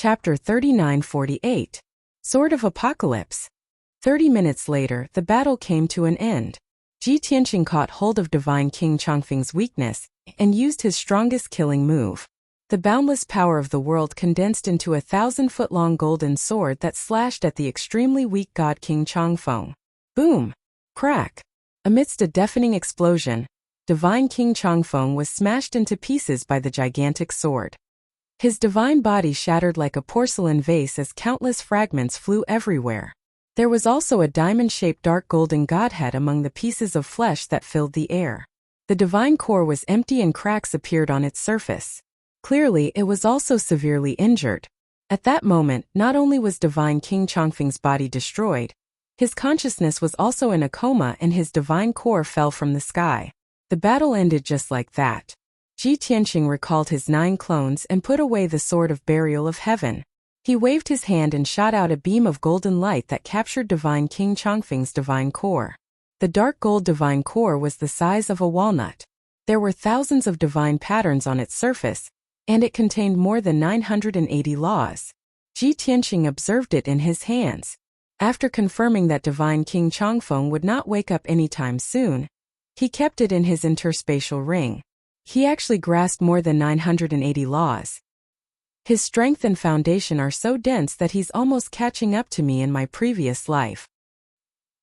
Chapter 3948. Sword of Apocalypse. 30 minutes later, the battle came to an end. Ji Tianqing caught hold of Divine King Changfeng's weakness and used his strongest killing move. The boundless power of the world condensed into a 1,000-foot-long golden sword that slashed at the extremely weak god King Changfeng. Boom! Crack! Amidst a deafening explosion, Divine King Changfeng was smashed into pieces by the gigantic sword. His divine body shattered like a porcelain vase as countless fragments flew everywhere. There was also a diamond-shaped dark golden godhead among the pieces of flesh that filled the air. The divine core was empty and cracks appeared on its surface. Clearly, it was also severely injured. At that moment, not only was Divine King Changfeng's body destroyed, his consciousness was also in a coma and his divine core fell from the sky. The battle ended just like that. Ji Tianqing recalled his 9 clones and put away the Sword of Burial of Heaven. He waved his hand and shot out a beam of golden light that captured Divine King Changfeng's divine core. The dark gold divine core was the size of a walnut. There were thousands of divine patterns on its surface, and it contained more than 980 laws. Ji Tianqing observed it in his hands. After confirming that Divine King Changfeng would not wake up anytime soon, he kept it in his interspatial ring. He actually grasped more than 980 laws. His strength and foundation are so dense that he's almost catching up to me in my previous life.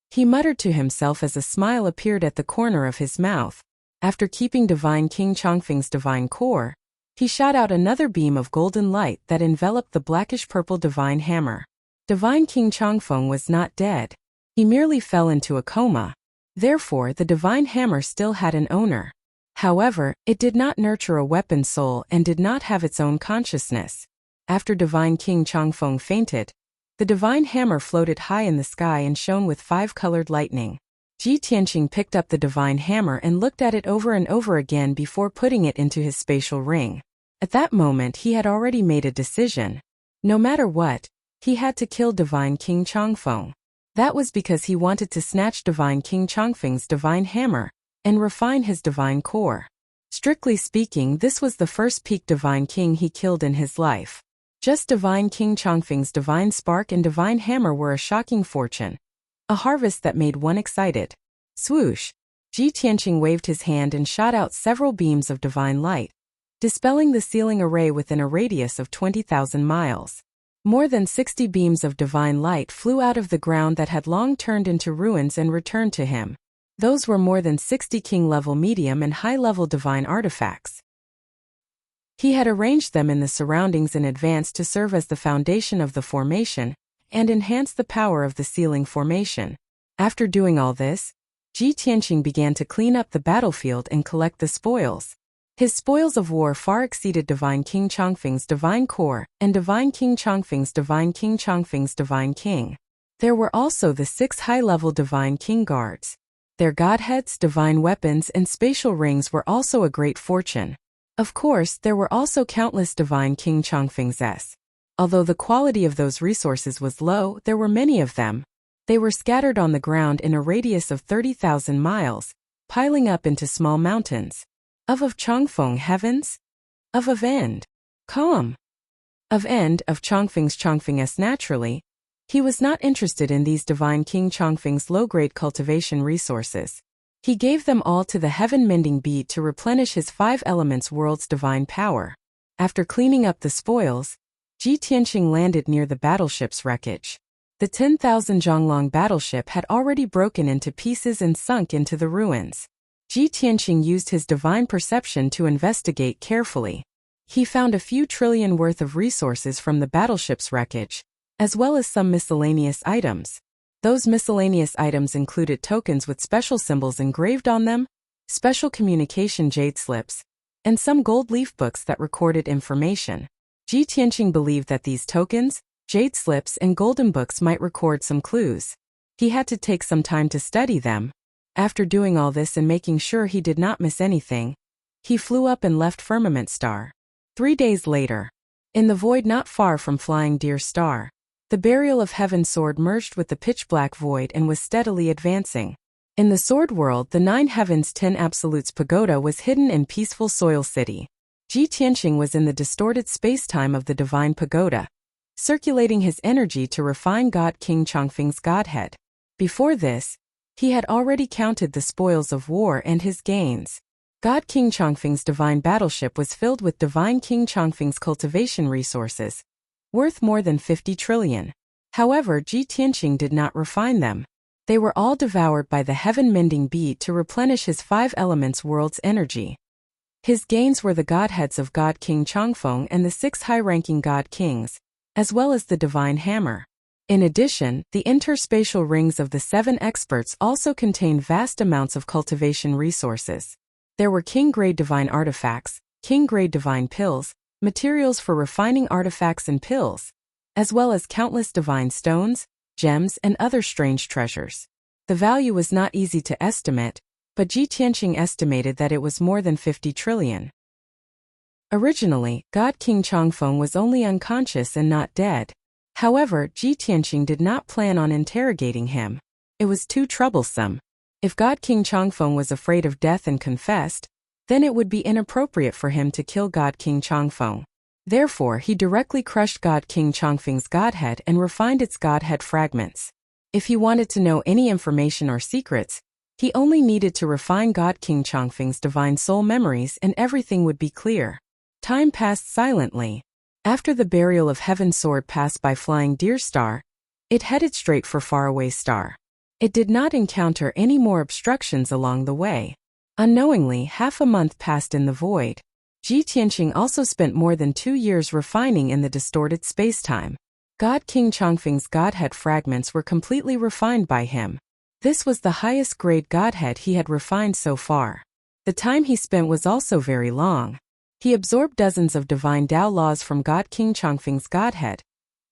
He muttered to himself as a smile appeared at the corner of his mouth. After keeping Divine King Changfeng's divine core, he shot out another beam of golden light that enveloped the blackish-purple divine hammer. Divine King Changfeng was not dead. He merely fell into a coma. Therefore, the divine hammer still had an owner. However, it did not nurture a weapon soul and did not have its own consciousness. After Divine King Changfeng fainted, the divine hammer floated high in the sky and shone with 5-colored lightning. Ji Tianqing picked up the divine hammer and looked at it over and over again before putting it into his spatial ring. At that moment he had already made a decision. No matter what, he had to kill Divine King Changfeng. That was because he wanted to snatch Divine King Changfeng's divine hammer and refine his divine core. Strictly speaking, this was the first peak divine king he killed in his life. Just Divine King Changfeng's divine spark and divine hammer were a shocking fortune. A harvest that made one excited. Swoosh! Ji Tianqing waved his hand and shot out several beams of divine light, dispelling the ceiling array within a radius of 20,000 miles. More than 60 beams of divine light flew out of the ground that had long turned into ruins and returned to him. Those were more than 60 king-level medium and high-level divine artifacts. He had arranged them in the surroundings in advance to serve as the foundation of the formation and enhance the power of the ceiling formation. After doing all this, Ji Tianqing began to clean up the battlefield and collect the spoils. His spoils of war far exceeded Divine King Changfeng's divine core and Divine King Changfeng's divine king Changfeng's divine king. There were also the 6 high-level divine king guards. Their godheads, divine weapons, and spatial rings were also a great fortune. Of course, there were also countless Divine King Changfeng's S. Although the quality of those resources was low, there were many of them. They were scattered on the ground in a radius of 30,000 miles, piling up into small mountains. Of Changfeng heavens? Of end. Calm. Of end of Changfeng's naturally. He was not interested in these Divine King Changfeng's low-grade cultivation resources. He gave them all to the heaven-mending bead to replenish his 5 elements world's divine power. After cleaning up the spoils, Ji Tianqing landed near the battleship's wreckage. The 10,000 Zhonglong battleship had already broken into pieces and sunk into the ruins. Ji Tianqing used his divine perception to investigate carefully. He found a few trillion worth of resources from the battleship's wreckage, as well as some miscellaneous items. Those miscellaneous items included tokens with special symbols engraved on them, special communication jade slips, and some gold leaf books that recorded information. Ji Tianqing believed that these tokens, jade slips, and golden books might record some clues. He had to take some time to study them. After doing all this and making sure he did not miss anything, he flew up and left Firmament Star. 3 days later, in the void not far from Flying Deer Star, the Burial of Heaven sword merged with the pitch-black void and was steadily advancing. In the sword world, the 9 Heavens 10 Absolutes pagoda was hidden in peaceful Soil City. Ji Tianqing was in the distorted space-time of the divine pagoda. circulating his energy to refine God King Chongfeng's godhead. Before this, he had already counted the spoils of war and his gains. God King Chongfeng's divine battleship was filled with divine King Chongfeng's cultivation resources, worth more than 50 trillion. However, Ji Tianqing did not refine them. They were all devoured by the heaven-mending bead to replenish his 5 elements world's energy. His gains were the godheads of God King Chongfeng and the 6 high-ranking God Kings, as well as the divine hammer. In addition, the interspatial rings of the 7 experts also contained vast amounts of cultivation resources. There were king-grade divine artifacts, king-grade divine pills, materials for refining artifacts and pills, as well as countless divine stones, gems, and other strange treasures. The value was not easy to estimate, but Ji Tianqing estimated that it was more than 50 trillion. Originally, God King Chongfeng was only unconscious and not dead. However, Ji Tianqing did not plan on interrogating him. It was too troublesome. If God King Chongfeng was afraid of death and confessed, then it would be inappropriate for him to kill God King Chongfeng. Therefore, he directly crushed God King Chongfeng's godhead and refined its godhead fragments. If he wanted to know any information or secrets, he only needed to refine God King Chongfeng's divine soul memories and everything would be clear. Time passed silently. After the burial of Heaven Sword passed by Flying Deer Star, it headed straight for Faraway Star. It did not encounter any more obstructions along the way. Unknowingly, half a month passed in the void. Ji Tianqing also spent more than 2 years refining in the distorted spacetime. God King Chongfeng's godhead fragments were completely refined by him. This was the highest grade godhead he had refined so far. The time he spent was also very long. He absorbed dozens of divine Tao laws from God King Chongfeng's godhead,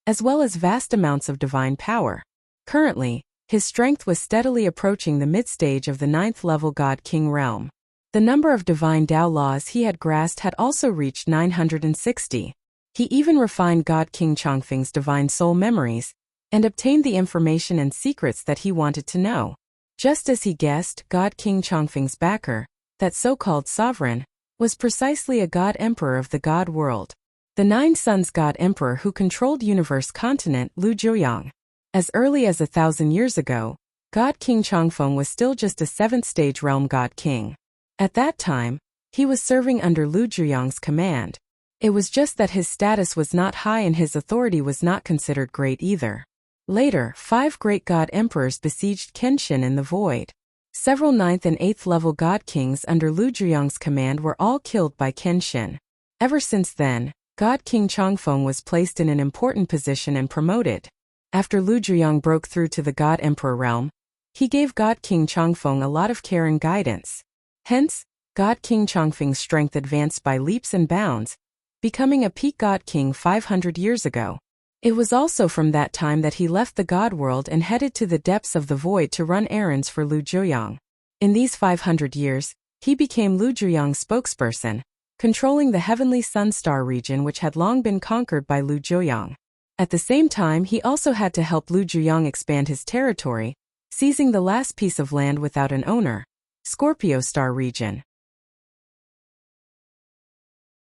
as well as vast amounts of divine power. Currently, his strength was steadily approaching the mid-stage of the 9th level God King realm. The number of divine Tao laws he had grasped had also reached 960. He even refined God King Chongfeng's divine soul memories, and obtained the information and secrets that he wanted to know. Just as he guessed, God King Chongfeng's backer, that so-called sovereign, was precisely a God Emperor of the God world. The 9 Suns God Emperor who controlled universe continent Lu Jiuyang. As early as 1,000 years ago, God King Chongfeng was still just a 7th stage realm God King. At that time, he was serving under Lu Jiuyang's command. It was just that his status was not high and his authority was not considered great either. Later, 5 great God Emperors besieged Kenshin in the void. Several 9th and 8th level God Kings under Lu Jiuyang's command were all killed by Kenshin. Ever since then, God King Chongfeng was placed in an important position and promoted. After Lu Jiuyang broke through to the God Emperor realm, he gave God King Chongfeng a lot of care and guidance. Hence, God King Chongfeng's strength advanced by leaps and bounds, becoming a peak God King 500 years ago. It was also from that time that he left the God world and headed to the depths of the void to run errands for Lu Jiuyang. In these 500 years, he became Lu Jiuyang's spokesperson, controlling the heavenly sun star region which had long been conquered by Lu Jiuyang. At the same time, he also had to help Lu Jiuyang expand his territory, seizing the last piece of land without an owner, Scorpio Star region.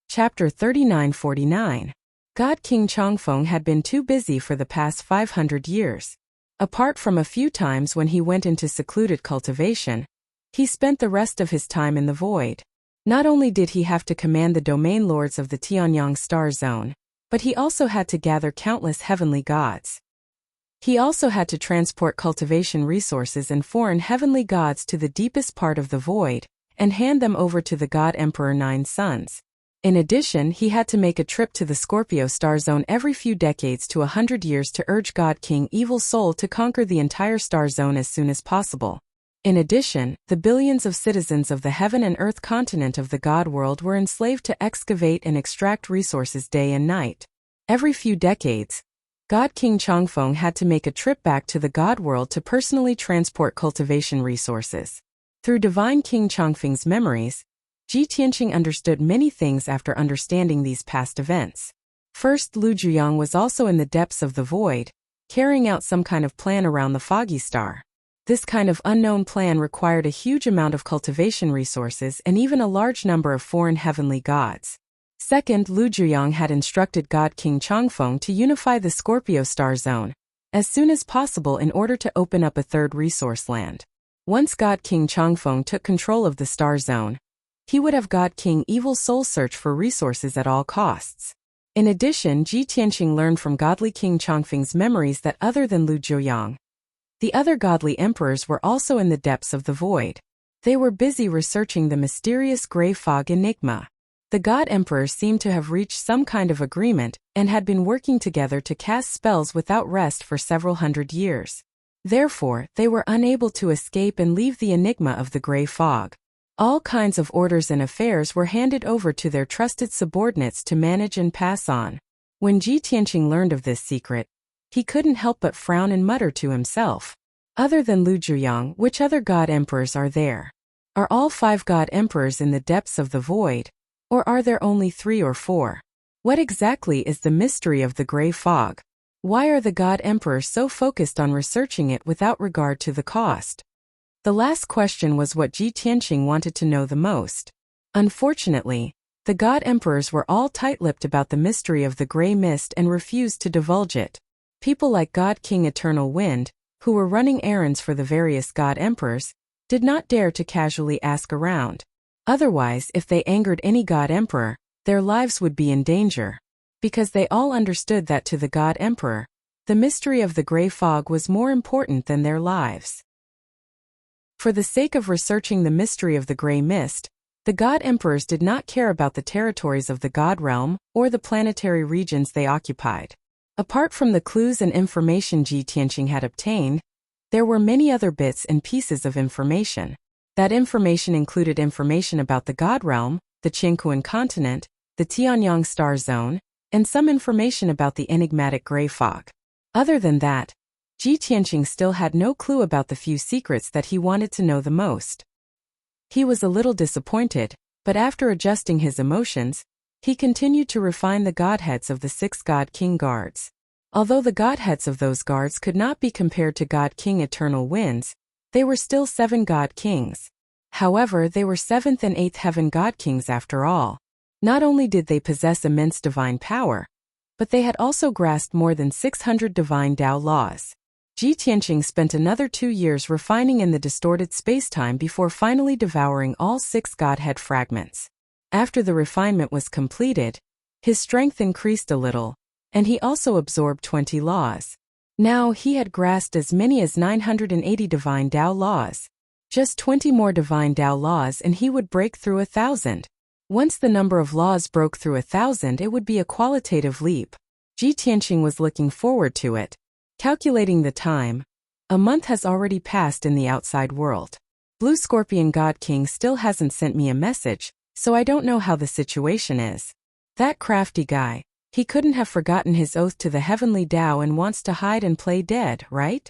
Chapter 3949. God King Chongfeng had been too busy for the past 500 years. Apart from a few times when he went into secluded cultivation, he spent the rest of his time in the void. Not only did he have to command the domain lords of the Tianyang star zone, but he also had to gather countless heavenly gods. He also had to transport cultivation resources and foreign heavenly gods to the deepest part of the void, and hand them over to the God Emperor 9 Suns. In addition, he had to make a trip to the Scorpio star zone every few decades to 100 years to urge God King Evil Soul to conquer the entire star zone as soon as possible. In addition, the billions of citizens of the heaven and earth continent of the God world were enslaved to excavate and extract resources day and night. Every few decades, God King Chongfeng had to make a trip back to the God world to personally transport cultivation resources. Through divine King Chongfeng's memories, Ji Tianqing understood many things after understanding these past events. First, Lu Jiuyang was also in the depths of the void, carrying out some kind of plan around the foggy star. This kind of unknown plan required a huge amount of cultivation resources and even a large number of foreign heavenly gods. Second, Lu Zhuyang had instructed God King Changfeng to unify the Scorpio star zone as soon as possible in order to open up a third resource land. Once God King Changfeng took control of the star zone, he would have God King Evil Soul search for resources at all costs. In addition, Ji Tianqing learned from Godly King Changfeng's memories that other than Lu Zhuyang, the other godly emperors were also in the depths of the void. They were busy researching the mysterious gray fog enigma. The god emperors seemed to have reached some kind of agreement and had been working together to cast spells without rest for several hundred years. Therefore, they were unable to escape and leave the enigma of the gray fog. All kinds of orders and affairs were handed over to their trusted subordinates to manage and pass on. When Ji Tianqing learned of this secret, he couldn't help but frown and mutter to himself. Other than Lu Zhuyang, which other god emperors are there? Are all 5 god emperors in the depths of the void? Or are there only 3 or 4? What exactly is the mystery of the gray fog? Why are the god emperors so focused on researching it without regard to the cost? The last question was what Ji Tianqing wanted to know the most. Unfortunately, the god emperors were all tight-lipped about the mystery of the gray mist and refused to divulge it. People like God King Eternal Wind, who were running errands for the various god emperors, did not dare to casually ask around. Otherwise, if they angered any god emperor, their lives would be in danger. Because they all understood that to the god emperor, the mystery of the gray fog was more important than their lives. For the sake of researching the mystery of the gray mist, the god emperors did not care about the territories of the god realm or the planetary regions they occupied. Apart from the clues and information Ji Tianqing had obtained, there were many other bits and pieces of information. That information included information about the god realm, the Qingkuan continent, the Tianyang star zone, and some information about the enigmatic gray fog. Other than that, Ji Tianqing still had no clue about the few secrets that he wanted to know the most. He was a little disappointed, but after adjusting his emotions, he continued to refine the godheads of the 6 God King guards. Although the godheads of those guards could not be compared to God King Eternal Winds, they were still 7 God Kings. However, they were 7th and 8th Heaven God Kings after all. Not only did they possess immense divine power, but they had also grasped more than 600 divine Tao laws. Ji Tianqing spent another 2 years refining in the distorted spacetime before finally devouring all 6 godhead fragments. After the refinement was completed, his strength increased a little, and he also absorbed 20 laws. Now he had grasped as many as 980 divine Tao laws. Just 20 more divine Tao laws and he would break through 1,000. Once the number of laws broke through 1,000, it would be a qualitative leap. Ji Tianqing was looking forward to it. Calculating the time, a month has already passed in the outside world. Blue Scorpion God King still hasn't sent me a message, so I don't know how the situation is. That crafty guy, he couldn't have forgotten his oath to the heavenly Tao and wants to hide and play dead, right?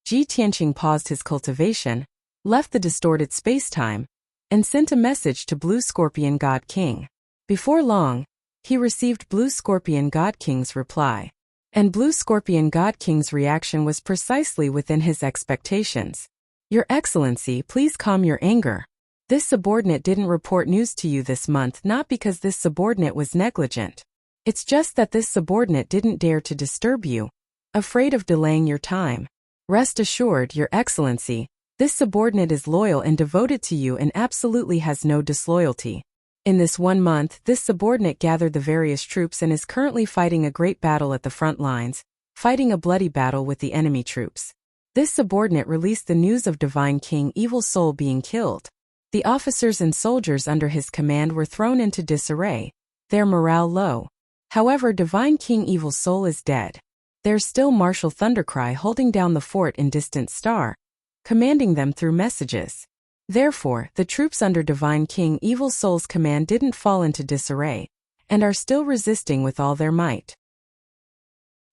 Ji Tianqing paused his cultivation, left the distorted spacetime, and sent a message to Blue Scorpion God King. Before long, he received Blue Scorpion God King's reply. And Blue Scorpion God King's reaction was precisely within his expectations. Your Excellency, please calm your anger. This subordinate didn't report news to you this month not because this subordinate was negligent. It's just that this subordinate didn't dare to disturb you, afraid of delaying your time. Rest assured, Your Excellency, this subordinate is loyal and devoted to you and absolutely has no disloyalty. In this 1 month, this subordinate gathered the various troops and is currently fighting a great battle at the front lines, fighting a bloody battle with the enemy troops. This subordinate released the news of Divine King Evil Soul being killed. The officers and soldiers under his command were thrown into disarray, their morale low. However, Divine King Evil Soul is dead. There's still Marshal Thundercry holding down the fort in Distant Star, commanding them through messages. Therefore, the troops under Divine King Evil Soul's command didn't fall into disarray, and are still resisting with all their might.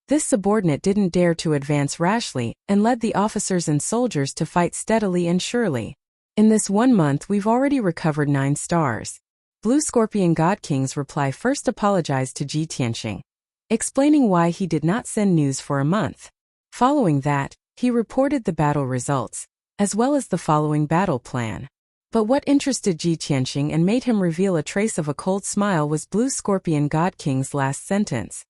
This subordinate didn't dare to advance rashly, and led the officers and soldiers to fight steadily and surely. In this 1 month we've already recovered 9 stars. Blue Scorpion God King's reply first apologized to Ji Tianqing, explaining why he did not send news for a month. Following that, he reported the battle results, as well as the following battle plan. But what interested Ji Tianqing and made him reveal a trace of a cold smile was Blue Scorpion God King's last sentence.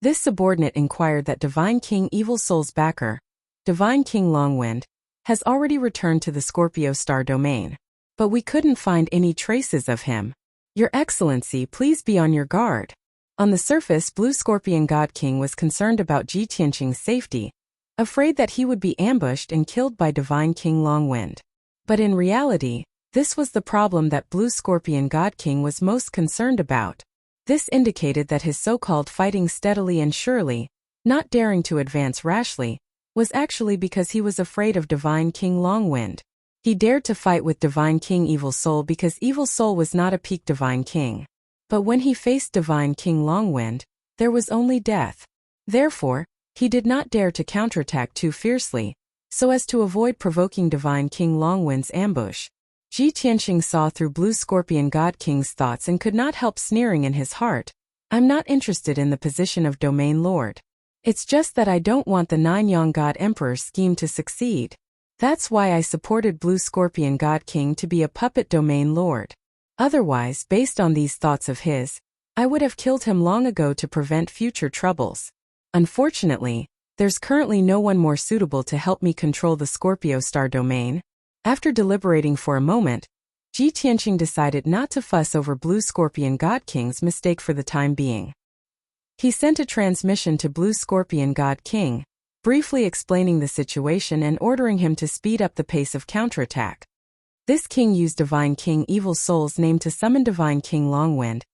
This subordinate inquired that Divine King Evil Soul's backer, Divine King Longwind, has already returned to the Scorpio star domain. But we couldn't find any traces of him. Your Excellency, please be on your guard. On the surface, Blue Scorpion God King was concerned about Ji Tianqing's safety, afraid that he would be ambushed and killed by Divine King Longwind. But in reality, this was the problem that Blue Scorpion God King was most concerned about. This indicated that his so-called fighting steadily and surely, not daring to advance rashly, was actually because he was afraid of Divine King Longwind. He dared to fight with Divine King Evil Soul because Evil Soul was not a peak Divine King. But when he faced Divine King Longwind, there was only death. Therefore, he did not dare to counterattack too fiercely, so as to avoid provoking Divine King Longwind's ambush. Ji Tianqing saw through Blue Scorpion God King's thoughts and could not help sneering in his heart. I'm not interested in the position of Domain Lord. It's just that I don't want the Nine-Yang God Emperor's scheme to succeed. That's why I supported Blue Scorpion God King to be a puppet Domain Lord. Otherwise, based on these thoughts of his, I would have killed him long ago to prevent future troubles. Unfortunately, there's currently no one more suitable to help me control the Scorpio star domain. After deliberating for a moment, Ji Tianqing decided not to fuss over Blue Scorpion God King's mistake for the time being. He sent a transmission to Blue Scorpion God King, briefly explaining the situation and ordering him to speed up the pace of counterattack. This king used Divine King Evil Soul's name to summon Divine King Longwind,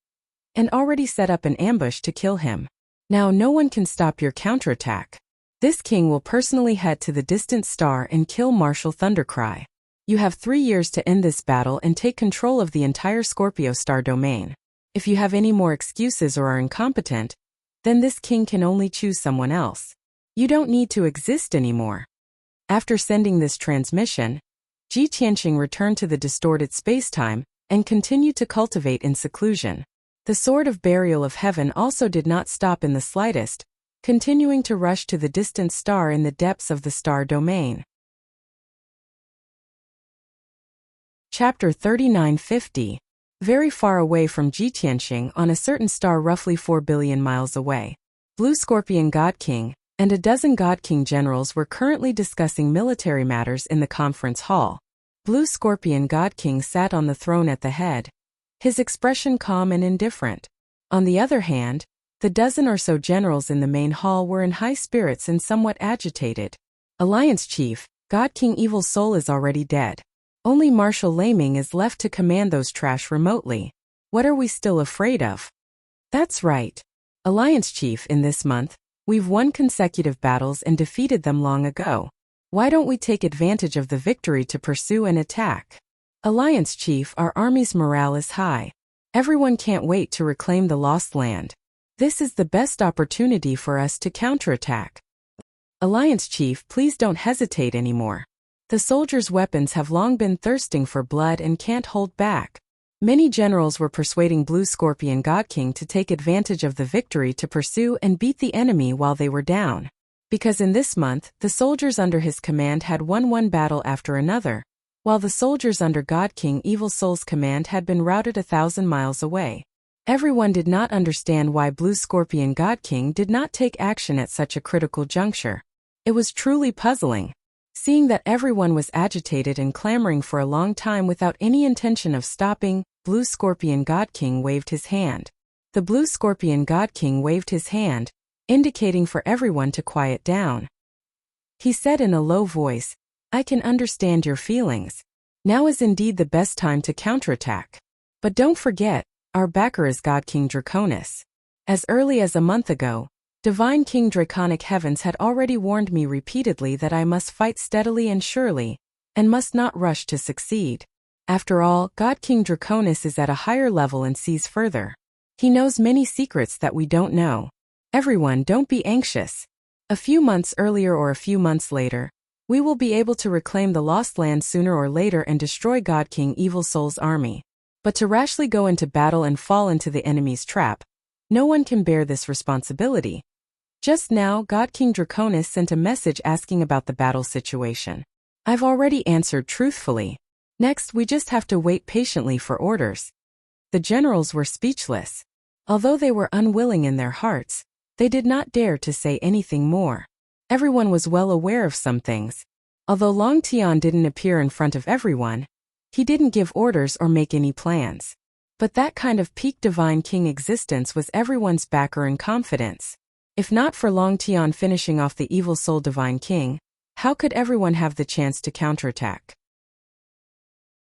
and already set up an ambush to kill him. Now no one can stop your counterattack. This king will personally head to the distant star and kill Marshal Thundercry. You have 3 years to end this battle and take control of the entire Scorpio star domain. If you have any more excuses or are incompetent, then this king can only choose someone else. You don't need to exist anymore. After sending this transmission, Ji Tianqing returned to the distorted spacetime and continued to cultivate in seclusion. The Sword of Burial of Heaven also did not stop in the slightest, continuing to rush to the distant star in the depths of the star domain. Chapter 3950. Very far away from Ji Tianqing, on a certain star roughly 4 billion miles away, Blue Scorpion God King and a dozen God King generals were currently discussing military matters in the conference hall. Blue Scorpion God King sat on the throne at the head, his expression calm and indifferent. On the other hand, the dozen or so generals in the main hall were in high spirits and somewhat agitated. Alliance Chief, God King Evil Soul is already dead. Only Marshal Laming is left to command those trash remotely. What are we still afraid of? That's right. Alliance Chief, in this month, we've won consecutive battles and defeated them long ago. Why don't we take advantage of the victory to pursue and attack? Alliance Chief, our army's morale is high. Everyone can't wait to reclaim the lost land. This is the best opportunity for us to counterattack. Alliance Chief, please don't hesitate anymore. The soldiers' weapons have long been thirsting for blood and can't hold back. Many generals were persuading Blue Scorpion God King to take advantage of the victory to pursue and beat the enemy while they were down. Because in this month, the soldiers under his command had won one battle after another, while the soldiers under God King Evil Soul's command had been routed 1,000 miles away. Everyone did not understand why Blue Scorpion God King did not take action at such a critical juncture. It was truly puzzling. Seeing that everyone was agitated and clamoring for a long time without any intention of stopping, Blue Scorpion God King waved his hand. The Blue Scorpion God King waved his hand, indicating for everyone to quiet down. He said in a low voice, I can understand your feelings. Now is indeed the best time to counterattack. But don't forget, our backer is God King Draconis. As early as a month ago, Divine King Draconic Heavens had already warned me repeatedly that I must fight steadily and surely, and must not rush to succeed. After all, God King Draconis is at a higher level and sees further. He knows many secrets that we don't know. Everyone, don't be anxious. A few months earlier or a few months later, we will be able to reclaim the lost land sooner or later and destroy God King Evil Soul's army. But to rashly go into battle and fall into the enemy's trap, no one can bear this responsibility. Just now, God King Draconis sent a message asking about the battle situation. I've already answered truthfully. Next, we just have to wait patiently for orders. The generals were speechless. Although they were unwilling in their hearts, they did not dare to say anything more. Everyone was well aware of some things. Although Long Tian didn't appear in front of everyone, he didn't give orders or make any plans. But that kind of peak divine king existence was everyone's backer and confidence. If not for Long Tian finishing off the evil soul divine king, how could everyone have the chance to counterattack?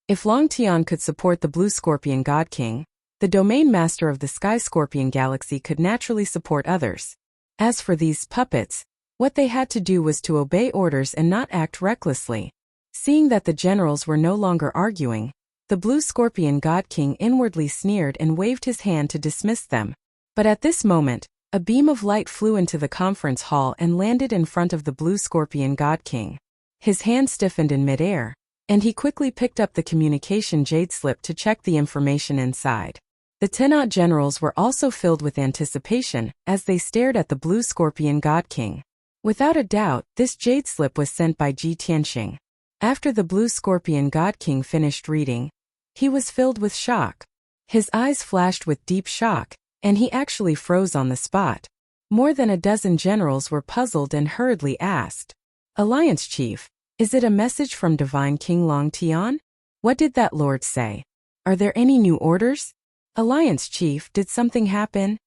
If Long Tian could support the Blue Scorpion God King, the domain master of the Sky Scorpion Galaxy could naturally support others. As for these puppets, what they had to do was to obey orders and not act recklessly. Seeing that the generals were no longer arguing, the Blue Scorpion God King inwardly sneered and waved his hand to dismiss them. But at this moment, a beam of light flew into the conference hall and landed in front of the Blue Scorpion God King. His hand stiffened in midair, and he quickly picked up the communication jade slip to check the information inside. The Tenat generals were also filled with anticipation as they stared at the Blue Scorpion God King. Without a doubt, this jade slip was sent by Ji Tianxing. After the Blue Scorpion God King finished reading, he was filled with shock. His eyes flashed with deep shock, and he actually froze on the spot. More than a dozen generals were puzzled and hurriedly asked, "Alliance Chief, is it a message from Divine King Long Tian? What did that lord say? Are there any new orders? Alliance Chief, did something happen?"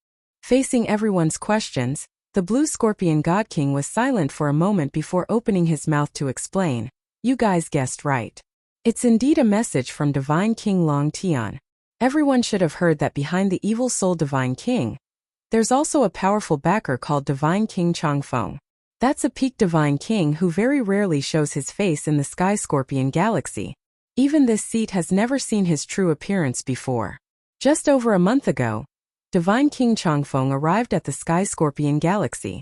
Facing everyone's questions, the Blue Scorpion God King was silent for a moment before opening his mouth to explain. "You guys guessed right. It's indeed a message from Divine King Long Tian. Everyone should have heard that behind the evil soul Divine King, there's also a powerful backer called Divine King Changfeng. That's a peak Divine King who very rarely shows his face in the Sky Scorpion Galaxy. Even this seat has never seen his true appearance before. Just over a month ago, Divine King Changfeng arrived at the Sky Scorpion Galaxy.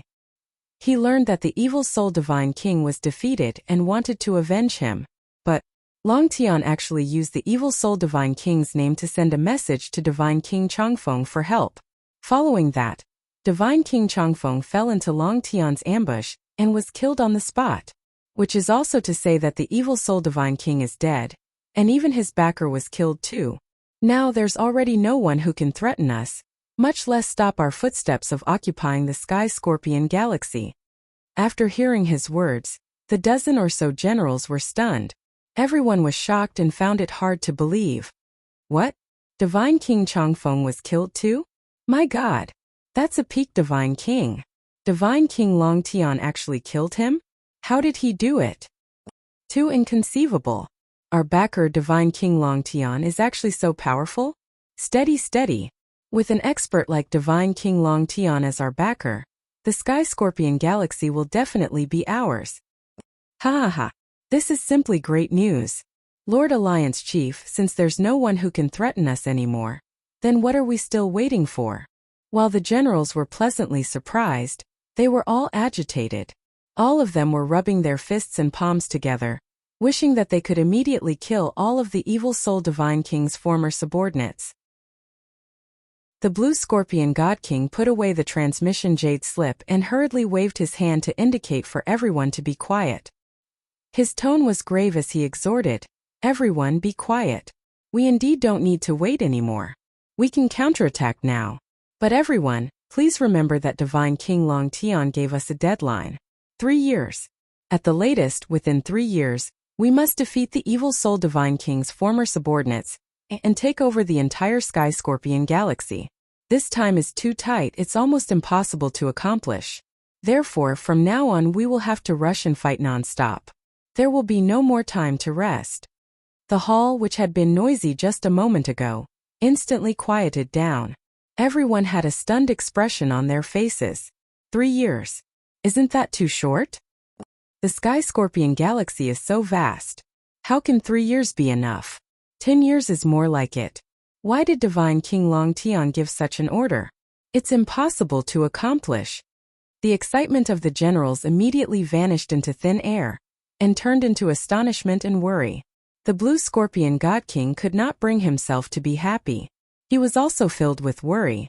He learned that the evil soul Divine King was defeated and wanted to avenge him, but Long Tian actually used the evil soul Divine King's name to send a message to Divine King Changfeng for help. Following that, Divine King Changfeng fell into Long Tian's ambush and was killed on the spot, which is also to say that the evil soul Divine King is dead, and even his backer was killed too. Now there's already no one who can threaten us, much less stop our footsteps of occupying the Sky Scorpion Galaxy. After hearing his words, the dozen or so generals were stunned. Everyone was shocked and found it hard to believe. What? Divine King Changfeng was killed too? My God! That's a peak Divine King. Divine King Long Tian actually killed him? How did he do it? Too inconceivable. Our backer Divine King Long Tian is actually so powerful? Steady, steady. With an expert like Divine King Long Tian as our backer, the Sky Scorpion Galaxy will definitely be ours. Ha ha ha. This is simply great news. Lord Alliance Chief, since there's no one who can threaten us anymore, then what are we still waiting for? While the generals were pleasantly surprised, they were all agitated. All of them were rubbing their fists and palms together, wishing that they could immediately kill all of the evil soul Divine King's former subordinates. The Blue Scorpion God King put away the transmission jade slip and hurriedly waved his hand to indicate for everyone to be quiet. His tone was grave as he exhorted, "Everyone be quiet. We indeed don't need to wait anymore. We can counterattack now. But everyone, please remember that Divine King Long Tian gave us a deadline. 3 years. At the latest, within 3 years, we must defeat the evil soul Divine King's former subordinates and take over the entire Sky Scorpion Galaxy. This time is too tight, it's almost impossible to accomplish. Therefore, from now on we will have to rush and fight non-stop. There will be no more time to rest." The hall, which had been noisy just a moment ago, instantly quieted down. Everyone had a stunned expression on their faces. 3 years. Isn't that too short? The Sky Scorpion Galaxy is so vast. How can 3 years be enough? 10 years is more like it. Why did Divine King Long Tian give such an order? It's impossible to accomplish. The excitement of the generals immediately vanished into thin air and turned into astonishment and worry. The Blue Scorpion God King could not bring himself to be happy. He was also filled with worry.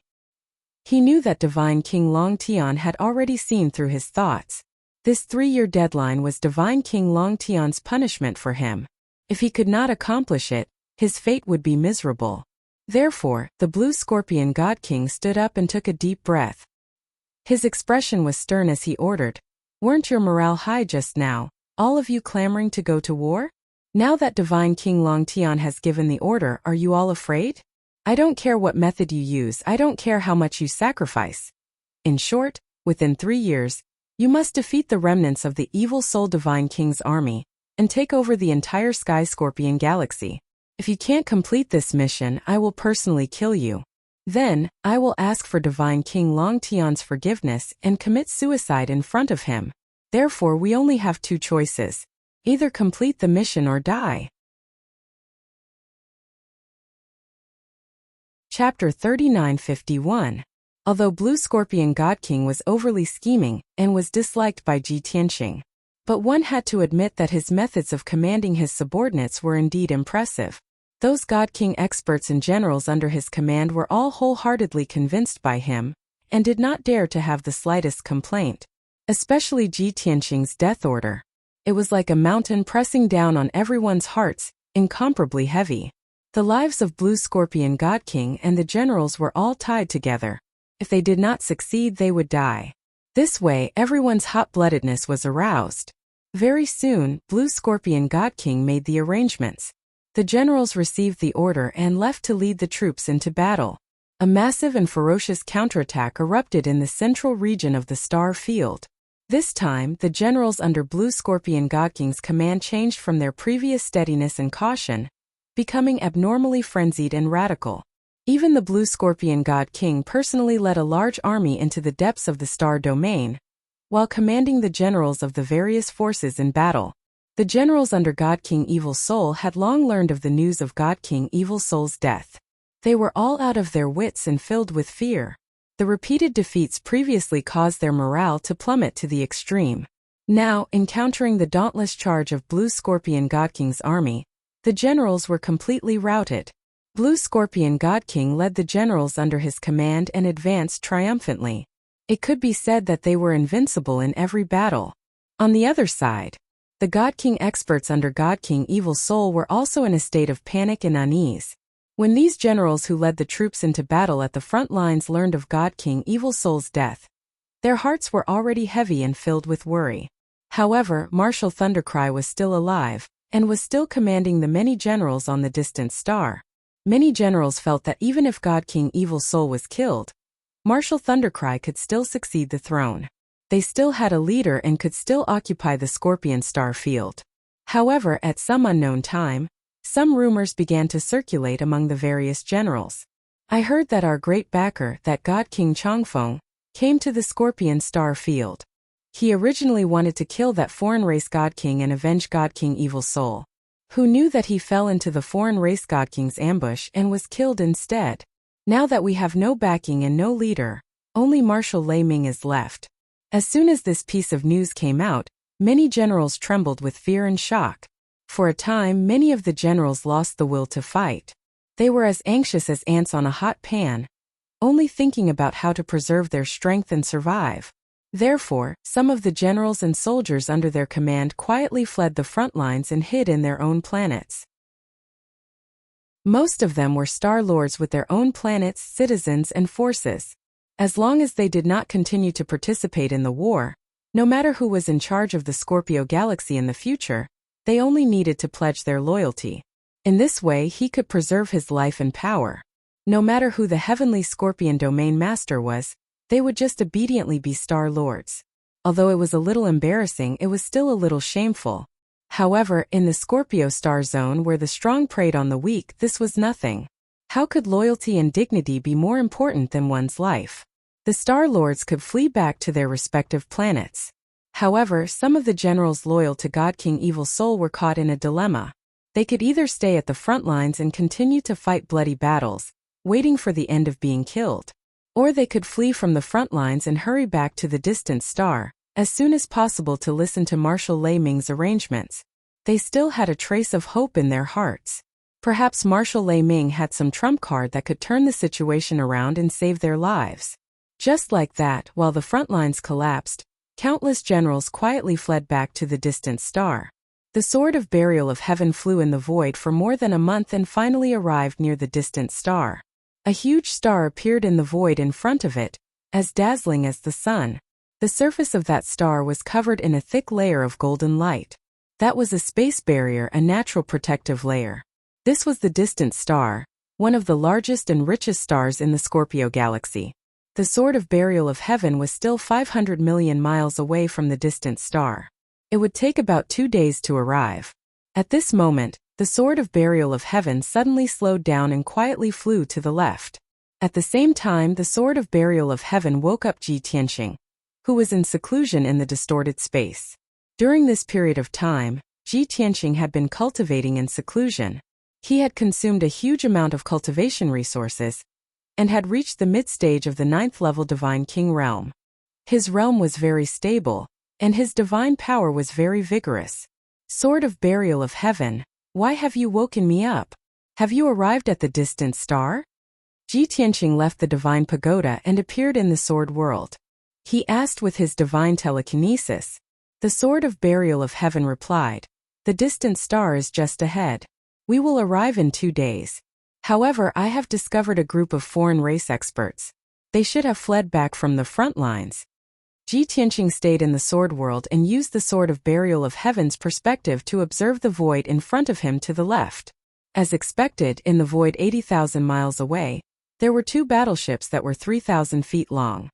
He knew that Divine King Long Tian had already seen through his thoughts. This 3-year deadline was Divine King Long Tian's punishment for him. If he could not accomplish it, his fate would be miserable. Therefore, the Blue Scorpion God King stood up and took a deep breath. His expression was stern as he ordered, "Weren't your morale high just now, all of you clamoring to go to war? Now that Divine King Long Tian has given the order, are you all afraid? I don't care what method you use, I don't care how much you sacrifice. In short, within 3 years, you must defeat the remnants of the evil soul Divine King's army, and take over the entire Sky Scorpion galaxy. If you can't complete this mission, I will personally kill you. Then, I will ask for Divine King Long Tian's forgiveness and commit suicide in front of him. Therefore we only have 2 choices. Either complete the mission or die." Chapter 3951. Although Blue Scorpion God King was overly scheming and was disliked by Ji Tianqing, but one had to admit that his methods of commanding his subordinates were indeed impressive. Those God King experts and generals under his command were all wholeheartedly convinced by him, and did not dare to have the slightest complaint. Especially Ji Tianqing's death order. It was like a mountain pressing down on everyone's hearts, incomparably heavy. The lives of Blue Scorpion God King and the generals were all tied together. If they did not succeed, they would die. This way, everyone's hot-bloodedness was aroused. Very soon, Blue Scorpion God King made the arrangements. The generals received the order and left to lead the troops into battle. A massive and ferocious counterattack erupted in the central region of the Star Field. This time, the generals under Blue Scorpion God King's command changed from their previous steadiness and caution, becoming abnormally frenzied and radical. Even the Blue Scorpion God King personally led a large army into the depths of the Star Domain, while commanding the generals of the various forces in battle. The generals under God King Evil Soul had long learned of the news of God King Evil Soul's death. They were all out of their wits and filled with fear. The repeated defeats previously caused their morale to plummet to the extreme. Now, encountering the dauntless charge of Blue Scorpion God King's army, the generals were completely routed. Blue Scorpion God King led the generals under his command and advanced triumphantly. It could be said that they were invincible in every battle. On the other side, the God King experts under God King Evil Soul were also in a state of panic and unease. When these generals who led the troops into battle at the front lines learned of God King Evil Soul's death, their hearts were already heavy and filled with worry. However, Marshal Thundercry was still alive, and was still commanding the many generals on the distant star. Many generals felt that even if God King Evil Soul was killed, Marshal Thundercry could still succeed the throne. They still had a leader and could still occupy the Scorpion Star Field. However, at some unknown time, some rumors began to circulate among the various generals. I heard that our great backer, that God King Changfeng, came to the Scorpion Star Field. He originally wanted to kill that foreign race God King and avenge God King Evil Soul. Who knew that he fell into the foreign race God King's ambush and was killed instead? Now that we have no backing and no leader, only Marshal Lei Ming is left. As soon as this piece of news came out, many generals trembled with fear and shock. For a time, many of the generals lost the will to fight. They were as anxious as ants on a hot pan, only thinking about how to preserve their strength and survive. Therefore, some of the generals and soldiers under their command quietly fled the front lines and hid in their own planets. Most of them were Star Lords with their own planets, citizens, and forces. As long as they did not continue to participate in the war, no matter who was in charge of the Scorpio Galaxy in the future, they only needed to pledge their loyalty. In this way he could preserve his life and power. No matter who the heavenly Scorpion Domain Master was, they would just obediently be Star Lords. Although it was a little embarrassing, it was still a little shameful. However, in the Scorpio Star Zone where the strong preyed on the weak, this was nothing. How could loyalty and dignity be more important than one's life? The Star Lords could flee back to their respective planets. However, some of the generals loyal to God King Evil Soul were caught in a dilemma. They could either stay at the front lines and continue to fight bloody battles, waiting for the end of being killed, or they could flee from the front lines and hurry back to the distant star as soon as possible to listen to Marshal Lei Ming's arrangements. They still had a trace of hope in their hearts. Perhaps Marshal Lei Ming had some trump card that could turn the situation around and save their lives. Just like that, while the front lines collapsed, countless generals quietly fled back to the distant star. The sword of burial of heaven flew in the void for more than a month and finally arrived near the distant star. A huge star appeared in the void in front of it, as dazzling as the sun. The surface of that star was covered in a thick layer of golden light. That was a space barrier, a natural protective layer. This was the distant star, one of the largest and richest stars in the Scorpio galaxy. The sword of burial of heaven was still 500 million miles away from the distant star. It would take about 2 days to arrive. At this moment, the sword of burial of heaven suddenly slowed down and quietly flew to the left. At the same time, the sword of burial of heaven woke up Ji Tianqing, who was in seclusion in the distorted space. During this period of time, Ji Tianqing had been cultivating in seclusion. He had consumed a huge amount of cultivation resources and had reached the mid-stage of the 9th level Divine King realm. His realm was very stable, and his divine power was very vigorous. Sword of burial of heaven, why have you woken me up? Have you arrived at the distant star? Ji Tianqing left the divine pagoda and appeared in the sword world. He asked with his divine telekinesis. The sword of burial of heaven replied, "The distant star is just ahead. We will arrive in 2 days. However, I have discovered a group of foreign race experts. They should have fled back from the front lines." Ji Tianqing stayed in the sword world and used the sword of burial of heaven's perspective to observe the void in front of him to the left. As expected, in the void 80,000 miles away, there were 2 battleships that were 3,000 feet long.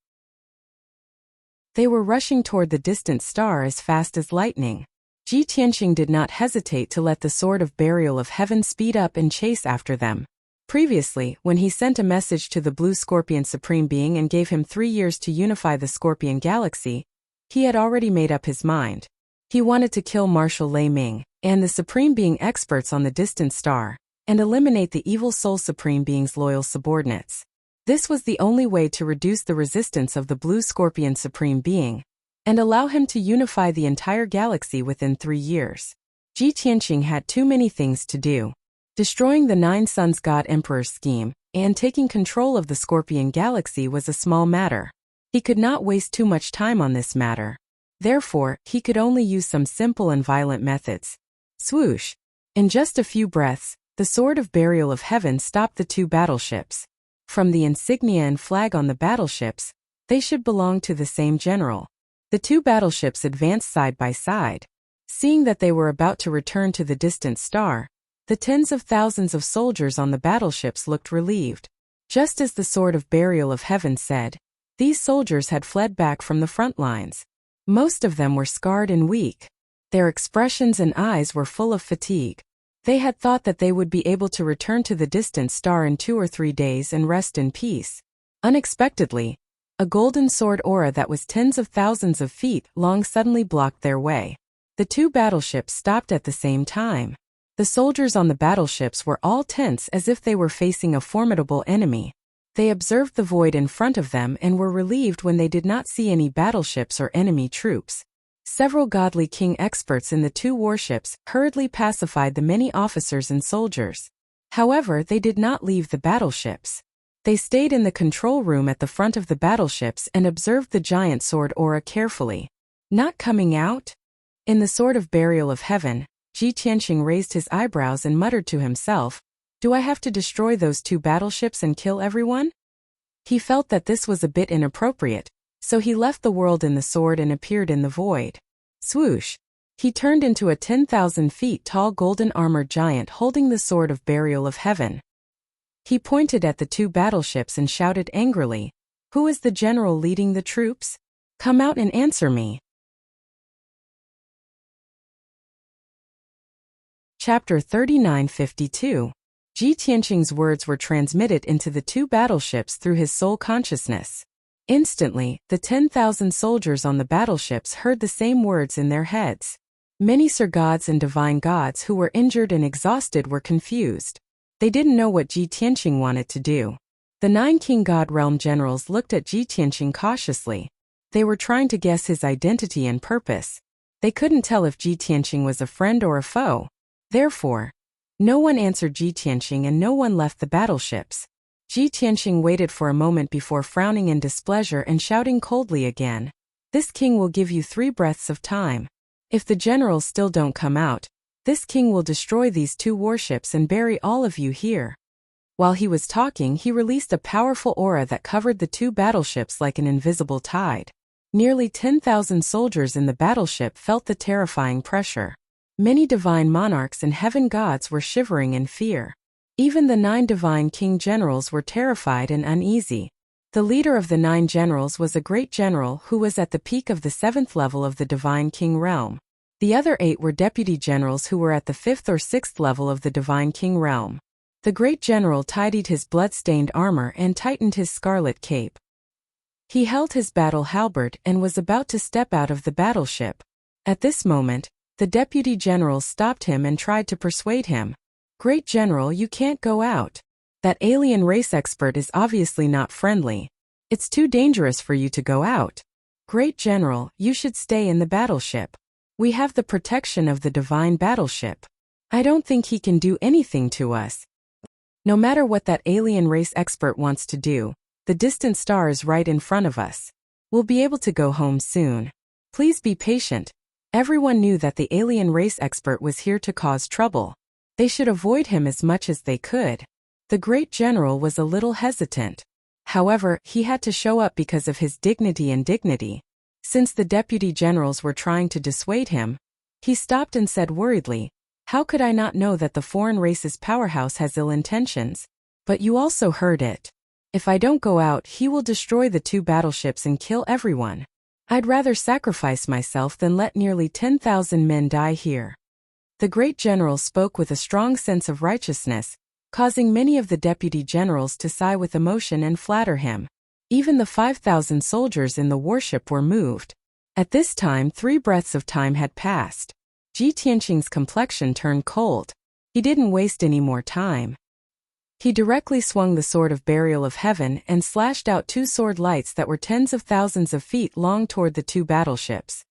They were rushing toward the distant star as fast as lightning. Ji Tianqing did not hesitate to let the sword of burial of heaven speed up and chase after them. Previously, when he sent a message to the Blue Scorpion Supreme Being and gave him 3 years to unify the Scorpion Galaxy, he had already made up his mind. He wanted to kill Marshal Lei Ming and the Supreme Being experts on the distant star, and eliminate the evil Soul Supreme Being's loyal subordinates. This was the only way to reduce the resistance of the Blue Scorpion Supreme Being, and allow him to unify the entire galaxy within 3 years. Ji Tianqing had too many things to do. Destroying the 9 Suns God Emperor scheme and taking control of the Scorpion Galaxy was a small matter. He could not waste too much time on this matter. Therefore, he could only use some simple and violent methods. Swoosh! In just a few breaths, the sword of burial of heaven stopped the 2 battleships. From the insignia and flag on the battleships, they should belong to the same general. The 2 battleships advanced side by side. Seeing that they were about to return to the distant star, the tens of thousands of soldiers on the battleships looked relieved. Just as the sword of burial of heaven said, these soldiers had fled back from the front lines. Most of them were scarred and weak. Their expressions and eyes were full of fatigue. They had thought that they would be able to return to the distant star in 2 or 3 days and rest in peace. Unexpectedly, a golden sword aura that was tens of thousands of feet long suddenly blocked their way. The 2 battleships stopped at the same time. The soldiers on the battleships were all tense as if they were facing a formidable enemy. They observed the void in front of them and were relieved when they did not see any battleships or enemy troops. Several godly king experts in the 2 warships hurriedly pacified the many officers and soldiers. However, they did not leave the battleships. They stayed in the control room at the front of the battleships and observed the giant sword aura carefully. Not coming out? In the sword of burial of heaven, Ji Tianqing raised his eyebrows and muttered to himself, "Do I have to destroy those 2 battleships and kill everyone?" He felt that this was a bit inappropriate, so he left the world in the sword and appeared in the void. Swoosh! He turned into a 10,000 feet tall golden armored giant holding the sword of burial of heaven. He pointed at the 2 battleships and shouted angrily, "Who is the general leading the troops? Come out and answer me." Chapter 3952. Ji Tianqing's words were transmitted into the 2 battleships through his soul consciousness. Instantly, the 10,000 soldiers on the battleships heard the same words in their heads. Many Sir Gods and Divine Gods who were injured and exhausted were confused. They didn't know what Ji Tianqing wanted to do. The 9 King God Realm generals looked at Ji Tianqing cautiously. They were trying to guess his identity and purpose. They couldn't tell if Ji Tianqing was a friend or a foe. Therefore, no one answered Ji Tianqing and no one left the battleships. Ji Tianqing waited for a moment before frowning in displeasure and shouting coldly again, "This king will give you 3 breaths of time. If the generals still don't come out, this king will destroy these 2 warships and bury all of you here." While he was talking, he released a powerful aura that covered the 2 battleships like an invisible tide. Nearly 10,000 soldiers in the battleship felt the terrifying pressure. Many divine monarchs and heaven gods were shivering in fear. Even the 9 divine king generals were terrified and uneasy. The leader of the 9 generals was a great general who was at the peak of the 7th level of the divine king realm. The other 8 were deputy generals who were at the 5th or 6th level of the divine king realm. The great general tidied his blood-stained armor and tightened his scarlet cape. He held his battle halberd and was about to step out of the battleship. At this moment, the deputy generals stopped him and tried to persuade him. "Great general, you can't go out. That alien race expert is obviously not friendly. It's too dangerous for you to go out. Great general, you should stay in the battleship. We have the protection of the divine battleship. I don't think he can do anything to us. No matter what that alien race expert wants to do, the distant star is right in front of us. We'll be able to go home soon. Please be patient." Everyone knew that the alien race expert was here to cause trouble. They should avoid him as much as they could. The great general was a little hesitant. However, he had to show up because of his dignity and dignity. Since the deputy generals were trying to dissuade him, he stopped and said worriedly, "How could I not know that the foreign race's powerhouse has ill intentions? But you also heard it. If I don't go out, he will destroy the 2 battleships and kill everyone. I'd rather sacrifice myself than let nearly 10,000 men die here." The great general spoke with a strong sense of righteousness, causing many of the deputy generals to sigh with emotion and flatter him. Even the 5,000 soldiers in the warship were moved. At this time, 3 breaths of time had passed. Ji Tianqing's complexion turned cold. He didn't waste any more time. He directly swung the sword of burial of heaven and slashed out 2 sword lights that were tens of thousands of feet long toward the 2 battleships.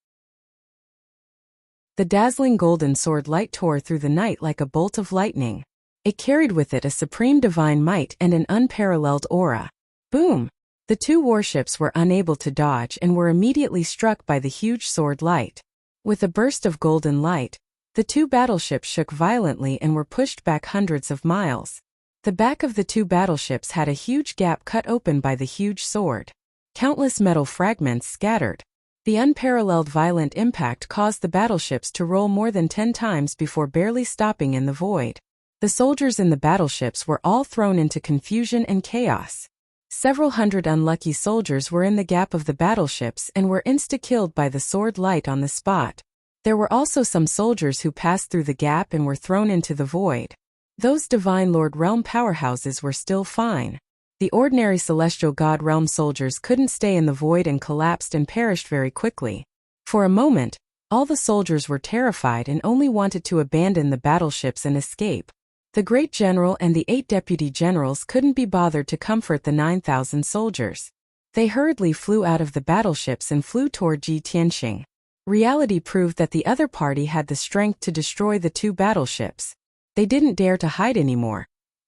The dazzling golden sword light tore through the night like a bolt of lightning. It carried with it a supreme divine might and an unparalleled aura. Boom! The 2 warships were unable to dodge and were immediately struck by the huge sword light. With a burst of golden light, the 2 battleships shook violently and were pushed back hundreds of miles. The back of the 2 battleships had a huge gap cut open by the huge sword. Countless metal fragments scattered. The unparalleled violent impact caused the battleships to roll more than 10 times before barely stopping in the void. The soldiers in the battleships were all thrown into confusion and chaos. Several hundred unlucky soldiers were in the gap of the battleships and were insta-killed by the sword light on the spot. There were also some soldiers who passed through the gap and were thrown into the void. Those divine Lord Realm powerhouses were still fine. The ordinary celestial God Realm soldiers couldn't stay in the void and collapsed and perished very quickly. For a moment, all the soldiers were terrified and only wanted to abandon the battleships and escape. The great general and the 8 deputy generals couldn't be bothered to comfort the 9,000 soldiers. They hurriedly flew out of the battleships and flew toward Ji Tianqing. Reality proved that the other party had the strength to destroy the 2 battleships. They didn't dare to hide anymore,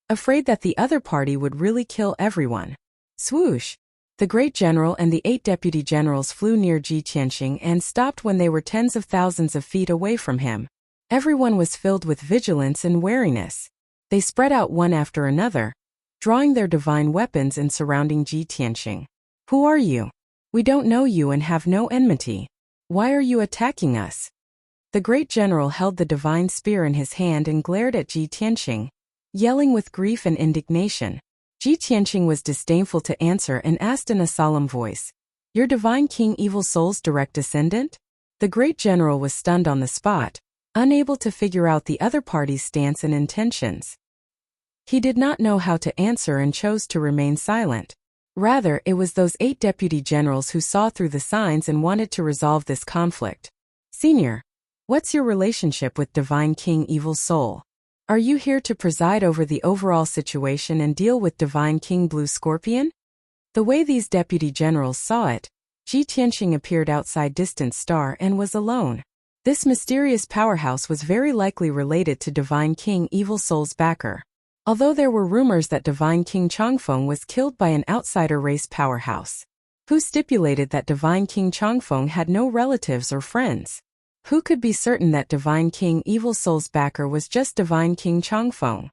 afraid that the other party would really kill everyone. Swoosh! The great general and the 8 deputy generals flew near Ji Tianqing and stopped when they were tens of thousands of feet away from him. Everyone was filled with vigilance and wariness. They spread out one after another, drawing their divine weapons and surrounding Ji Tianqing. "Who are you? We don't know you and have no enmity. Why are you attacking us?" The great general held the divine spear in his hand and glared at Ji Tianqing, yelling with grief and indignation. Ji Tianqing was disdainful to answer and asked in a solemn voice, "Your divine king Evil Soul's direct descendant?" The great general was stunned on the spot, unable to figure out the other party's stance and intentions. He did not know how to answer and chose to remain silent. Rather, it was those 8 deputy generals who saw through the signs and wanted to resolve this conflict. "Senior, what's your relationship with Divine King Evil Soul? Are you here to preside over the overall situation and deal with Divine King Blue Scorpion?" The way these deputy generals saw it, Ji Tianqing appeared outside Distant Star and was alone. This mysterious powerhouse was very likely related to Divine King Evil Soul's backer. Although there were rumors that Divine King Changfeng was killed by an outsider race powerhouse, who stipulated that Divine King Changfeng had no relatives or friends. Who could be certain that Divine King Evil Soul's backer was just Divine King Changfeng?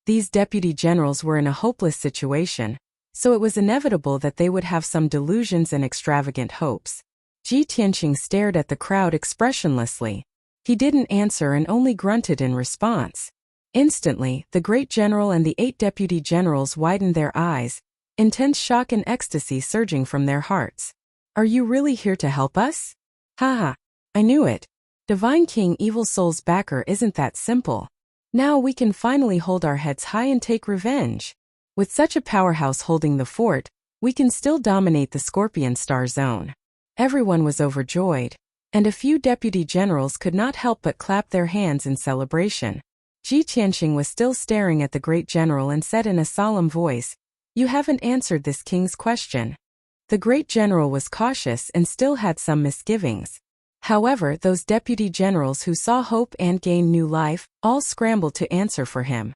These deputy generals were in a hopeless situation, so it was inevitable that they would have some delusions and extravagant hopes. Ji Tianqing stared at the crowd expressionlessly. He didn't answer and only grunted in response. Instantly, the great general and the 8 deputy generals widened their eyes, intense shock and ecstasy surging from their hearts. Are you really here to help us? Haha, I knew it. Divine King Evil Soul's backer isn't that simple. Now we can finally hold our heads high and take revenge. With such a powerhouse holding the fort, we can still dominate the Scorpion Star Zone. Everyone was overjoyed, and a few deputy generals could not help but clap their hands in celebration. Ji Tianqing was still staring at the great general and said in a solemn voice, "You haven't answered this king's question." The great general was cautious and still had some misgivings. However, those deputy generals who saw hope and gained new life, all scrambled to answer for him.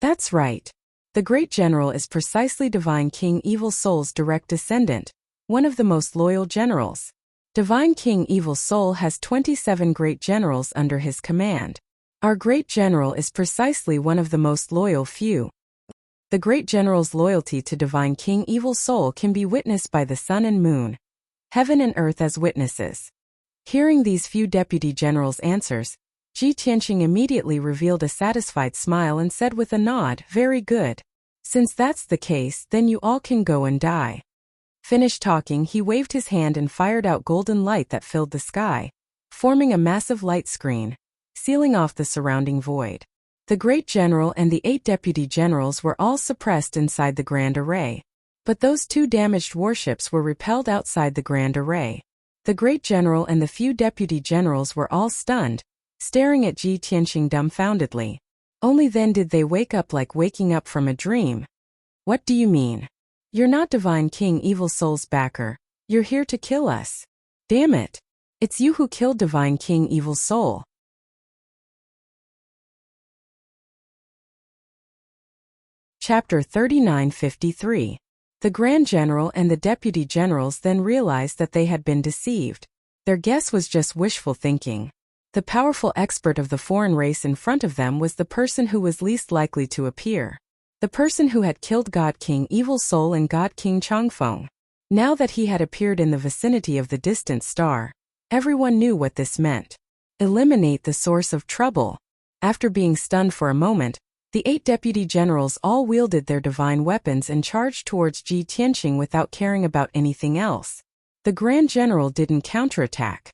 That's right. The great general is precisely Divine King Evil Soul's direct descendant, one of the most loyal generals. Divine King Evil Soul has 27 great generals under his command. Our great general is precisely one of the most loyal few. The great general's loyalty to Divine King Evil Soul can be witnessed by the sun and moon, heaven and earth as witnesses. Hearing these few deputy generals' answers, Ji Tianqing immediately revealed a satisfied smile and said with a nod, "Very good. Since that's the case, then you all can go and die." Finished talking, he waved his hand and fired out golden light that filled the sky, forming a massive light screen, sealing off the surrounding void. The great general and the 8 deputy generals were all suppressed inside the Grand Array. But those 2 damaged warships were repelled outside the Grand Array. The great general and the few deputy generals were all stunned, staring at Ji Tianqing dumbfoundedly. Only then did they wake up like waking up from a dream. What do you mean? You're not Divine King Evil Soul's backer. You're here to kill us. Damn it. It's you who killed Divine King Evil Soul. Chapter 3953. The Grand General and the Deputy Generals then realized that they had been deceived. Their guess was just wishful thinking. The powerful expert of the foreign race in front of them was the person who was least likely to appear. The person who had killed God King Evil Soul and God King Changfeng. Now that he had appeared in the vicinity of the distant star, everyone knew what this meant. Eliminate the source of trouble. After being stunned for a moment, the 8 deputy generals all wielded their divine weapons and charged towards Ji Tianqing without caring about anything else. The Grand General didn't counterattack.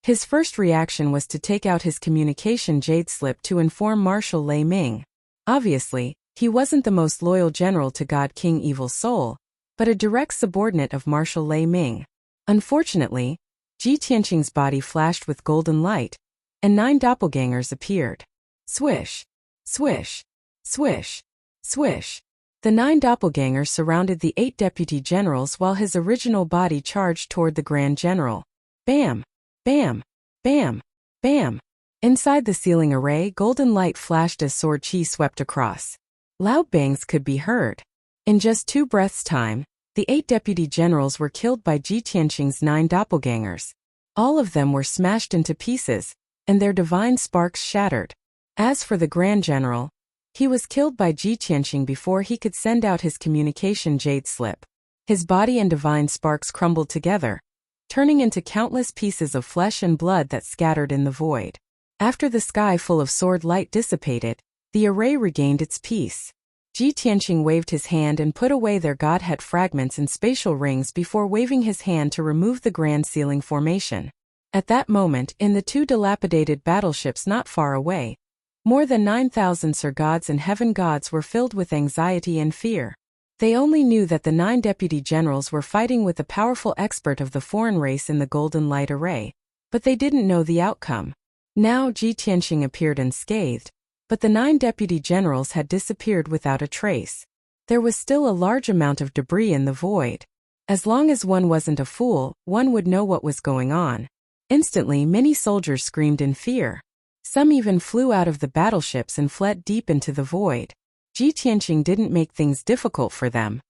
His first reaction was to take out his communication jade slip to inform Marshal Lei Ming. Obviously, he wasn't the most loyal general to God King Evil Soul, but a direct subordinate of Marshal Lei Ming. Unfortunately, Ji Tianqing's body flashed with golden light, and 9 doppelgangers appeared. Swish! Swish! Swish! Swish! The 9 doppelgangers surrounded the 8 deputy generals while his original body charged toward the Grand General. Bam! Bam! Bam! Bam! Inside the ceiling array, golden light flashed as sword chi swept across. Loud bangs could be heard. In just 2 breaths' time, the 8 deputy generals were killed by Ji Tianqing's 9 doppelgangers. All of them were smashed into pieces, and their divine sparks shattered. As for the Grand General, he was killed by Ji Tianqing before he could send out his communication jade slip. His body and divine sparks crumbled together, turning into countless pieces of flesh and blood that scattered in the void. After the sky full of sword light dissipated, the array regained its peace. Ji Tianqing waved his hand and put away their godhead fragments and spatial rings before waving his hand to remove the grand ceiling formation. At that moment, in the 2 dilapidated battleships not far away, more than 9,000 Sir Gods and Heaven Gods were filled with anxiety and fear. They only knew that the 9 deputy generals were fighting with a powerful expert of the foreign race in the Golden Light Array, but they didn't know the outcome. Now Ji Tianqing appeared unscathed, but the 9 deputy generals had disappeared without a trace. There was still a large amount of debris in the void. As long as one wasn't a fool, one would know what was going on. Instantly, many soldiers screamed in fear. Some even flew out of the battleships and fled deep into the void. Ji Tianqing didn't make things difficult for them.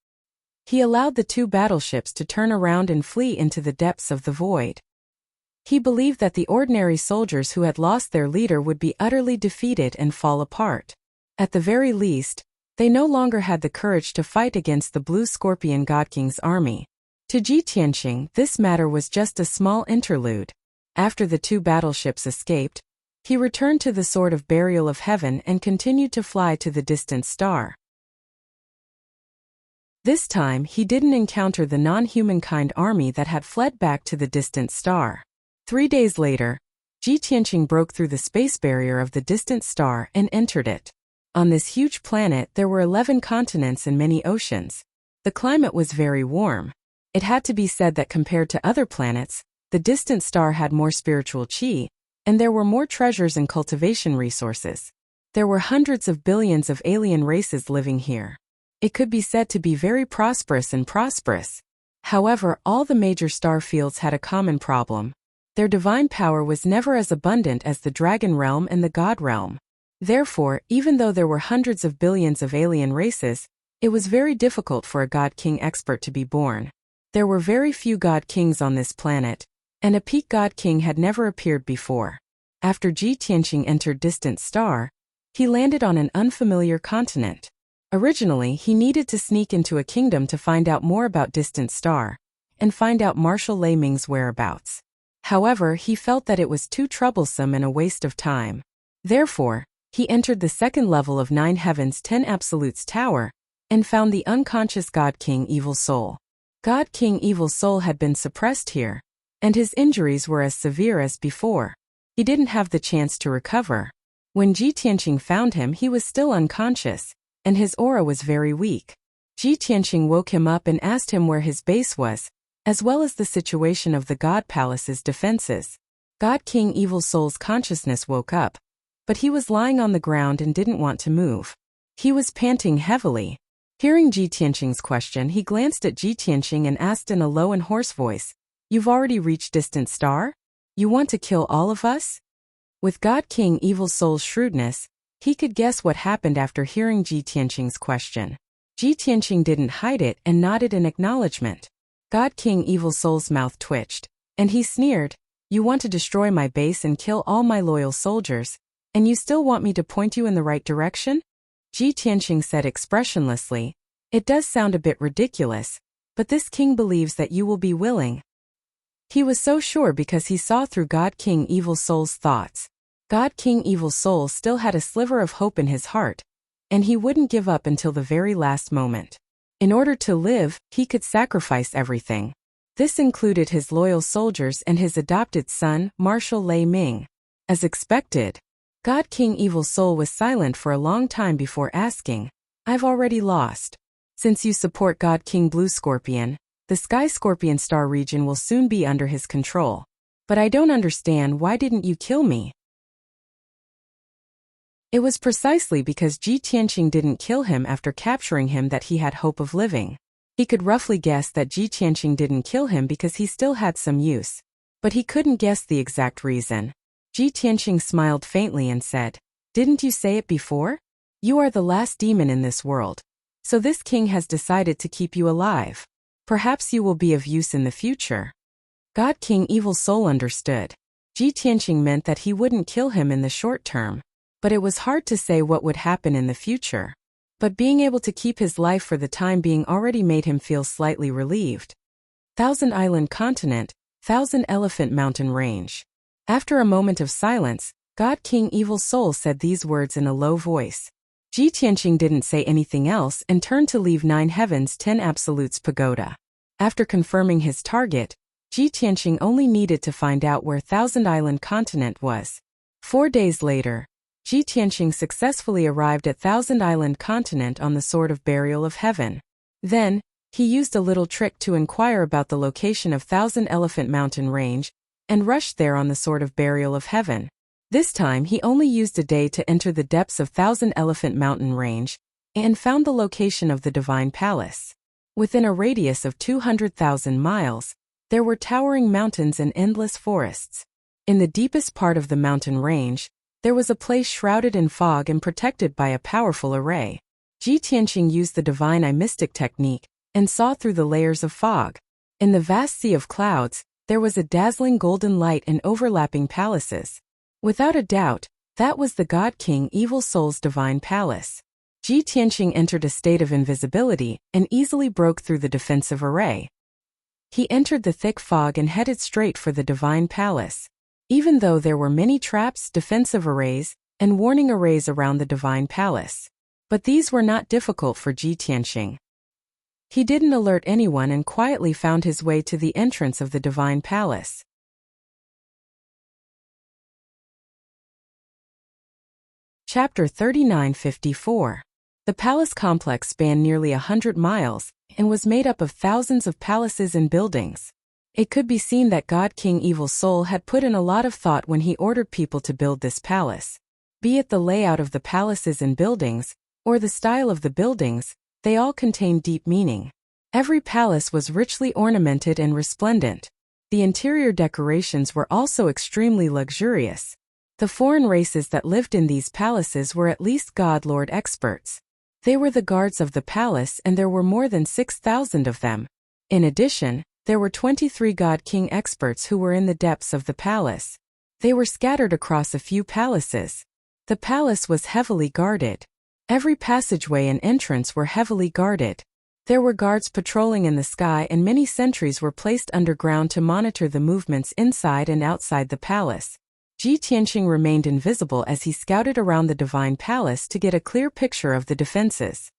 He allowed the 2 battleships to turn around and flee into the depths of the void. He believed that the ordinary soldiers who had lost their leader would be utterly defeated and fall apart. At the very least, they no longer had the courage to fight against the Blue Scorpion God King's army. To Ji Tianqing, this matter was just a small interlude. After the two battleships escaped, he returned to the Sword of Burial of Heaven and continued to fly to the distant star. This time, he didn't encounter the non-humankind army that had fled back to the distant star. 3 days later, Ji Tianqing broke through the space barrier of the distant star and entered it. On this huge planet, there were 11 continents and many oceans. The climate was very warm. It had to be said that compared to other planets, the distant star had more spiritual qi, and there were more treasures and cultivation resources. There were hundreds of billions of alien races living here. It could be said to be very prosperous and prosperous. However, all the major star fields had a common problem. Their divine power was never as abundant as the Dragon Realm and the God Realm. Therefore, even though there were hundreds of billions of alien races, it was very difficult for a God King expert to be born. There were very few God Kings on this planet, and a peak God King had never appeared before. After Ji Tianqing entered Distant Star, he landed on an unfamiliar continent. Originally, he needed to sneak into a kingdom to find out more about Distant Star, and find out Marshal Lei Ming's whereabouts. However, he felt that it was too troublesome and a waste of time. Therefore, he entered the second level of 9 Heavens 10 Absolutes Tower, and found the unconscious God King Evil Soul. God King Evil Soul had been suppressed here, and his injuries were as severe as before. He didn't have the chance to recover. When Ji Tianqing found him, he was still unconscious, and his aura was very weak. Ji Tianqing woke him up and asked him where his base was, as well as the situation of the God Palace's defenses. God King Evil Soul's consciousness woke up, but he was lying on the ground and didn't want to move. He was panting heavily. Hearing Ji Tianqing's question, he glanced at Ji Tianqing and asked in a low and hoarse voice, "You've already reached Distant Star? You want to kill all of us?" With God King Evil Soul's shrewdness, he could guess what happened after hearing Ji Tianqing's question. Ji Tianqing didn't hide it and nodded in acknowledgement. God King Evil Soul's mouth twitched, and he sneered, "You want to destroy my base and kill all my loyal soldiers, and you still want me to point you in the right direction?" Ji Tianqing said expressionlessly, "It does sound a bit ridiculous, but this king believes that you will be willing." He was so sure because he saw through God King Evil Soul's thoughts. God King Evil Soul still had a sliver of hope in his heart, and he wouldn't give up until the very last moment. In order to live, he could sacrifice everything. This included his loyal soldiers and his adopted son, Marshal Lei Ming. As expected, God King Evil Soul was silent for a long time before asking, "I've already lost. Since you support God King Blue Scorpion, the Sky Scorpion Star region will soon be under his control. But I don't understand, why didn't you kill me?" It was precisely because Ji Tianqing didn't kill him after capturing him that he had hope of living. He could roughly guess that Ji Tianqing didn't kill him because he still had some use, but he couldn't guess the exact reason. Ji Tianqing smiled faintly and said, "Didn't you say it before? You are the last demon in this world. So this king has decided to keep you alive. Perhaps you will be of use in the future." God King Evil Soul understood. Ji Tianqing meant that he wouldn't kill him in the short term, but it was hard to say what would happen in the future. But being able to keep his life for the time being already made him feel slightly relieved. Thousand Island Continent, Thousand Elephant Mountain Range. After a moment of silence, God King Evil Soul said these words in a low voice. Ji Tianqing didn't say anything else and turned to leave 9 Heavens 10 Absolutes Pagoda. After confirming his target, Ji Tianqing only needed to find out where Thousand Island Continent was. 4 days later, Ji Tianqing successfully arrived at Thousand Island Continent on the Sword of Burial of Heaven. Then, he used a little trick to inquire about the location of Thousand Elephant Mountain Range, and rushed there on the Sword of Burial of Heaven. This time he only used a day to enter the depths of Thousand Elephant Mountain Range, and found the location of the Divine Palace. Within a radius of 200,000 miles, there were towering mountains and endless forests. In the deepest part of the mountain range, there was a place shrouded in fog and protected by a powerful array. Ji Tianqing used the Divine Eye Mystic technique, and saw through the layers of fog. In the vast sea of clouds, there was a dazzling golden light and overlapping palaces. Without a doubt, that was the God King Evil Soul's divine palace. Ji Tianqing entered a state of invisibility and easily broke through the defensive array. He entered the thick fog and headed straight for the divine palace. Even though there were many traps, defensive arrays, and warning arrays around the divine palace. But these were not difficult for Ji Tianqing. He didn't alert anyone and quietly found his way to the entrance of the divine palace. Chapter 3954. The palace complex spanned nearly 100 miles and was made up of thousands of palaces and buildings. It could be seen that God King Evil Soul had put in a lot of thought when he ordered people to build this palace. Be it the layout of the palaces and buildings, or the style of the buildings, they all contained deep meaning. Every palace was richly ornamented and resplendent. The interior decorations were also extremely luxurious. The foreign races that lived in these palaces were at least God Lord experts. They were the guards of the palace and there were more than 6,000 of them. In addition, there were 23 God King experts who were in the depths of the palace. They were scattered across a few palaces. The palace was heavily guarded. Every passageway and entrance were heavily guarded. There were guards patrolling in the sky and many sentries were placed underground to monitor the movements inside and outside the palace. Ji Tianqing remained invisible as he scouted around the divine palace to get a clear picture of the defenses.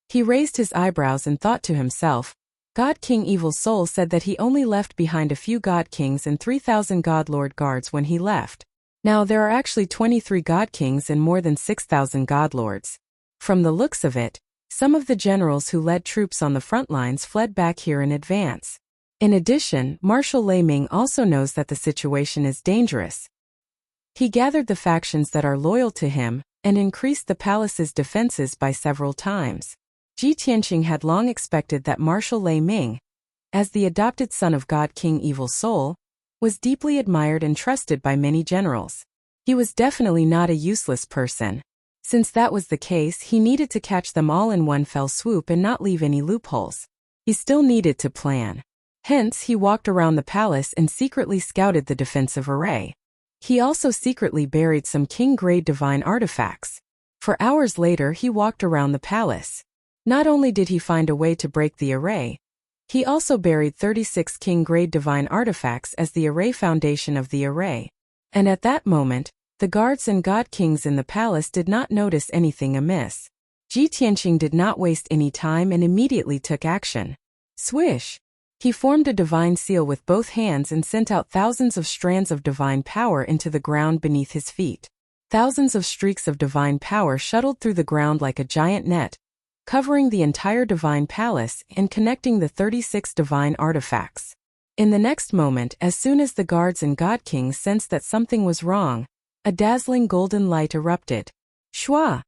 He raised his eyebrows and thought to himself, God King Evil Soul said that he only left behind a few God Kings and 3,000 God Lord guards when he left. Now there are actually 23 God Kings and more than 6,000 God Lords. From the looks of it, some of the generals who led troops on the front lines fled back here in advance. In addition, Marshal Lei Ming also knows that the situation is dangerous. He gathered the factions that are loyal to him and increased the palace's defenses by several times. Ji Tianqing had long expected that Marshal Lei Ming, as the adopted son of God King Evil Soul, was deeply admired and trusted by many generals. He was definitely not a useless person. Since that was the case, he needed to catch them all in one fell swoop and not leave any loopholes. He still needed to plan. Hence, he walked around the palace and secretly scouted the defensive array. He also secretly buried some king-grade divine artifacts. For hours later, he walked around the palace. Not only did he find a way to break the array, he also buried 36 king-grade divine artifacts as the array foundation of the array. And at that moment, the guards and God Kings in the palace did not notice anything amiss. Ji Tianqing did not waste any time and immediately took action. Swish! He formed a divine seal with both hands and sent out thousands of strands of divine power into the ground beneath his feet. Thousands of streaks of divine power shuttled through the ground like a giant net, covering the entire divine palace and connecting the 36 divine artifacts. In the next moment, as soon as the guards and God Kings sensed that something was wrong, a dazzling golden light erupted. Shwa!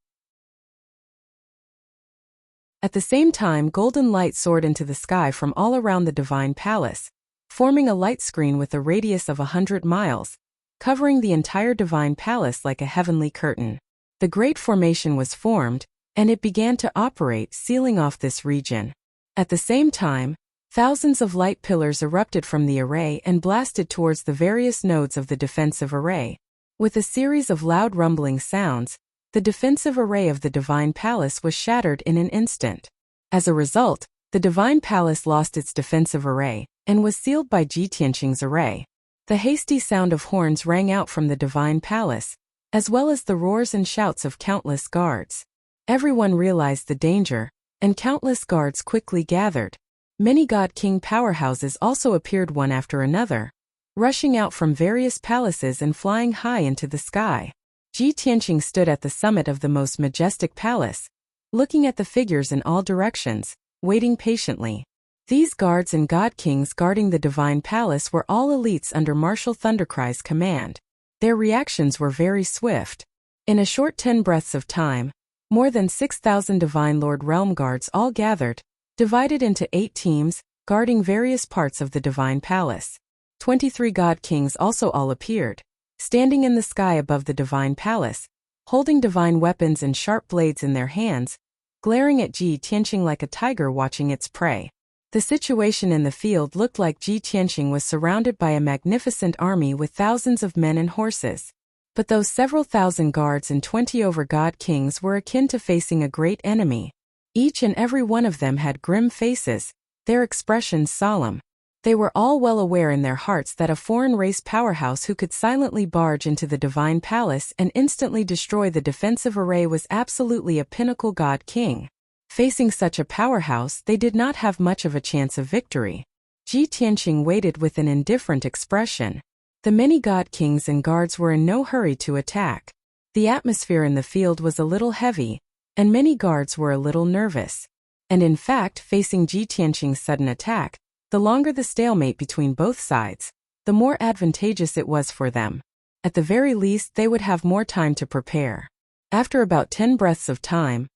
At the same time, golden light soared into the sky from all around the divine palace, forming a light screen with a radius of 100 miles, covering the entire divine palace like a heavenly curtain. The great formation was formed, and it began to operate, sealing off this region. At the same time, thousands of light pillars erupted from the array and blasted towards the various nodes of the defensive array. With a series of loud rumbling sounds, the defensive array of the divine palace was shattered in an instant. As a result, the divine palace lost its defensive array and was sealed by Ji Tianqing's array. The hasty sound of horns rang out from the divine palace, as well as the roars and shouts of countless guards. Everyone realized the danger, and countless guards quickly gathered. Many God King powerhouses also appeared one after another, rushing out from various palaces and flying high into the sky. Ji Tianqing stood at the summit of the most majestic palace, looking at the figures in all directions, waiting patiently. These guards and God Kings guarding the divine palace were all elites under Marshal Thundercry's command. Their reactions were very swift. In a short 10 breaths of time, more than 6,000 Divine Lord Realm Guards all gathered, divided into 8 teams, guarding various parts of the divine palace. 23 God Kings also all appeared, standing in the sky above the divine palace, holding divine weapons and sharp blades in their hands, glaring at Ji Tianqing like a tiger watching its prey. The situation in the field looked like Ji Tianqing was surrounded by a magnificent army with thousands of men and horses. But those several thousand guards and 20 over-god kings were akin to facing a great enemy. Each and every one of them had grim faces, their expressions solemn. They were all well aware in their hearts that a foreign race powerhouse who could silently barge into the divine palace and instantly destroy the defensive array was absolutely a pinnacle god king. Facing such a powerhouse, they did not have much of a chance of victory. Ji Tianqing waited with an indifferent expression. The many god kings and guards were in no hurry to attack. The atmosphere in the field was a little heavy, and many guards were a little nervous. And in fact, facing Ji Tianqing's sudden attack, the longer the stalemate between both sides, the more advantageous it was for them. At the very least, they would have more time to prepare. After about 10 breaths of time,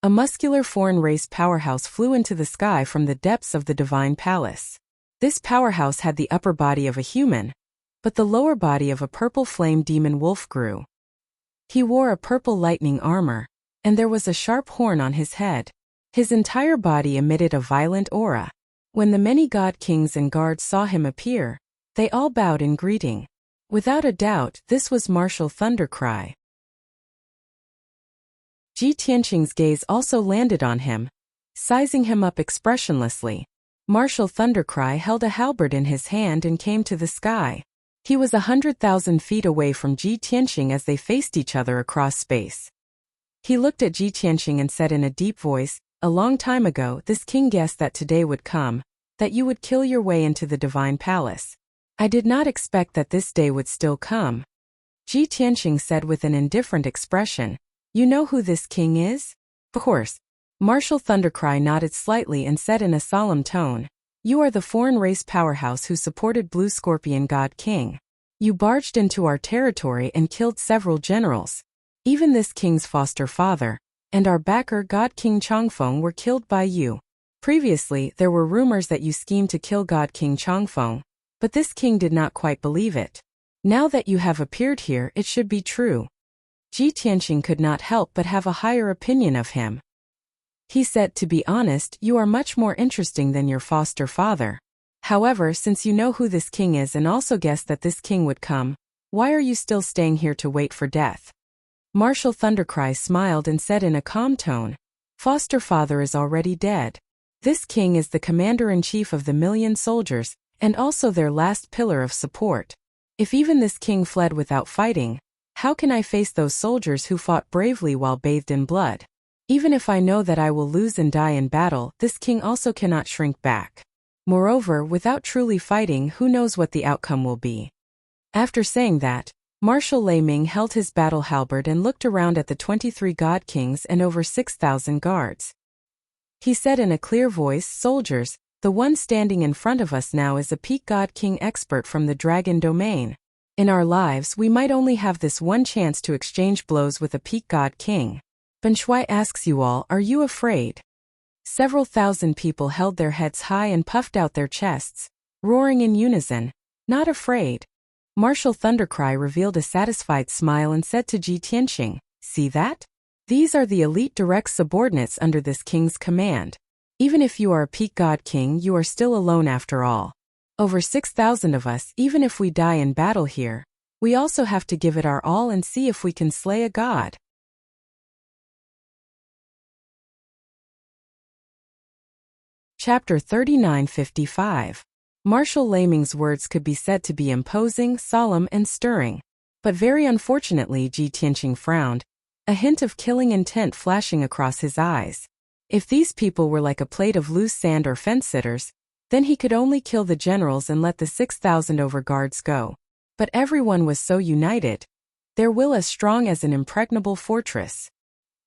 a muscular foreign race powerhouse flew into the sky from the depths of the divine palace. This powerhouse had the upper body of a human, but the lower body of a purple flame demon wolf grew. He wore a purple lightning armor, and there was a sharp horn on his head. His entire body emitted a violent aura. When the many god kings and guards saw him appear, they all bowed in greeting. Without a doubt, this was Martial Thundercry. Ji Tianqing's gaze also landed on him, sizing him up expressionlessly. Martial Thundercry held a halberd in his hand and came to the sky. He was 100,000 feet away from Ji Tianqing as they faced each other across space. He looked at Ji Tianqing and said in a deep voice, "A long time ago, this king guessed that today would come, that you would kill your way into the divine palace. I did not expect that this day would still come." Ji Tianqing said with an indifferent expression, "You know who this king is?" "Of course." Martial Thundercry nodded slightly and said in a solemn tone, "You are the foreign race powerhouse who supported Blue Scorpion God King. You barged into our territory and killed several generals. Even this king's foster father, and our backer God King Changfeng were killed by you. Previously, there were rumors that you schemed to kill God King Changfeng, but this king did not quite believe it. Now that you have appeared here, it should be true." Ji Tianqing could not help but have a higher opinion of him. He said, "To be honest, you are much more interesting than your foster father. However, since you know who this king is and also guessed that this king would come, why are you still staying here to wait for death?" Martial Thundercry smiled and said in a calm tone, "Foster father is already dead. This king is the commander-in-chief of the million soldiers, and also their last pillar of support. If even this king fled without fighting, how can I face those soldiers who fought bravely while bathed in blood? Even if I know that I will lose and die in battle, this king also cannot shrink back. Moreover, without truly fighting, who knows what the outcome will be?" After saying that, Marshal Lei Ming held his battle halberd and looked around at the 23 god kings and over 6,000 guards. He said in a clear voice, "Soldiers, the one standing in front of us now is a peak god king expert from the dragon domain. In our lives, we might only have this one chance to exchange blows with a peak god king. Ben Shui asks you all, are you afraid?" Several thousand people held their heads high and puffed out their chests, roaring in unison, "Not afraid." Martial Thundercry revealed a satisfied smile and said to Ji Tianqing, "See that? These are the elite direct subordinates under this king's command. Even if you are a peak god king, you are still alone after all. Over 6,000 of us, even if we die in battle here, we also have to give it our all and see if we can slay a god." Chapter 3955. Marshal Lei Ming's words could be said to be imposing, solemn, and stirring. But very unfortunately, Ji Tianqing frowned, a hint of killing intent flashing across his eyes. If these people were like a plate of loose sand or fence-sitters, then he could only kill the generals and let the 6,000 over guards go. But everyone was so united, their will as strong as an impregnable fortress.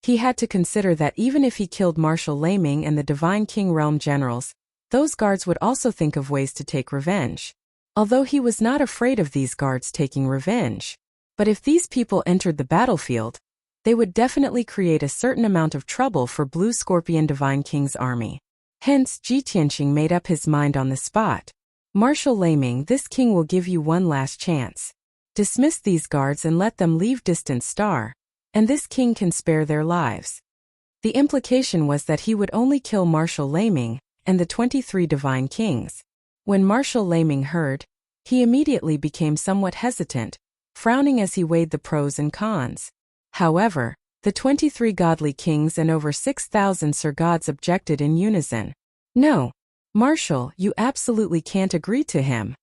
He had to consider that even if he killed Marshal Lei Ming and the Divine King Realm generals, those guards would also think of ways to take revenge. Although he was not afraid of these guards taking revenge. But if these people entered the battlefield, they would definitely create a certain amount of trouble for Blue Scorpion Divine King's army. Hence, Ji Tianqing made up his mind on the spot. "Marshal Lei Ming, this king will give you one last chance. Dismiss these guards and let them leave Distant Star, and this king can spare their lives." The implication was that he would only kill Marshal Lei Ming, and the 23 divine kings. When Marshal Laming heard, he immediately became somewhat hesitant, frowning as he weighed the pros and cons. However, the 23 godly kings and over 6,000 Sir Gods objected in unison. "No, Marshal, you absolutely can't agree to him.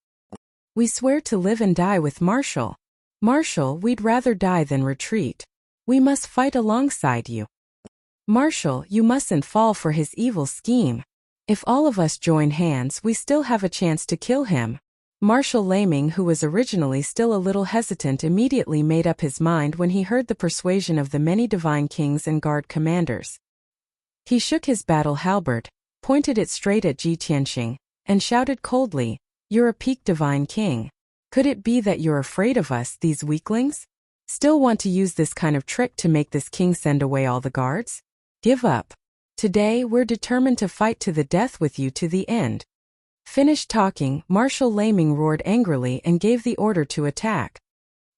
We swear to live and die with Marshal. Marshal, we'd rather die than retreat. We must fight alongside you. Marshal, you mustn't fall for his evil scheme. If all of us join hands, we still have a chance to kill him." Marshal Laming, who was originally still a little hesitant, immediately made up his mind when he heard the persuasion of the many divine kings and guard commanders. He shook his battle halberd, pointed it straight at Ji Tianqing, and shouted coldly, "You're a peak divine king. Could it be that you're afraid of us, these weaklings? Still want to use this kind of trick to make this king send away all the guards? Give up. Today we're determined to fight to the death with you to the end." Finished talking, Marshal Laming roared angrily and gave the order to attack.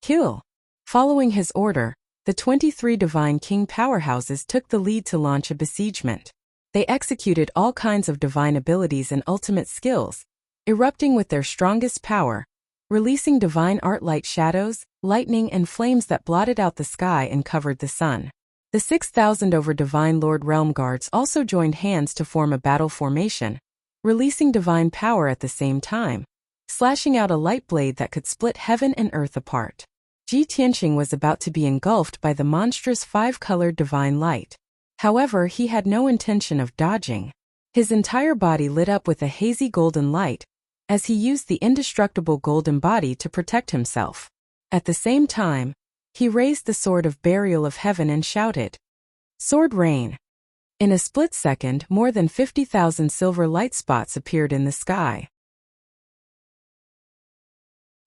Kill. Following his order, the 23 divine king powerhouses took the lead to launch a besiegement. They executed all kinds of divine abilities and ultimate skills, erupting with their strongest power, releasing divine art light shadows, lightning and flames that blotted out the sky and covered the sun. The 6,000 over divine Lord Realm Guards also joined hands to form a battle formation, releasing divine power at the same time, slashing out a light blade that could split heaven and earth apart. Ji Tianqing was about to be engulfed by the monstrous 5-colored divine light. However, he had no intention of dodging. His entire body lit up with a hazy golden light, as he used the indestructible golden body to protect himself. At the same time, he raised the sword of burial of heaven and shouted, "Sword rain!" In a split second, more than 50,000 silver light spots appeared in the sky.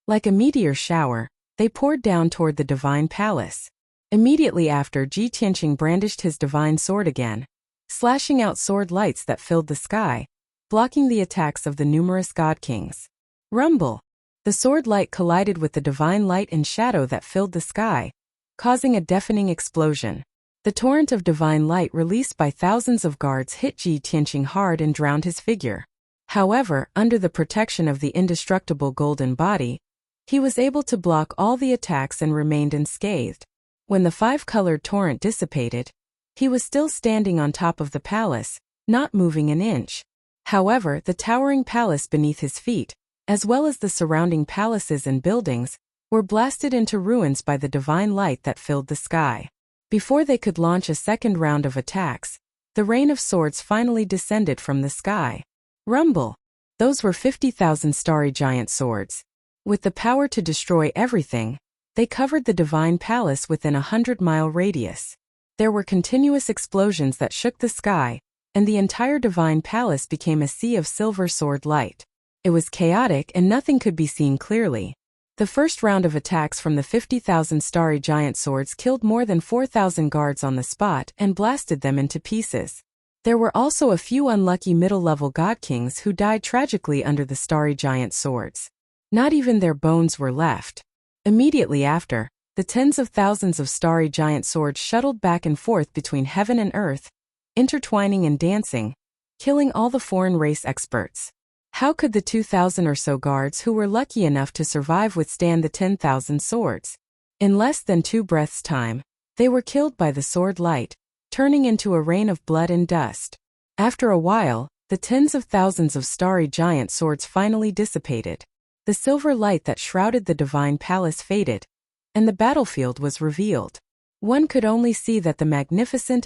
Like a meteor shower, they poured down toward the divine palace. Immediately after, Ji Tianqing brandished his divine sword again, slashing out sword lights that filled the sky, blocking the attacks of the numerous god kings. Rumble! The sword light collided with the divine light and shadow that filled the sky, causing a deafening explosion. The torrent of divine light released by thousands of guards hit Ji Tianqing hard and drowned his figure. However, under the protection of the indestructible golden body, he was able to block all the attacks and remained unscathed. When the 5-colored torrent dissipated, he was still standing on top of the palace, not moving an inch. However, the towering palace beneath his feet, as well as the surrounding palaces and buildings, were blasted into ruins by the divine light that filled the sky. Before they could launch a second round of attacks, the rain of swords finally descended from the sky. Rumble! Those were 50,000 starry giant swords. With the power to destroy everything, they covered the divine palace within a 100-mile radius. There were continuous explosions that shook the sky, and the entire divine palace became a sea of silver sword light. It was chaotic and nothing could be seen clearly. The first round of attacks from the 50,000 starry giant swords killed more than 4,000 guards on the spot and blasted them into pieces. There were also a few unlucky middle-level god kings who died tragically under the starry giant swords. Not even their bones were left. Immediately after, the tens of thousands of starry giant swords shuttled back and forth between heaven and earth, intertwining and dancing, killing all the foreign race experts. How could the 2,000 or so guards who were lucky enough to survive withstand the 10,000 swords? In less than 2 breaths' time, they were killed by the sword light, turning into a rain of blood and dust. After a while, the tens of thousands of starry giant swords finally dissipated. The silver light that shrouded the divine palace faded, and the battlefield was revealed. One could only see that the magnificent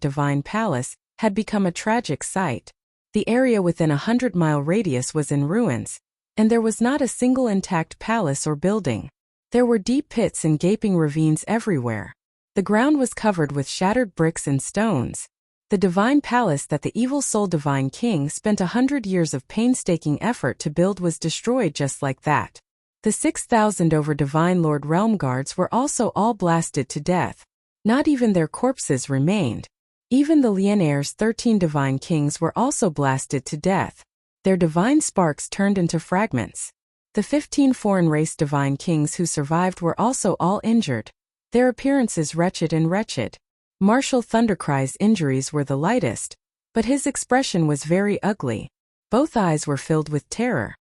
divine palace had become a tragic sight. The area within a 100-mile radius was in ruins, and there was not a single intact palace or building. There were deep pits and gaping ravines everywhere. The ground was covered with shattered bricks and stones. The divine palace that the evil soul divine king spent 100 years of painstaking effort to build was destroyed just like that. The 6,000 over divine Lord Realm Guards were also all blasted to death. Not even their corpses remained. Even the Lien Heir's 13 divine kings were also blasted to death. Their divine sparks turned into fragments. The 15 foreign race divine kings who survived were also all injured, their appearances wretched and wretched. Marshal Thundercry's injuries were the lightest, But his expression was very ugly. Both eyes were filled with terror.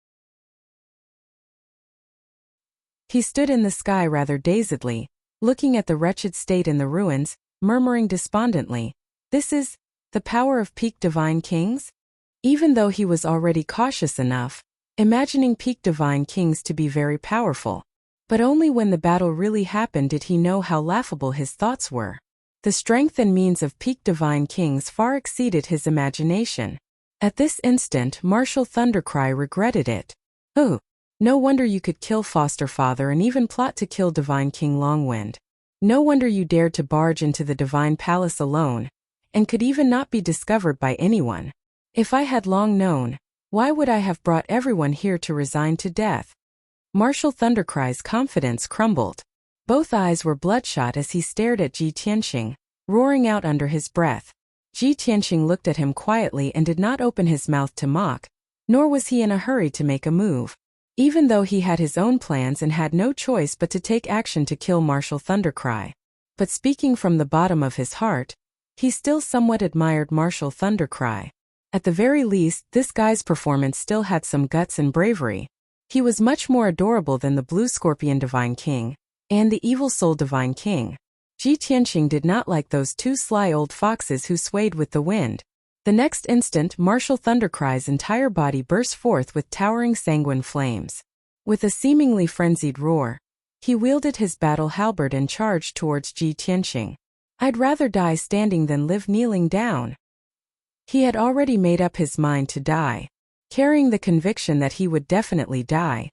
He stood in the sky rather dazedly, looking at the wretched state in the ruins, murmuring despondently, "This is the power of peak divine kings?" Even though he was already cautious enough, imagining peak divine kings to be very powerful. But only when the battle really happened did he know how laughable his thoughts were. The strength and means of peak divine kings far exceeded his imagination. At this instant, Marshal Thundercry regretted it. "Oh, no wonder you could kill Foster Father and even plot to kill Divine King Longwind. No wonder you dared to barge into the Divine Palace alone, and could even not be discovered by anyone. If I had long known, why would I have brought everyone here to resign to death?" Marshal Thundercry's confidence crumbled. Both eyes were bloodshot as he stared at Ji Tianqing, roaring out under his breath. Ji Tianqing looked at him quietly and did not open his mouth to mock, nor was he in a hurry to make a move. Even though he had his own plans and had no choice but to take action to kill Marshal Thundercry. But speaking from the bottom of his heart, he still somewhat admired Marshal Thundercry. At the very least, this guy's performance still had some guts and bravery. He was much more adorable than the Blue Scorpion Divine King and the Evil Soul Divine King. Ji Tianqing did not like those two sly old foxes who swayed with the wind. The next instant, Marshal Thundercry's entire body burst forth with towering sanguine flames. With a seemingly frenzied roar, he wielded his battle halberd and charged towards Ji Tianqing. "I'd rather die standing than live kneeling down." He had already made up his mind to die. Carrying the conviction that he would definitely die,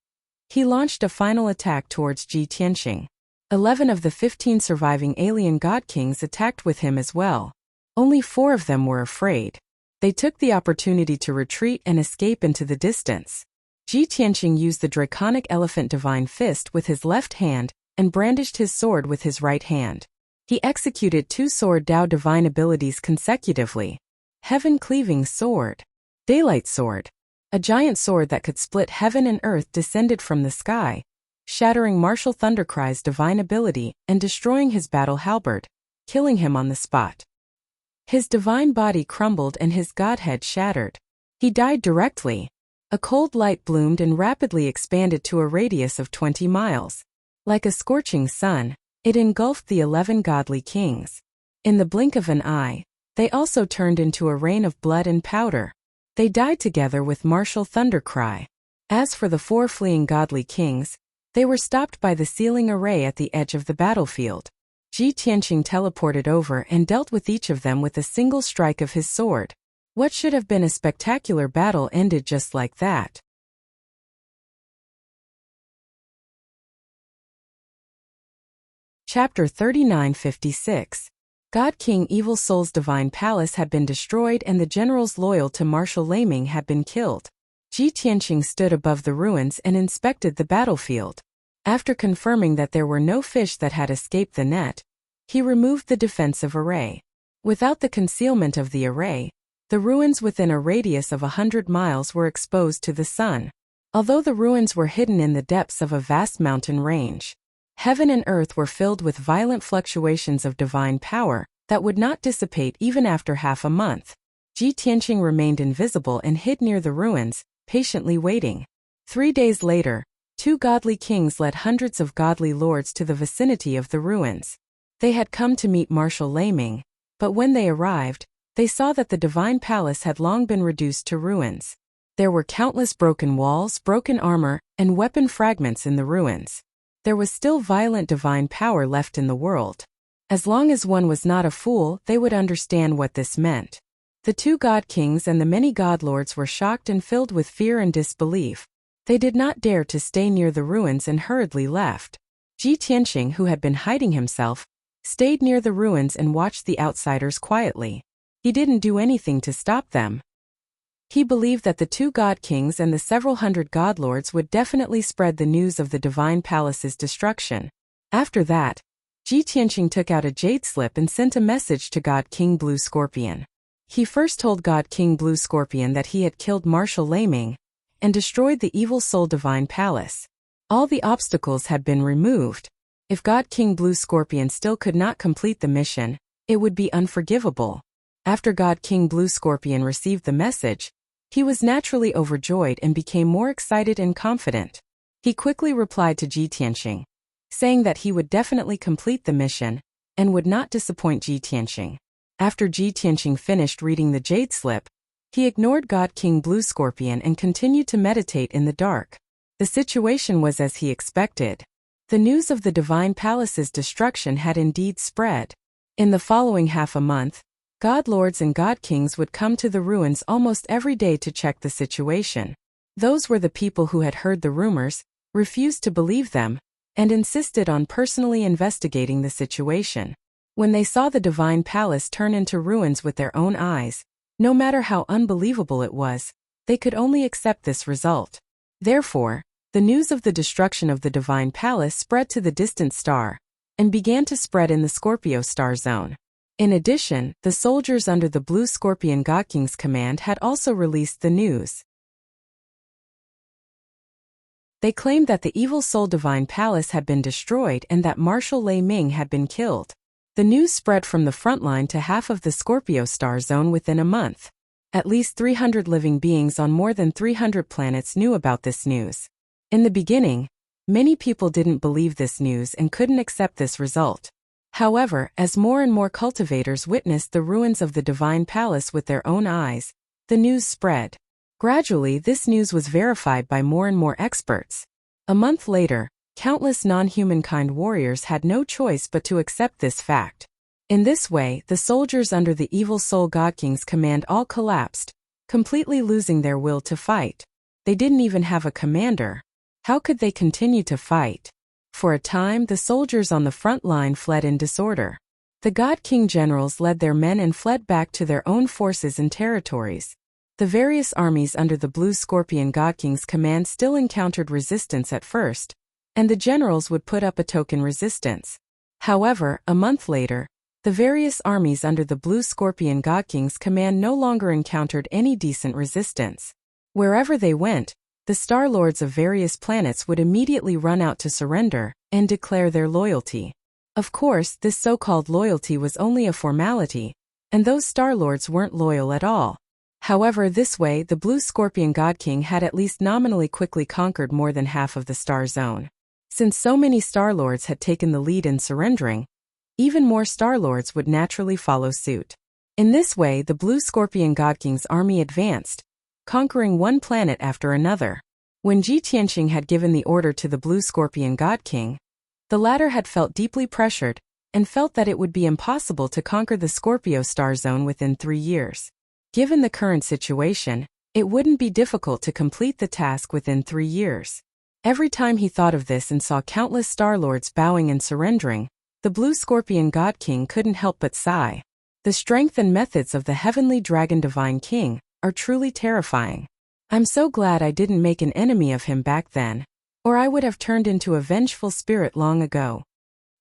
he launched a final attack towards Ji Tianqing. 11 of the 15 surviving alien god kings attacked with him as well. Only 4 of them were afraid. They took the opportunity to retreat and escape into the distance. Ji Tianqing used the draconic elephant divine fist with his left hand and brandished his sword with his right hand. He executed 2 sword Dao divine abilities consecutively. Heaven-cleaving sword. Daylight sword. A giant sword that could split heaven and earth descended from the sky, shattering Marshal Thundercry's divine ability and destroying his battle halberd, killing him on the spot. His divine body crumbled and his godhead shattered. He died directly. A cold light bloomed and rapidly expanded to a radius of 20 miles. Like a scorching sun, it engulfed the 11 godly kings. In the blink of an eye, they also turned into a rain of blood and powder. They died together with Marshal Thundercry. As for the 4 fleeing godly kings, they were stopped by the sealing array at the edge of the battlefield. Ji Tianqing teleported over and dealt with each of them with a single strike of his sword. What should have been a spectacular battle ended just like that. Chapter 3956. God King Evil Soul's divine palace had been destroyed and the generals loyal to Marshal Laming had been killed. Ji Tianqing stood above the ruins and inspected the battlefield. After confirming that there were no fish that had escaped the net, he removed the defensive array. Without the concealment of the array, the ruins within a radius of 100 miles were exposed to the sun. Although the ruins were hidden in the depths of a vast mountain range, heaven and earth were filled with violent fluctuations of divine power that would not dissipate even after half a month. Ji Tianqing remained invisible and hid near the ruins, patiently waiting. 3 days later, 2 godly kings led hundreds of godly lords to the vicinity of the ruins. They had come to meet Marshal Laming, but when they arrived, they saw that the divine palace had long been reduced to ruins. There were countless broken walls, broken armor, and weapon fragments in the ruins. There was still violent divine power left in the world. As long as one was not a fool, they would understand what this meant. The 2 god kings and the many god lords were shocked and filled with fear and disbelief. They did not dare to stay near the ruins and hurriedly left. Ji Tianqing, who had been hiding himself, stayed near the ruins and watched the outsiders quietly. He didn't do anything to stop them. He believed that the 2 god kings and the several hundred god lords would definitely spread the news of the divine palace's destruction. After that, Ji Tianqing took out a jade slip and sent a message to God King Blue Scorpion. He first told God King Blue Scorpion that he had killed Marshal Laming and destroyed the Evil Soul Divine Palace. All the obstacles had been removed. If God King Blue Scorpion still could not complete the mission, it would be unforgivable. After God King Blue Scorpion received the message, he was naturally overjoyed and became more excited and confident. He quickly replied to Ji Tianxing, saying that he would definitely complete the mission and would not disappoint Ji Tianxing. After Ji Tianxing finished reading the jade slip, he ignored God King Blue Scorpion and continued to meditate in the dark. The situation was as he expected. The news of the Divine Palace's destruction had indeed spread. In the following half a month, God Lords and God Kings would come to the ruins almost every day to check the situation. Those were the people who had heard the rumors, refused to believe them, and insisted on personally investigating the situation. When they saw the Divine Palace turn into ruins with their own eyes, no matter how unbelievable it was, they could only accept this result. Therefore, the news of the destruction of the Divine Palace spread to the distant star, and began to spread in the Scorpio star zone. In addition, the soldiers under the Blue Scorpion God King's command had also released the news. They claimed that the evil soul Divine Palace had been destroyed and that Marshal Lei Ming had been killed. The news spread from the front line to half of the Scorpio star zone within a month. At least 300 living beings on more than 300 planets knew about this news. In the beginning, many people didn't believe this news and couldn't accept this result. However, as more and more cultivators witnessed the ruins of the Divine Palace with their own eyes, the news spread. Gradually, this news was verified by more and more experts. A month later, countless non-humankind warriors had no choice but to accept this fact. In this way, the soldiers under the evil soul God King's command all collapsed, completely losing their will to fight. They didn't even have a commander. How could they continue to fight? For a time, the soldiers on the front line fled in disorder. The God King generals led their men and fled back to their own forces and territories. The various armies under the Blue Scorpion God King's command still encountered resistance at first, and the generals would put up a token resistance. However, a month later, the various armies under the Blue Scorpion God King's command no longer encountered any decent resistance. Wherever they went, the Star Lords of various planets would immediately run out to surrender and declare their loyalty. Of course, this so-called loyalty was only a formality, and those Star Lords weren't loyal at all. However, this way, the Blue Scorpion God King had at least nominally quickly conquered more than half of the Star Zone. Since so many Star Lords had taken the lead in surrendering, even more Star Lords would naturally follow suit. In this way, the Blue Scorpion God King's army advanced, conquering one planet after another. When Ji Tianxing had given the order to the Blue Scorpion God King, the latter had felt deeply pressured and felt that it would be impossible to conquer the Scorpio star zone within 3 years. Given the current situation, it wouldn't be difficult to complete the task within 3 years. Every time he thought of this and saw countless Star Lords bowing and surrendering, the Blue Scorpion God King couldn't help but sigh. The strength and methods of the Heavenly Dragon Divine King are truly terrifying. I'm so glad I didn't make an enemy of him back then, or I would have turned into a vengeful spirit long ago.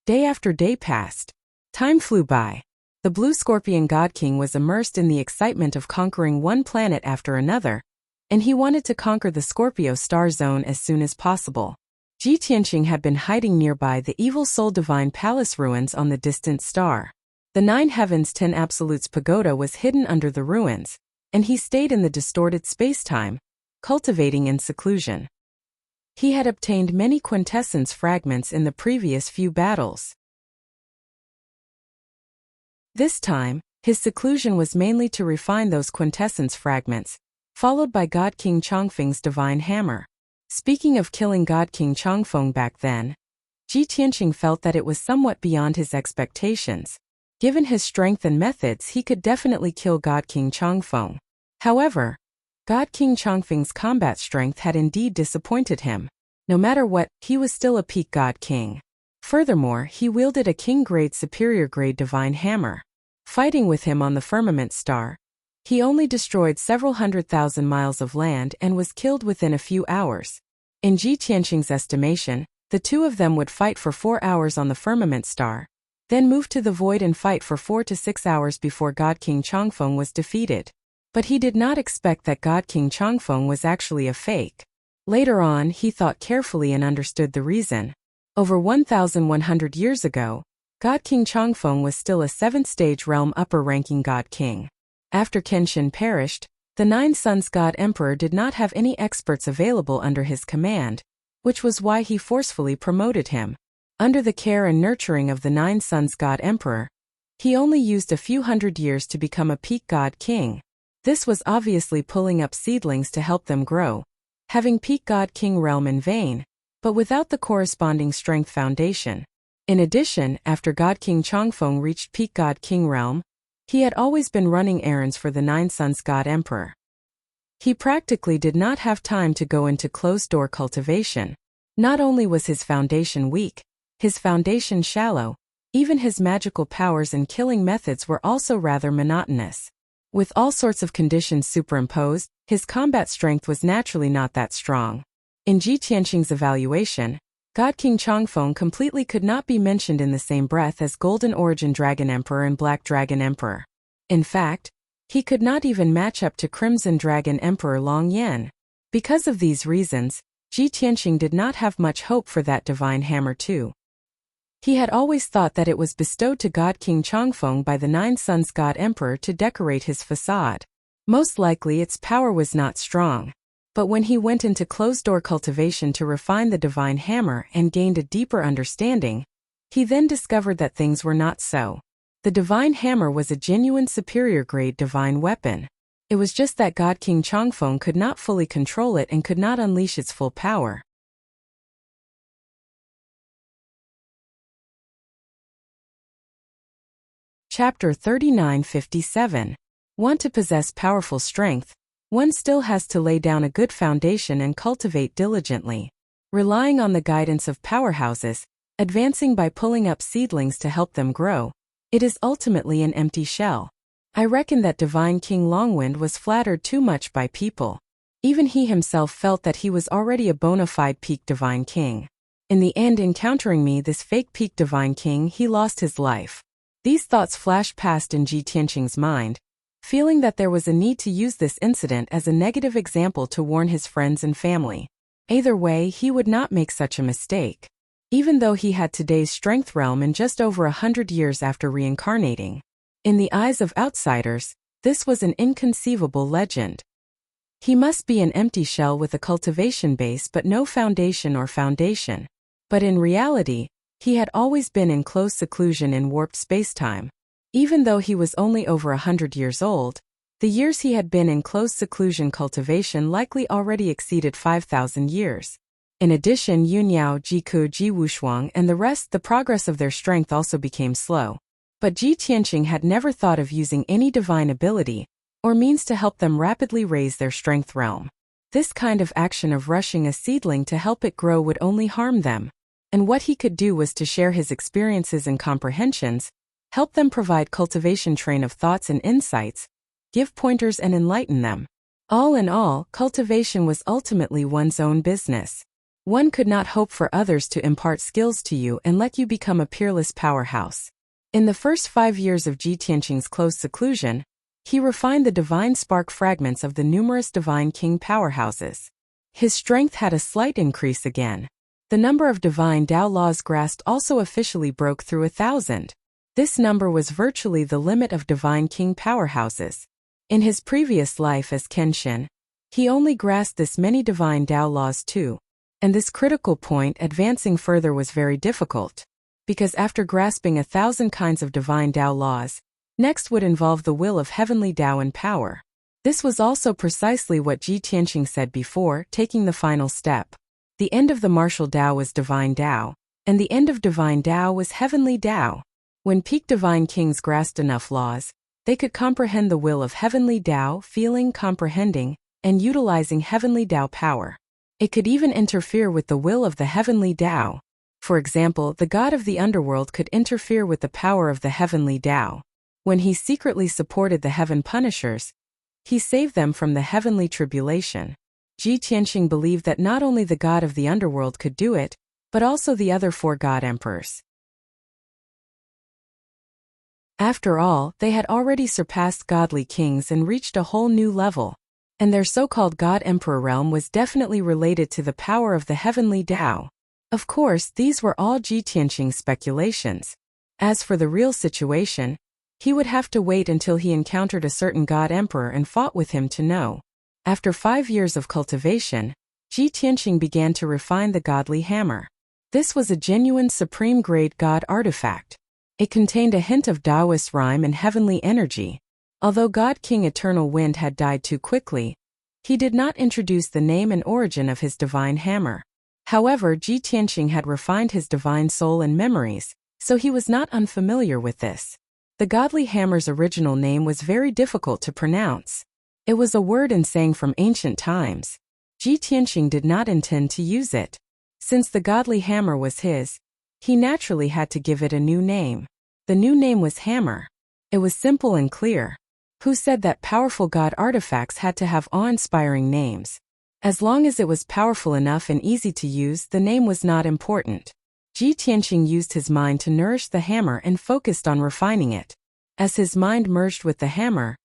Day after day passed. Time flew by. The Blue Scorpion God King was immersed in the excitement of conquering one planet after another, and he wanted to conquer the Scorpio star zone as soon as possible. Ji Tianxing had been hiding nearby the Evil Soul Divine Palace ruins on the distant star. The 9 Heavens 10 Absolutes Pagoda was hidden under the ruins, and he stayed in the distorted space-time, cultivating in seclusion. He had obtained many quintessence fragments in the previous few battles. This time, his seclusion was mainly to refine those quintessence fragments, followed by God King Chongfeng's divine hammer. Speaking of killing God King Chongfeng back then, Ji Tianxing felt that it was somewhat beyond his expectations. Given his strength and methods, he could definitely kill God King Chongfeng. However, God King Chongfeng's combat strength had indeed disappointed him. No matter what, he was still a peak God King. Furthermore, he wielded a king-grade superior-grade divine hammer. Fighting with him on the firmament star, he only destroyed several 100,000 miles of land and was killed within a few hours. In Ji Tianxing's estimation, the two of them would fight for 4 hours on the firmament star, then move to the void and fight for 4 to 6 hours before God King Chongfeng was defeated. But he did not expect that God King Chongfeng was actually a fake. Later on, he thought carefully and understood the reason. Over 1,100 years ago, God King Chongfeng was still a 7th stage realm upper-ranking God King. After Kenshin perished, the Nine Sons God Emperor did not have any experts available under his command, which was why he forcefully promoted him. Under the care and nurturing of the Nine Sons God Emperor, he only used a few hundred years to become a peak God King. This was obviously pulling up seedlings to help them grow, having peak God King realm in vain, but without the corresponding strength foundation. In addition, after God King Chongfeng reached peak God King realm, he had always been running errands for the Nine Sons God Emperor. He practically did not have time to go into closed-door cultivation. Not only was his foundation weak, his foundation shallow, even his magical powers and killing methods were also rather monotonous. With all sorts of conditions superimposed, his combat strength was naturally not that strong. In Ji Tianqing's evaluation, God King Chongfeng completely could not be mentioned in the same breath as Golden Origin Dragon Emperor and Black Dragon Emperor. In fact, he could not even match up to Crimson Dragon Emperor Long Yan. Because of these reasons, Ji Tianqing did not have much hope for that divine hammer too. He had always thought that it was bestowed to God King Chongfeng by the Nine Sons God Emperor to decorate his facade. Most likely its power was not strong. But when he went into closed-door cultivation to refine the divine hammer and gained a deeper understanding, he then discovered that things were not so. The divine hammer was a genuine superior-grade divine weapon. It was just that God King Chongfeng could not fully control it and could not unleash its full power. Chapter 3957. Want to possess powerful strength? One still has to lay down a good foundation and cultivate diligently. Relying on the guidance of powerhouses, advancing by pulling up seedlings to help them grow, it is ultimately an empty shell. I reckon that Divine King Longwind was flattered too much by people. Even he himself felt that he was already a bona fide peak Divine King. In the end, encountering me, this fake peak Divine King, he lost his life. These thoughts flashed past in Ji Tianqing's mind, feeling that there was a need to use this incident as a negative example to warn his friends and family. Either way, he would not make such a mistake. Even though he had today's strength realm in just over 100 years after reincarnating. In the eyes of outsiders, this was an inconceivable legend. He must be an empty shell with a cultivation base but no foundation or foundation. But in reality, he had always been in close seclusion in warped spacetime. Even though he was only over 100 years old, the years he had been in close seclusion cultivation likely already exceeded 5,000 years. In addition, Yunyao, Jiku, Ji Wushuang and the rest, the progress of their strength also became slow. But Ji Tianqing had never thought of using any divine ability or means to help them rapidly raise their strength realm. This kind of action of rushing a seedling to help it grow would only harm them. And what he could do was to share his experiences and comprehensions, help them provide cultivation train of thoughts and insights, give pointers and enlighten them. All in all, cultivation was ultimately one's own business. One could not hope for others to impart skills to you and let you become a peerless powerhouse. In the first 5 years of Ji Tianqing's close seclusion, he refined the divine spark fragments of the numerous divine king powerhouses. His strength had a slight increase again. The number of divine Tao laws grasped also officially broke through 1,000. This number was virtually the limit of divine king powerhouses. In his previous life as Kenshin, he only grasped this many divine Tao laws too. And this critical point, advancing further, was very difficult. Because after grasping 1,000 kinds of divine Tao laws, next would involve the will of heavenly Tao and power. This was also precisely what Ji Tianqing said before, taking the final step. The end of the martial Tao was divine Tao, and the end of divine Tao was heavenly Tao. When peak divine kings grasped enough laws, they could comprehend the will of heavenly Tao, feeling, comprehending, and utilizing heavenly Tao power. It could even interfere with the will of the heavenly Tao. For example, the god of the underworld could interfere with the power of the heavenly Tao. When he secretly supported the heaven punishers, he saved them from the heavenly tribulation. Ji Tianqing believed that not only the god of the underworld could do it, but also the other 4 god emperors. After all, they had already surpassed godly kings and reached a whole new level. And their so-called god emperor realm was definitely related to the power of the heavenly Tao. Of course, these were all Ji Tianqing's speculations. As for the real situation, He would have to wait until he encountered a certain god emperor and fought with him to know. After 5 years of cultivation, Ji Tianqing began to refine the godly hammer. This was a genuine supreme-grade god artifact. It contained a hint of Taoist rhyme and heavenly energy. Although God King Eternal Wind had died too quickly, he did not introduce the name and origin of his divine hammer. However, Ji Tianqing had refined his divine soul and memories, so he was not unfamiliar with this. The godly hammer's original name was very difficult to pronounce. It was a word and saying from ancient times. Ji Tianqing did not intend to use it. Since the godly hammer was his, he naturally had to give it a new name. The new name was hammer. It was simple and clear. Who said that powerful god artifacts had to have awe-inspiring names? As long as it was powerful enough and easy to use, the name was not important. Ji Tianqing used his mind to nourish the hammer and focused on refining it. As his mind merged with the hammer,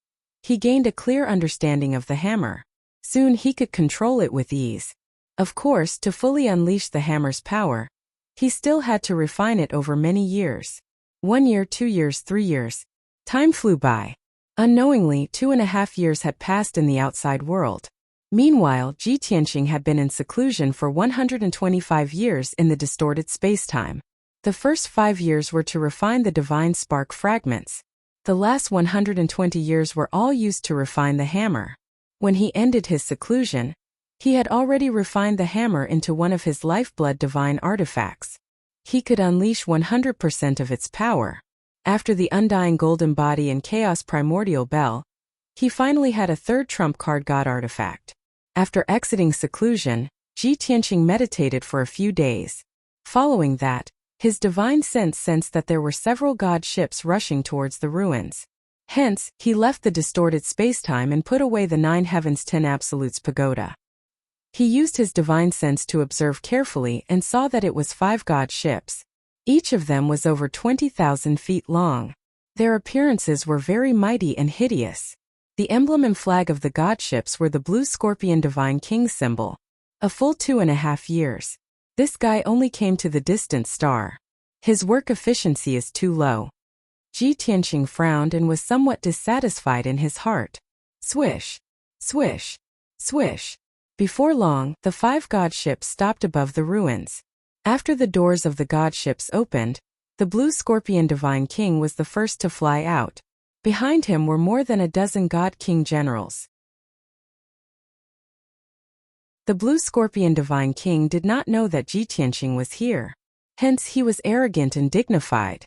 he gained a clear understanding of the hammer. Soon he could control it with ease. Of course, to fully unleash the hammer's power, he still had to refine it over many years. 1 year, 2 years, 3 years. Time flew by. Unknowingly, 2.5 years had passed in the outside world. Meanwhile, Ji Tianqing had been in seclusion for 125 years in the distorted spacetime. The first 5 years were to refine the divine spark fragments. The last 120 years were all used to refine the hammer. When he ended his seclusion, he had already refined the hammer into one of his lifeblood divine artifacts. He could unleash 100% of its power. After the undying golden body and chaos primordial bell, he finally had a third trump card god artifact. After exiting seclusion, Ji Tianqing meditated for a few days. Following that, his divine sense sensed that there were several god ships rushing towards the ruins. Hence, he left the distorted spacetime and put away the 9 heavens 10 absolutes pagoda. He used his divine sense to observe carefully and saw that it was 5 god ships. Each of them was over 20,000 feet long. Their appearances were very mighty and hideous. The emblem and flag of the god ships were the blue scorpion divine king symbol. A full 2.5 years. This guy only came to the distant star. His work efficiency is too low. Ji Tianqing frowned and was somewhat dissatisfied in his heart. Swish, swish, swish. Before long, the 5 god ships stopped above the ruins. After the doors of the god ships opened, the blue scorpion divine king was the first to fly out. Behind him were more than a dozen god king generals. The blue scorpion divine king did not know that Ji Tianqing was here. Hence he was arrogant and dignified.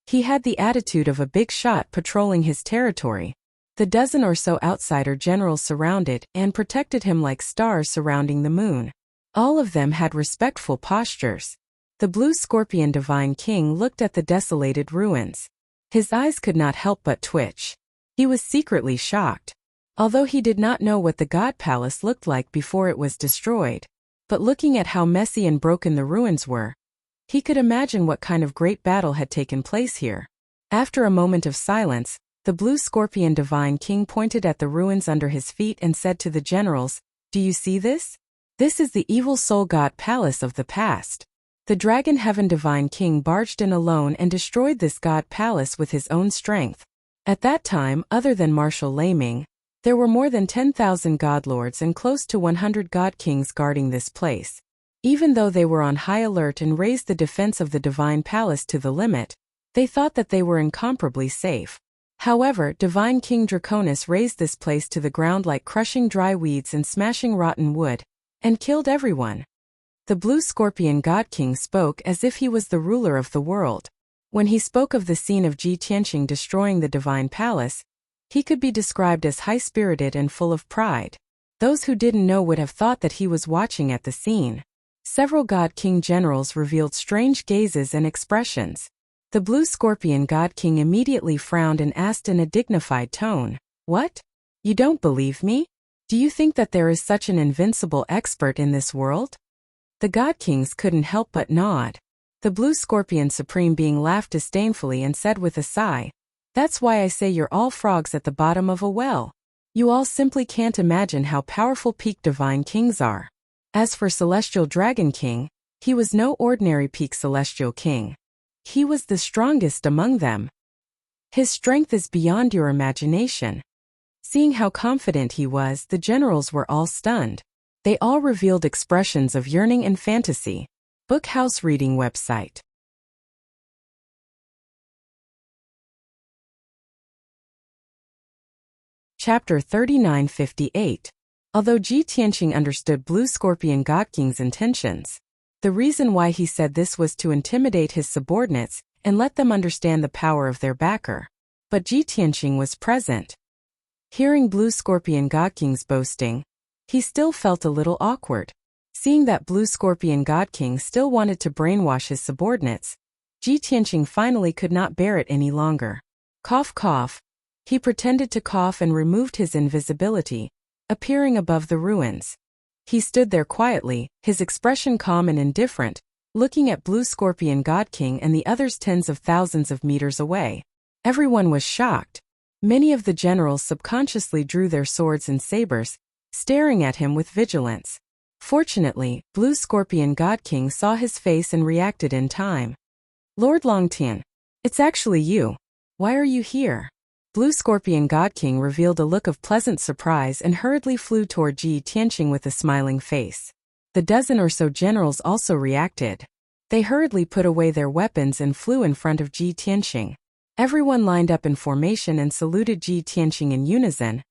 He had the attitude of a big shot patrolling his territory. The dozen or so outsider generals surrounded and protected him like stars surrounding the moon. All of them had respectful postures. The blue scorpion divine king looked at the desolated ruins. His eyes could not help but twitch. He was secretly shocked. Although he did not know what the god palace looked like before it was destroyed, but looking at how messy and broken the ruins were, he could imagine what kind of great battle had taken place here. After a moment of silence, the blue scorpion divine king pointed at the ruins under his feet and said to the generals, "Do you see this? This is the evil soul god palace of the past." The dragon heaven divine king barged in alone and destroyed this god palace with his own strength. At that time, other than Marshal Laming, there were more than 10,000 godlords and close to 100 god kings guarding this place. Even though they were on high alert and raised the defense of the divine palace to the limit, they thought that they were incomparably safe. However, divine king Draconis razed this place to the ground like crushing dry weeds and smashing rotten wood, and killed everyone. The blue scorpion god king spoke as if he was the ruler of the world. When he spoke of the scene of Ji Tianqing destroying the divine palace, he could be described as high-spirited and full of pride. Those who didn't know would have thought that he was watching at the scene. Several god king generals revealed strange gazes and expressions. The blue scorpion god king immediately frowned and asked in a dignified tone, "What? You don't believe me? Do you think that there is such an invincible expert in this world?" The god kings couldn't help but nod. The blue scorpion supreme being laughed disdainfully and said with a sigh, "That's why I say you're all frogs at the bottom of a well. You all simply can't imagine how powerful peak divine kings are." As for Celestial Dragon King, he was no ordinary peak celestial king. He was the strongest among them. His strength is beyond your imagination. Seeing how confident he was, the generals were all stunned. They all revealed expressions of yearning and fantasy. Bookhouse reading website. Chapter 3958. Although Ji Tianqing understood Blue Scorpion God King's intentions, the reason why he said this was to intimidate his subordinates and let them understand the power of their backer. But Ji Tianqing was present. Hearing Blue Scorpion God King's boasting, he still felt a little awkward. Seeing that Blue Scorpion God King still wanted to brainwash his subordinates, Ji Tianqing finally could not bear it any longer. Cough cough. He pretended to cough and removed his invisibility, appearing above the ruins. He stood there quietly, his expression calm and indifferent, looking at Blue Scorpion God King and the others tens of thousands of meters away. Everyone was shocked. Many of the generals subconsciously drew their swords and sabers, staring at him with vigilance. Fortunately, Blue Scorpion God King saw his face and reacted in time. Lord Longtian, it's actually you. Why are you here? Blue Scorpion God King revealed a look of pleasant surprise and hurriedly flew toward Ji Tianqing with a smiling face. The dozen or so generals also reacted. They hurriedly put away their weapons and flew in front of Ji Tianqing. Everyone lined up in formation and saluted Ji Tianqing in unison,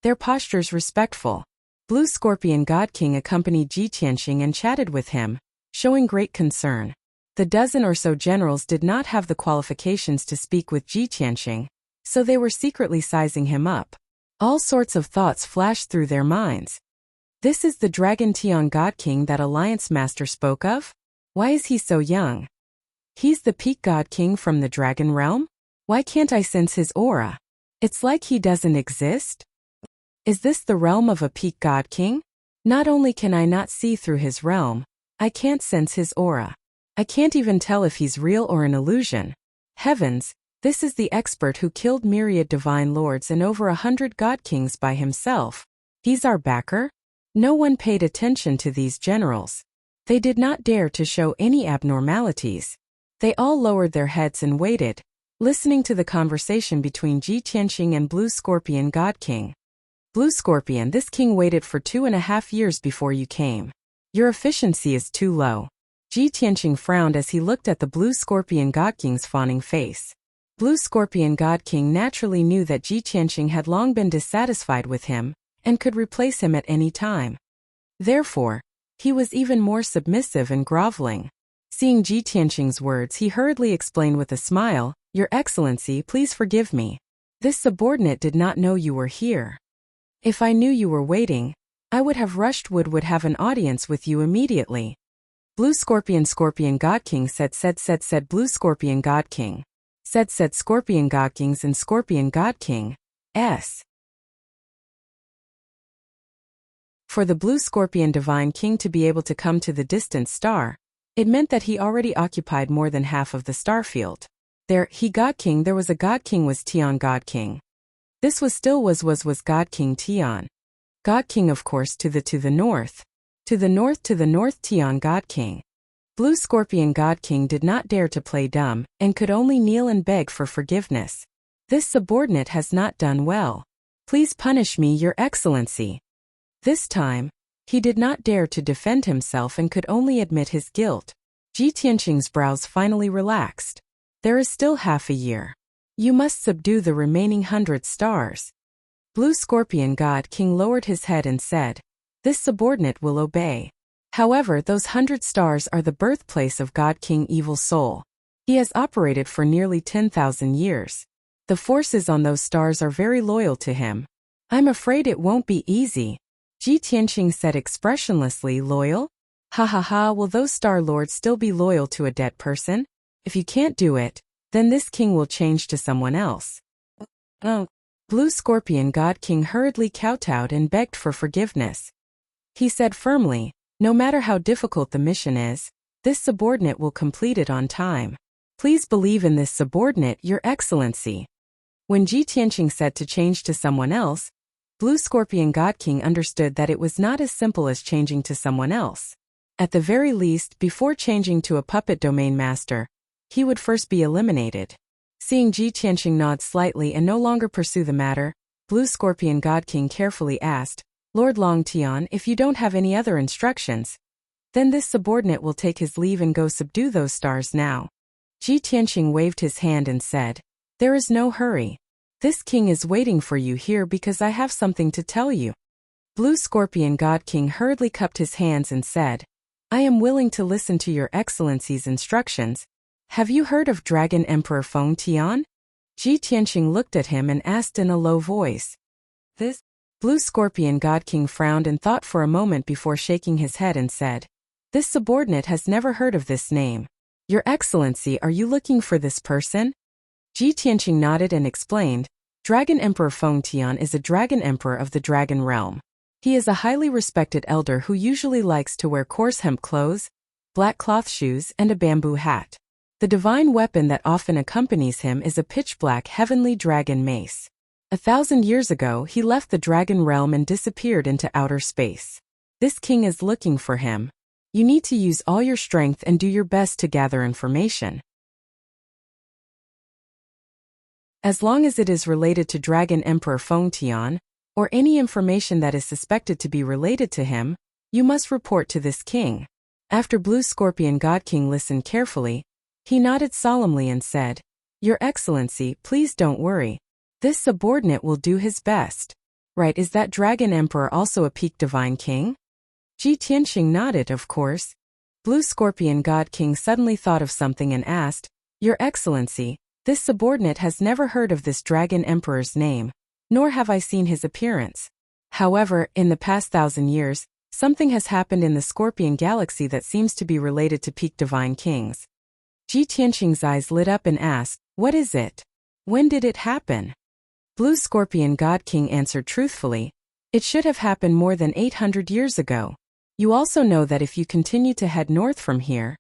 their postures respectful. Blue Scorpion God King accompanied Ji Tianqing and chatted with him, showing great concern. The dozen or so generals did not have the qualifications to speak with Ji Tianqing, so they were secretly sizing him up. All sorts of thoughts flashed through their minds. This is the Dragon Tian God King that Alliance Master spoke of? Why is he so young? He's the Peak God King from the Dragon Realm? Why can't I sense his aura? It's like he doesn't exist? Is this the realm of a Peak God King? Not only can I not see through his realm, I can't sense his aura. I can't even tell if he's real or an illusion. Heavens! This is the expert who killed myriad divine lords and over 100 god kings by himself. He's our backer? No one paid attention to these generals. They did not dare to show any abnormalities. They all lowered their heads and waited, listening to the conversation between Ji Tianqing and Blue Scorpion God King. Blue Scorpion, this king waited for 2.5 years before you came. Your efficiency is too low. Ji Tianqing frowned as he looked at the Blue Scorpion God King's fawning face. Blue Scorpion God King naturally knew that Ji Tianqing had long been dissatisfied with him, and could replace him at any time. Therefore, he was even more submissive and groveling. Seeing Ji Tianqing's words, he hurriedly explained with a smile, Your Excellency, please forgive me. This subordinate did not know you were here. If I knew you were waiting, I would have rushed would have an audience with you immediately. Blue Scorpion God King said Blue Scorpion God King. Said Scorpion God Kings and Scorpion God King. S. For the Blue Scorpion Divine King to be able to come to the distant star, it meant that he already occupied more than half of the star field. There was a God King was Tian God King. This was God King Tian. God King of course to the north. To the north Tian God King. Blue Scorpion God King did not dare to play dumb, and could only kneel and beg for forgiveness. This subordinate has not done well. Please punish me, Your Excellency. This time, he did not dare to defend himself and could only admit his guilt. Ji Tianqing's brows finally relaxed. There is still half a year. You must subdue the remaining 100 stars. Blue Scorpion God King lowered his head and said, This subordinate will obey. However, those 100 stars are the birthplace of God King Evil Soul. He has operated for nearly 10,000 years. The forces on those stars are very loyal to him. I'm afraid it won't be easy. Ji Tianqing said expressionlessly. Loyal? Ha ha ha, will those star lords still be loyal to a dead person? If you can't do it, then this king will change to someone else. Blue Scorpion God King hurriedly kowtowed and begged for forgiveness. He said firmly, No matter how difficult the mission is, this subordinate will complete it on time. Please believe in this subordinate, Your Excellency. When Ji Tianqing said to change to someone else, Blue Scorpion God King understood that it was not as simple as changing to someone else. At the very least, before changing to a puppet domain master, he would first be eliminated. Seeing Ji Tianqing nod slightly and no longer pursue the matter, Blue Scorpion God King carefully asked, Lord Long Tian, if you don't have any other instructions, then this subordinate will take his leave and go subdue those stars now. Ji Tianqing waved his hand and said, there is no hurry. This king is waiting for you here because I have something to tell you. Blue Scorpion God King hurriedly cupped his hands and said, I am willing to listen to your excellency's instructions. Have you heard of Dragon Emperor Feng Tian? Ji Tianqing looked at him and asked in a low voice. This? Blue Scorpion God King frowned and thought for a moment before shaking his head and said, this subordinate has never heard of this name. Your Excellency, are you looking for this person? Ji Tianqing nodded and explained, Dragon Emperor Feng Tian is a dragon emperor of the dragon realm. He is a highly respected elder who usually likes to wear coarse hemp clothes, black cloth shoes, and a bamboo hat. The divine weapon that often accompanies him is a pitch-black heavenly dragon mace. 1,000 years ago, he left the dragon realm and disappeared into outer space. This king is looking for him. You need to use all your strength and do your best to gather information. As long as it is related to Dragon Emperor Feng Tian, or any information that is suspected to be related to him, you must report to this king. After Blue Scorpion God King listened carefully, he nodded solemnly and said, Your Excellency, please don't worry. This subordinate will do his best. Right, is that Dragon Emperor also a peak divine king? Ji Tianqing nodded, of course. Blue Scorpion God King suddenly thought of something and asked, Your Excellency, this subordinate has never heard of this Dragon Emperor's name, nor have I seen his appearance. However, in the past 1,000 years, something has happened in the Scorpion Galaxy that seems to be related to peak divine kings. Ji Tianqing's eyes lit up and asked, What is it? When did it happen? Blue Scorpion God King answered truthfully, It should have happened more than 800 years ago. You also know that if you continue to head north from here,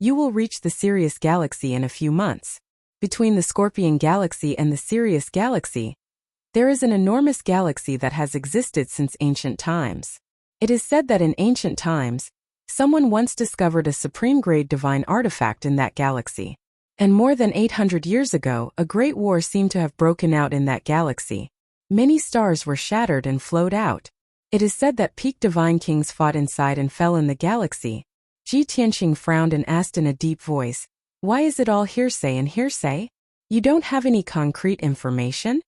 you will reach the Sirius Galaxy in a few months. Between the Scorpion Galaxy and the Sirius Galaxy, there is an enormous galaxy that has existed since ancient times. It is said that in ancient times, someone once discovered a supreme-grade divine artifact in that galaxy. And more than 800 years ago, a great war seemed to have broken out in that galaxy. Many stars were shattered and flowed out. It is said that peak divine kings fought inside and fell in the galaxy. Ji Tianqing frowned and asked in a deep voice, Why is it all hearsay and hearsay? You don't have any concrete information?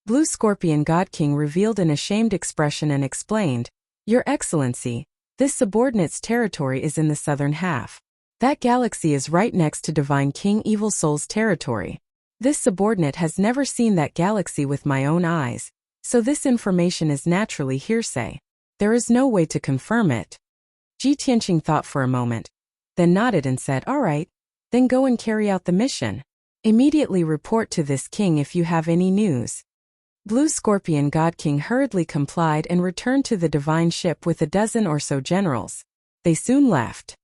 Blue Scorpion God King revealed an ashamed expression and explained, Your Excellency, this subordinate's territory is in the southern half. That galaxy is right next to Divine King Evil Soul's territory. This subordinate has never seen that galaxy with my own eyes, so this information is naturally hearsay. There is no way to confirm it. Ji Tianqing thought for a moment, then nodded and said, All right, then go and carry out the mission. Immediately report to this king if you have any news. Blue Scorpion God King hurriedly complied and returned to the divine ship with a dozen or so generals. They soon left.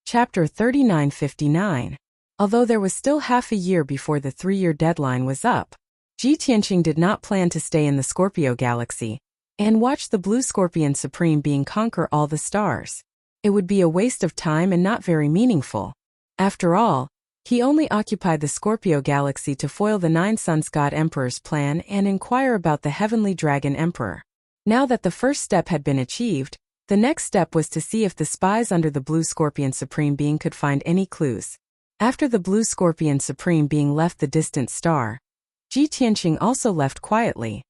Chapter 3959. Although there was still half a year before the 3-year deadline was up, Ji Tianqing did not plan to stay in the Scorpio Galaxy and watch the Blue Scorpion Supreme Being conquer all the stars. It would be a waste of time and not very meaningful. After all, he only occupied the Scorpio Galaxy to foil the 9 Suns God Emperor's plan and inquire about the Heavenly Dragon Emperor. Now that the first step had been achieved, the next step was to see if the spies under the Blue Scorpion Supreme Being could find any clues. After the Blue Scorpion Supreme Being left the distant star, Ji Tianqing also left quietly.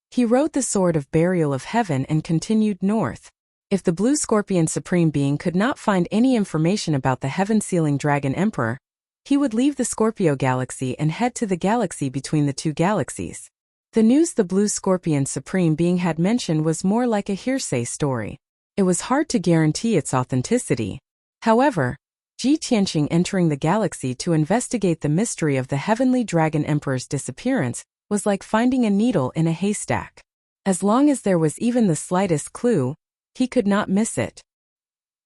He rode the Sword of Burial of Heaven and continued north. If the Blue Scorpion Supreme Being could not find any information about the heaven-sealing Dragon Emperor, he would leave the Scorpio Galaxy and head to the galaxy between the two galaxies. The news the Blue Scorpion Supreme Being had mentioned was more like a hearsay story. It was hard to guarantee its authenticity. However, Ji Tianqing entering the galaxy to investigate the mystery of the Heavenly Dragon Emperor's disappearance was like finding a needle in a haystack. As long as there was even the slightest clue, he could not miss it.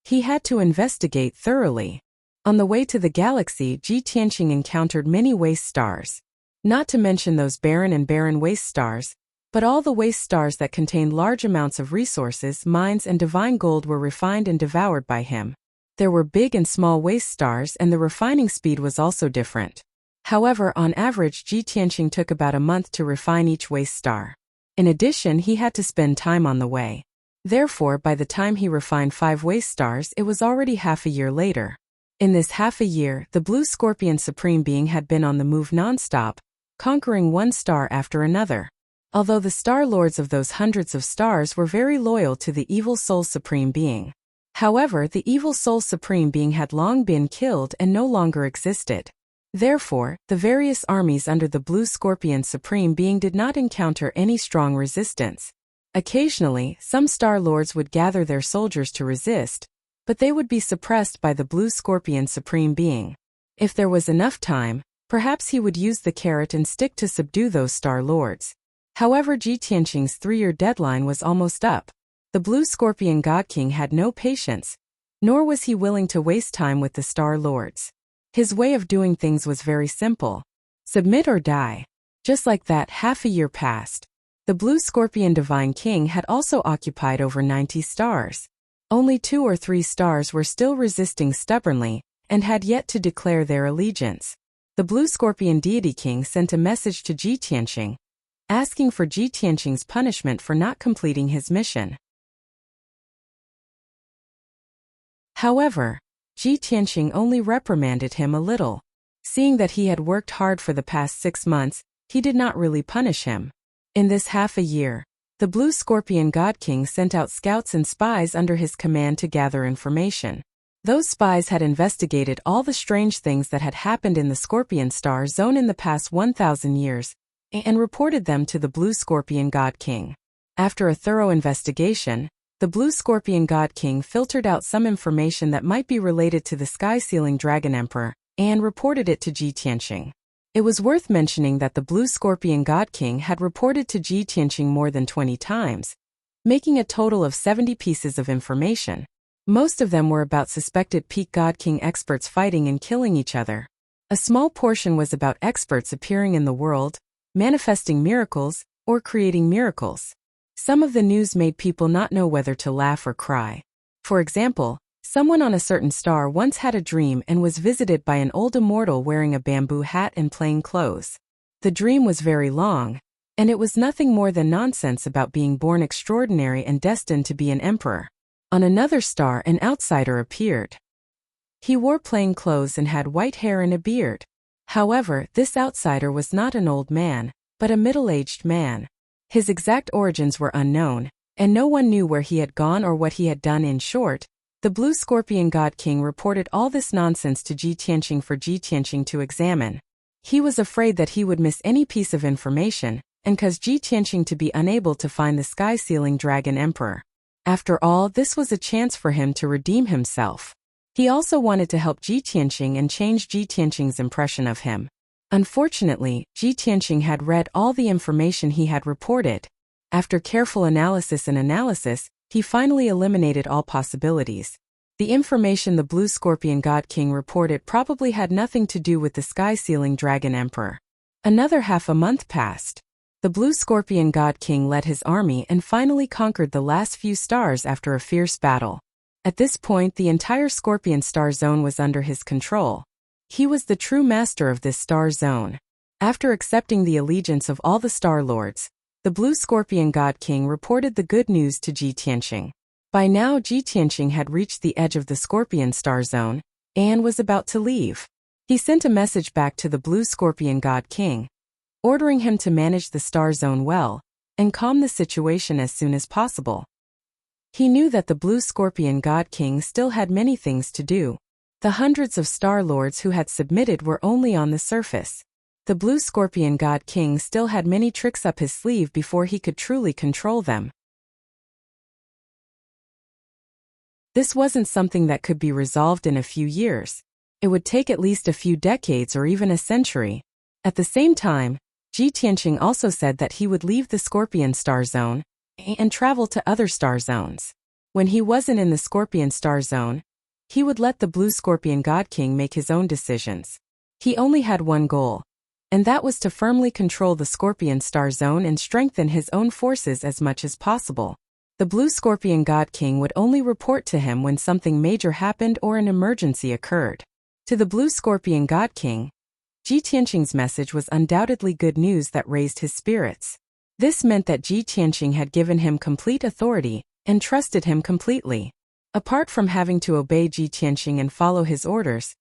He had to investigate thoroughly. On the way to the galaxy, Ji Tianqing encountered many waste stars. Not to mention those barren waste stars, But all the waste stars that contained large amounts of resources, mines, and divine gold were refined and devoured by him. There were big and small waste stars, and the refining speed was also different. However, on average, Ji Tianqing took about a month to refine each waste star. In addition, he had to spend time on the way. Therefore, by the time he refined 5 waste stars, it was already half a year later. In this half a year, the Blue Scorpion Supreme Being had been on the move non-stop, conquering one star after another. Although the Star Lords of those hundreds of stars were very loyal to the Evil Soul Supreme Being. However, the Evil Soul Supreme Being had long been killed and no longer existed. Therefore, the various armies under the Blue Scorpion Supreme Being did not encounter any strong resistance. Occasionally, some Star Lords would gather their soldiers to resist, but they would be suppressed by the Blue Scorpion Supreme Being. If there was enough time, perhaps he would use the carrot and stick to subdue those Star Lords. However, Ji Tianqing's 3-year deadline was almost up. The Blue Scorpion God King had no patience, nor was he willing to waste time with the Star Lords. His way of doing things was very simple. Submit or die. Just like that, half a year passed. The Blue Scorpion Divine King had also occupied over 90 stars. Only 2 or 3 stars were still resisting stubbornly, and had yet to declare their allegiance. The Blue Scorpion Deity King sent a message to Ji Tianqing, asking for Ji Tianqing's punishment for not completing his mission. However, Ji Tianqing only reprimanded him a little. Seeing that he had worked hard for the past 6 months, he did not really punish him. In this half a year, the Blue Scorpion God King sent out scouts and spies under his command to gather information. Those spies had investigated all the strange things that had happened in the Scorpion Star Zone in the past 1,000 years, and reported them to the Blue Scorpion God King. After a thorough investigation, the Blue Scorpion God King filtered out some information that might be related to the sky-sealing Dragon Emperor, and reported it to Ji Tianqing. It was worth mentioning that the Blue Scorpion God King had reported to Ji Tianqing more than 20 times, making a total of 70 pieces of information. Most of them were about suspected peak God King experts fighting and killing each other. A small portion was about experts appearing in the world, manifesting miracles, or creating miracles. Some of the news made people not know whether to laugh or cry. For example, someone on a certain star once had a dream and was visited by an old immortal wearing a bamboo hat and plain clothes. The dream was very long, and it was nothing more than nonsense about being born extraordinary and destined to be an emperor. On another star, an outsider appeared. He wore plain clothes and had white hair and a beard. However, this outsider was not an old man, but a middle-aged man. His exact origins were unknown, and no one knew where he had gone or what he had done. In short, the Blue Scorpion God King reported all this nonsense to Ji Tianqing for Ji Tianqing to examine. He was afraid that he would miss any piece of information, and caused Ji Tianqing to be unable to find the sky-sealing Dragon Emperor. After all, this was a chance for him to redeem himself. He also wanted to help Ji Tianqing and change Ji Tianqing's impression of him. Unfortunately, Ji Tianqing had read all the information he had reported. After careful analysis, he finally eliminated all possibilities. The information the Blue Scorpion God King reported probably had nothing to do with the sky-sealing Dragon Emperor. Another half a month passed. The Blue Scorpion God King led his army and finally conquered the last few stars after a fierce battle. At this point, the entire Scorpion Star Zone was under his control. He was the true master of this star zone. After accepting the allegiance of all the Star Lords, the Blue Scorpion God King reported the good news to Ji Tianqing. By now, Ji Tianqing had reached the edge of the Scorpion Star Zone and was about to leave. He sent a message back to the Blue Scorpion God King, ordering him to manage the Star Zone well and calm the situation as soon as possible. He knew that the Blue Scorpion God King still had many things to do. The hundreds of Star Lords who had submitted were only on the surface. The Blue Scorpion God King still had many tricks up his sleeve before he could truly control them. This wasn't something that could be resolved in a few years. It would take at least a few decades or even a century. At the same time, Ji Tianqing also said that he would leave the Scorpion Star Zone and travel to other star zones. When he wasn't in the Scorpion Star Zone, he would let the Blue Scorpion God King make his own decisions. He only had one goal: and that was to firmly control the Scorpion star zone and strengthen his own forces as much as possible. The Blue Scorpion God King would only report to him when something major happened or an emergency occurred. To the Blue Scorpion God King, Ji Tianqing's message was undoubtedly good news that raised his spirits. This meant that Ji Tianqing had given him complete authority and trusted him completely. Apart from having to obey Ji Tianqing and follow his orders,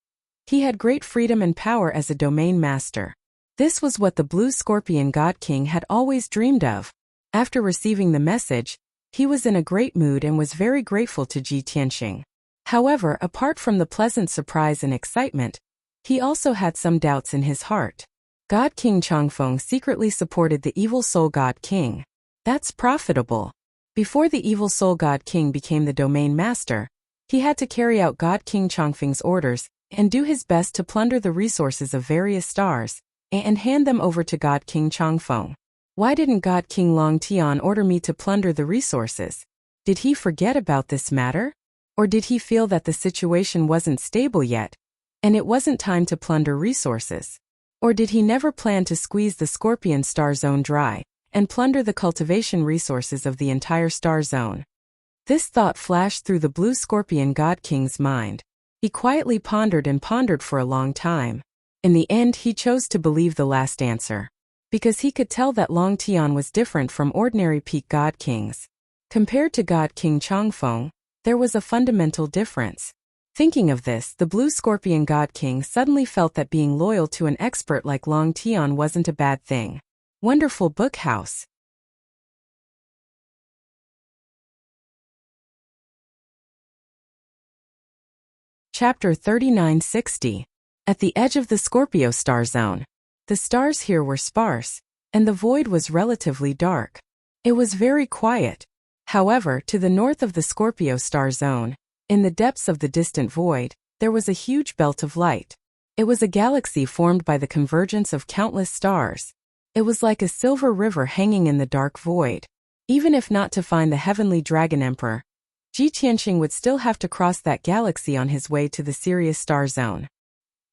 he had great freedom and power as a domain master. This was what the Blue Scorpion God King had always dreamed of. After receiving the message, he was in a great mood and was very grateful to Ji Tianqing. However, apart from the pleasant surprise and excitement, he also had some doubts in his heart. God King Changfeng secretly supported the evil soul God King. That's profitable. Before the evil soul God King became the domain master, he had to carry out God King Changfeng's orders and do his best to plunder the resources of various stars and hand them over to God King Changfeng. Why didn't God King Long Tian order me to plunder the resources? Did he forget about this matter? Or did he feel that the situation wasn't stable yet, and it wasn't time to plunder resources? Or did he never plan to squeeze the Scorpion star zone dry and plunder the cultivation resources of the entire star zone? This thought flashed through the Blue Scorpion God King's mind. He quietly pondered and pondered for a long time. In the end, he chose to believe the last answer, because he could tell that Long Tian was different from ordinary peak God Kings. Compared to God King Changfeng, there was a fundamental difference. Thinking of this, the Blue Scorpion God King suddenly felt that being loyal to an expert like Long Tian wasn't a bad thing. Wonderful book house. Chapter 3960. At the edge of the Scorpio star zone. The stars here were sparse, and the void was relatively dark. It was very quiet. However, to the north of the Scorpio star zone, in the depths of the distant void, there was a huge belt of light. It was a galaxy formed by the convergence of countless stars. It was like a silver river hanging in the dark void. Even if not to find the heavenly dragon emperor, Ji Tianqing would still have to cross that galaxy on his way to the Sirius star zone.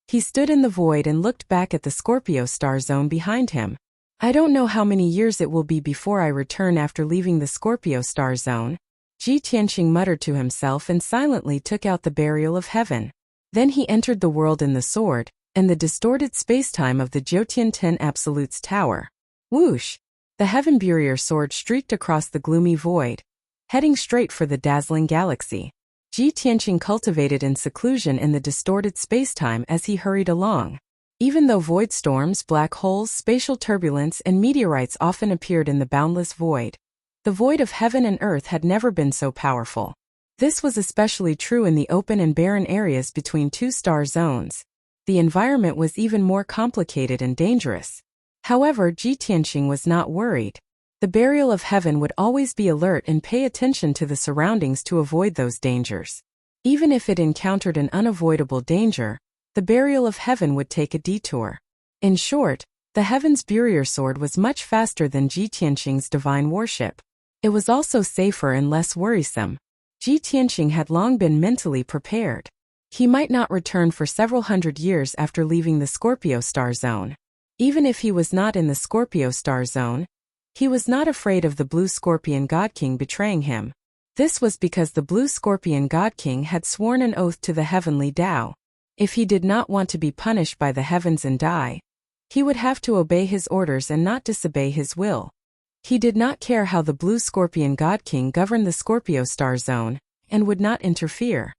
He stood in the void and looked back at the Scorpio star zone behind him. I don't know how many years it will be before I return after leaving the Scorpio star zone, Ji Tianqing muttered to himself and silently took out the burial of heaven. Then he entered the world in the sword, and the distorted spacetime of the Jiutian Ten Absolutes Tower. Whoosh! The heaven barrier sword streaked across the gloomy void, heading straight for the dazzling galaxy. Ji Tianqing cultivated in seclusion in the distorted spacetime as he hurried along. Even though void storms, black holes, spatial turbulence, and meteorites often appeared in the boundless void, the void of heaven and earth had never been so powerful. This was especially true in the open and barren areas between two star zones. The environment was even more complicated and dangerous. However, Ji Tianqing was not worried. The burial of heaven would always be alert and pay attention to the surroundings to avoid those dangers. Even if it encountered an unavoidable danger, the burial of heaven would take a detour. In short, the heaven's barrier sword was much faster than Ji Tianqing's divine warship. It was also safer and less worrisome. Ji Tianqing had long been mentally prepared. He might not return for several hundred years after leaving the Scorpio star zone. Even if he was not in the Scorpio star zone, he was not afraid of the Blue Scorpion God King betraying him. This was because the Blue Scorpion God King had sworn an oath to the heavenly Tao. If he did not want to be punished by the heavens and die, he would have to obey his orders and not disobey his will. He did not care how the Blue Scorpion God King governed the Scorpio star zone, and would not interfere.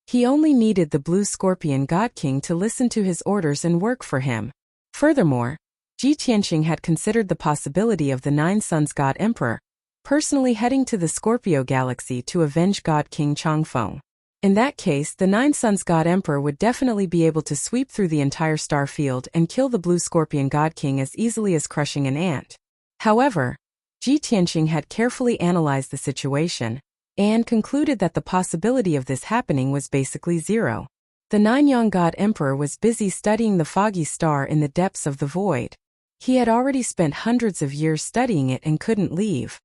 He only needed the Blue Scorpion God King to listen to his orders and work for him. Furthermore, Ji Tianqing had considered the possibility of the Nine Suns God Emperor personally heading to the Scorpio galaxy to avenge God King Changfeng. In that case, the Nine Suns God Emperor would definitely be able to sweep through the entire star field and kill the Blue Scorpion God King as easily as crushing an ant. However, Ji Tianqing had carefully analyzed the situation and concluded that the possibility of this happening was basically zero. The Nine-Yang God Emperor was busy studying the foggy star in the depths of the void. He had already spent hundreds of years studying it and couldn't leave.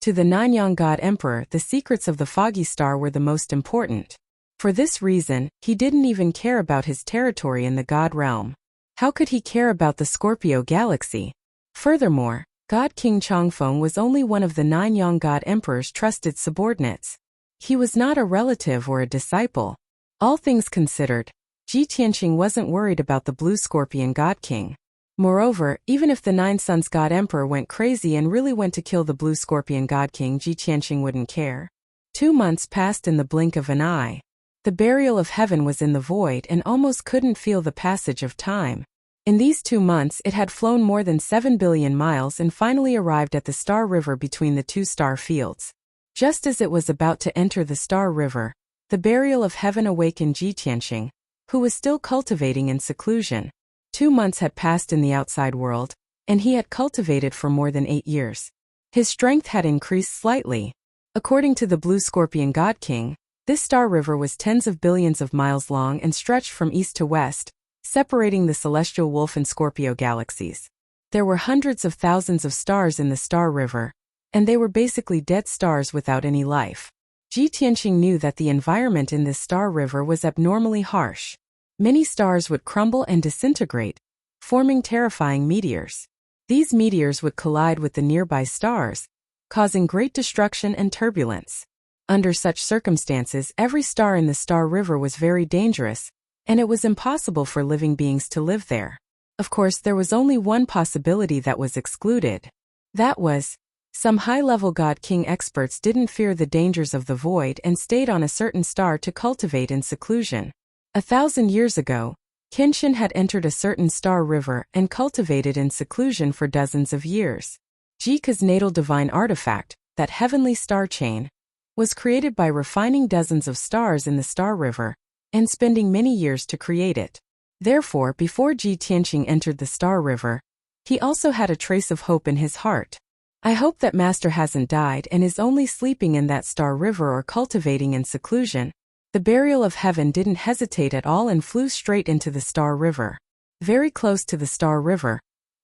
To the Nine-Yang God Emperor, the secrets of the foggy star were the most important. For this reason, he didn't even care about his territory in the God realm. How could he care about the Scorpio galaxy? Furthermore, God King Changfeng was only one of the 9 Yang God Emperor's trusted subordinates. He was not a relative or a disciple. All things considered, Ji Tianqing wasn't worried about the Blue Scorpion God King. Moreover, even if the 9 Suns God Emperor went crazy and really went to kill the Blue Scorpion God King, Ji Tianqing wouldn't care. 2 months passed in the blink of an eye. The burial of heaven was in the void and almost couldn't feel the passage of time. In these 2 months it had flown more than 7 billion miles and finally arrived at the Star River between the 2 star fields. Just as it was about to enter the Star River, the burial of heaven awakened Ji Tianqing, who was still cultivating in seclusion. 2 months had passed in the outside world, and he had cultivated for more than 8 years. His strength had increased slightly. According to the Blue Scorpion God King, this star river was tens of billions of miles long and stretched from east to west, separating the celestial Wolf and Scorpio galaxies. There were hundreds of thousands of stars in the Star River, and they were basically dead stars without any life. Ji Tianqing knew that the environment in this star river was abnormally harsh. Many stars would crumble and disintegrate, forming terrifying meteors. These meteors would collide with the nearby stars, causing great destruction and turbulence. Under such circumstances, every star in the Star River was very dangerous, and it was impossible for living beings to live there. Of course, there was only one possibility that was excluded. That was, some high-level God King experts didn't fear the dangers of the void and stayed on a certain star to cultivate in seclusion. 1,000 years ago, Kenshin had entered a certain star river and cultivated in seclusion for dozens of years. Jika's natal divine artifact, that heavenly star chain, was created by refining dozens of stars in the Star River and spending many years to create it. Therefore, before Ji Tianqing entered the Star River, he also had a trace of hope in his heart. I hope that Master hasn't died and is only sleeping in that Star River or cultivating in seclusion. The burial of heaven didn't hesitate at all and flew straight into the Star River. Very close to the Star River,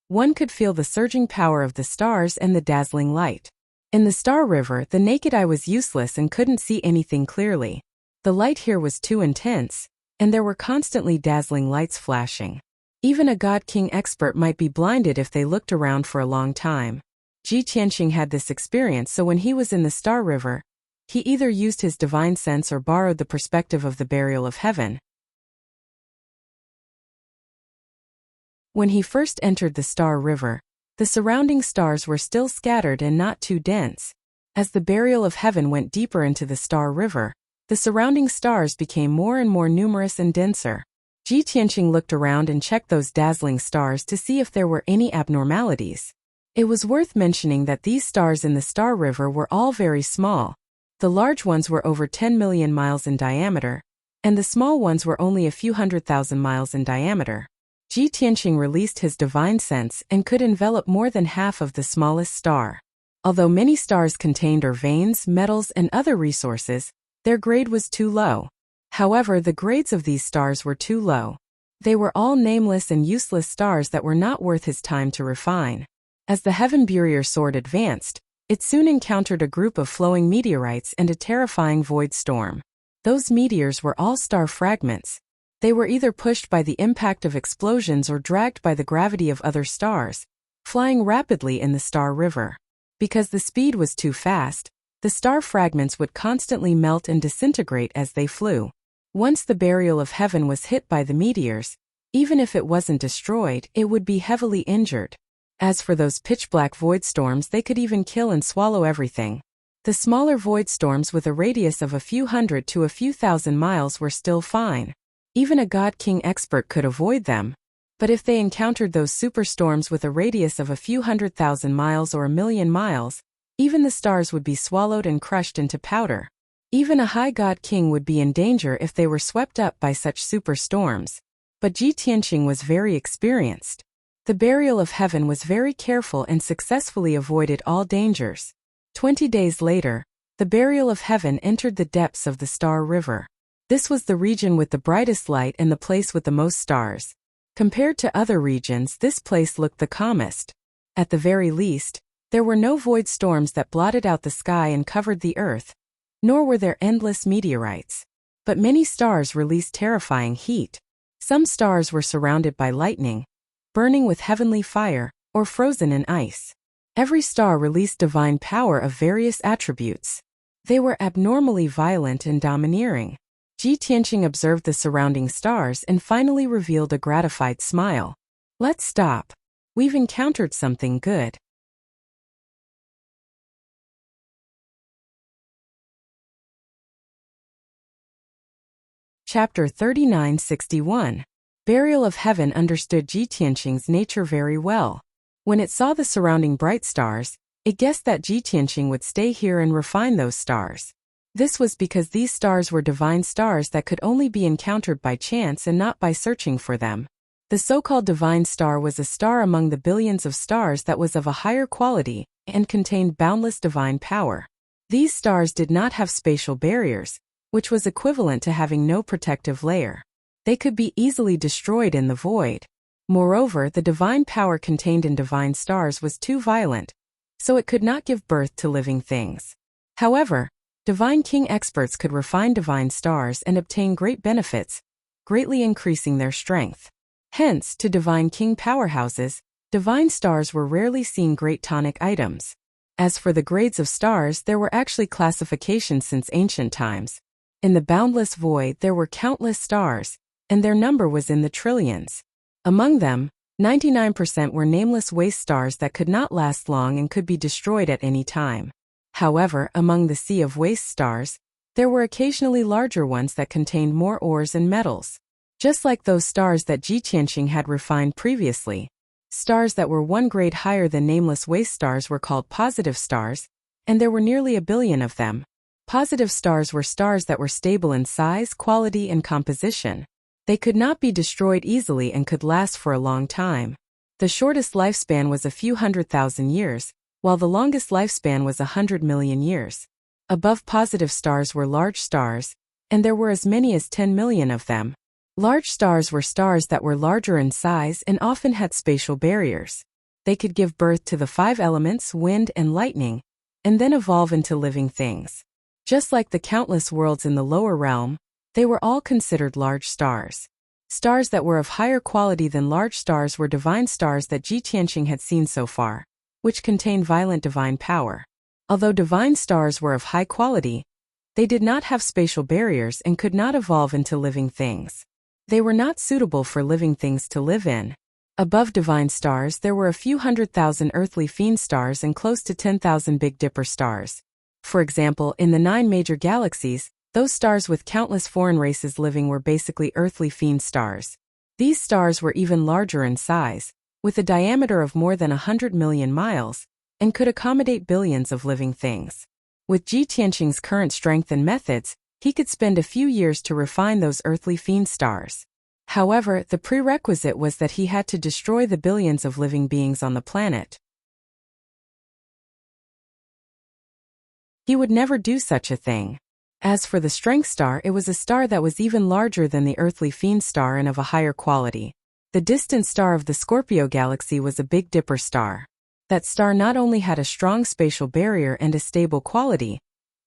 one could feel the surging power of the stars and the dazzling light. In the Star River, the naked eye was useless and couldn't see anything clearly. The light here was too intense, and there were constantly dazzling lights flashing. Even a God King expert might be blinded if they looked around for a long time. Ji Tianqing had this experience, so when he was in the Star River, he either used his divine sense or borrowed the perspective of the burial of heaven. When he first entered the Star River, the surrounding stars were still scattered and not too dense. As the burial of heaven went deeper into the Star River, the surrounding stars became more and more numerous and denser. Ji Tianqing looked around and checked those dazzling stars to see if there were any abnormalities. It was worth mentioning that these stars in the Star River were all very small. The large ones were over 10 million miles in diameter, and the small ones were only a few 100,000 miles in diameter. Ji Tianqing released his divine sense and could envelop more than half of the smallest star. Although many stars contained ore veins, metals, and other resources, their grade was too low. However, the grades of these stars were too low. They were all nameless and useless stars that were not worth his time to refine. As the Heaven Burier sword advanced, it soon encountered a group of flowing meteorites and a terrifying void storm. Those meteors were all star fragments. They were either pushed by the impact of explosions or dragged by the gravity of other stars, flying rapidly in the Star River. Because the speed was too fast, the star fragments would constantly melt and disintegrate as they flew. Once the burial of heaven was hit by the meteors, even if it wasn't destroyed, it would be heavily injured. As for those pitch-black void storms, they could even kill and swallow everything. The smaller void storms with a radius of a few hundred to a few thousand miles were still fine. Even a God King expert could avoid them. But if they encountered those superstorms with a radius of a few 100,000 miles or a million miles, even the stars would be swallowed and crushed into powder. Even a high God King would be in danger if they were swept up by such superstorms. But Ji Tianqing was very experienced. The burial of heaven was very careful and successfully avoided all dangers. 20 days later, the burial of heaven entered the depths of the Star River. This was the region with the brightest light and the place with the most stars. Compared to other regions, this place looked the calmest. At the very least, there were no void storms that blotted out the sky and covered the earth, nor were there endless meteorites. But many stars released terrifying heat. Some stars were surrounded by lightning, burning with heavenly fire, or frozen in ice. Every star released divine power of various attributes. They were abnormally violent and domineering. Ji Tianqing observed the surrounding stars and finally revealed a gratified smile. Let's stop. We've encountered something good. Chapter 3961. Burial of Heaven understood Ji Tianqing's nature very well. When it saw the surrounding bright stars, it guessed that Ji Tianqing would stay here and refine those stars. This was because these stars were divine stars that could only be encountered by chance and not by searching for them. The so-called divine star was a star among the billions of stars that was of a higher quality and contained boundless divine power. These stars did not have spatial barriers, which was equivalent to having no protective layer. They could be easily destroyed in the void. Moreover, the divine power contained in divine stars was too violent, so it could not give birth to living things. However, Divine King experts could refine divine stars and obtain great benefits, greatly increasing their strength. Hence, to Divine King powerhouses, divine stars were rarely seen great tonic items. As for the grades of stars, there were actually classifications since ancient times. In the boundless void there were countless stars, and their number was in the trillions. Among them, 99% were nameless waste stars that could not last long and could be destroyed at any time. However, among the sea of waste stars, there were occasionally larger ones that contained more ores and metals. Just like those stars that Ji Tianqing had refined previously, stars that were one grade higher than nameless waste stars were called positive stars, and there were nearly a billion of them. Positive stars were stars that were stable in size, quality, and composition. They could not be destroyed easily and could last for a long time. The shortest lifespan was a few 100,000 years, while the longest lifespan was 100 million years. Above positive stars were large stars, and there were as many as 10 million of them. Large stars were stars that were larger in size and often had spatial barriers. They could give birth to the 5 elements, wind and lightning, and then evolve into living things. Just like the countless worlds in the lower realm, they were all considered large stars. Stars that were of higher quality than large stars were divine stars that Ji Tianqing had seen so far, which contained violent divine power. Although divine stars were of high quality, they did not have spatial barriers and could not evolve into living things. They were not suitable for living things to live in. Above divine stars there were a few 100,000 earthly fiend stars and close to 10,000 Big Dipper stars. For example, in the 9 major galaxies, those stars with countless foreign races living were basically earthly fiend stars. These stars were even larger in size, with a diameter of more than 100 million miles, and could accommodate billions of living things. With Ji Tianqing's current strength and methods, he could spend a few years to refine those earthly fiend stars. However, the prerequisite was that he had to destroy the billions of living beings on the planet. He would never do such a thing. As for the strength star, it was a star that was even larger than the earthly fiend star and of a higher quality. The distant star of the Scorpio galaxy was a Big Dipper star. That star not only had a strong spatial barrier and a stable quality,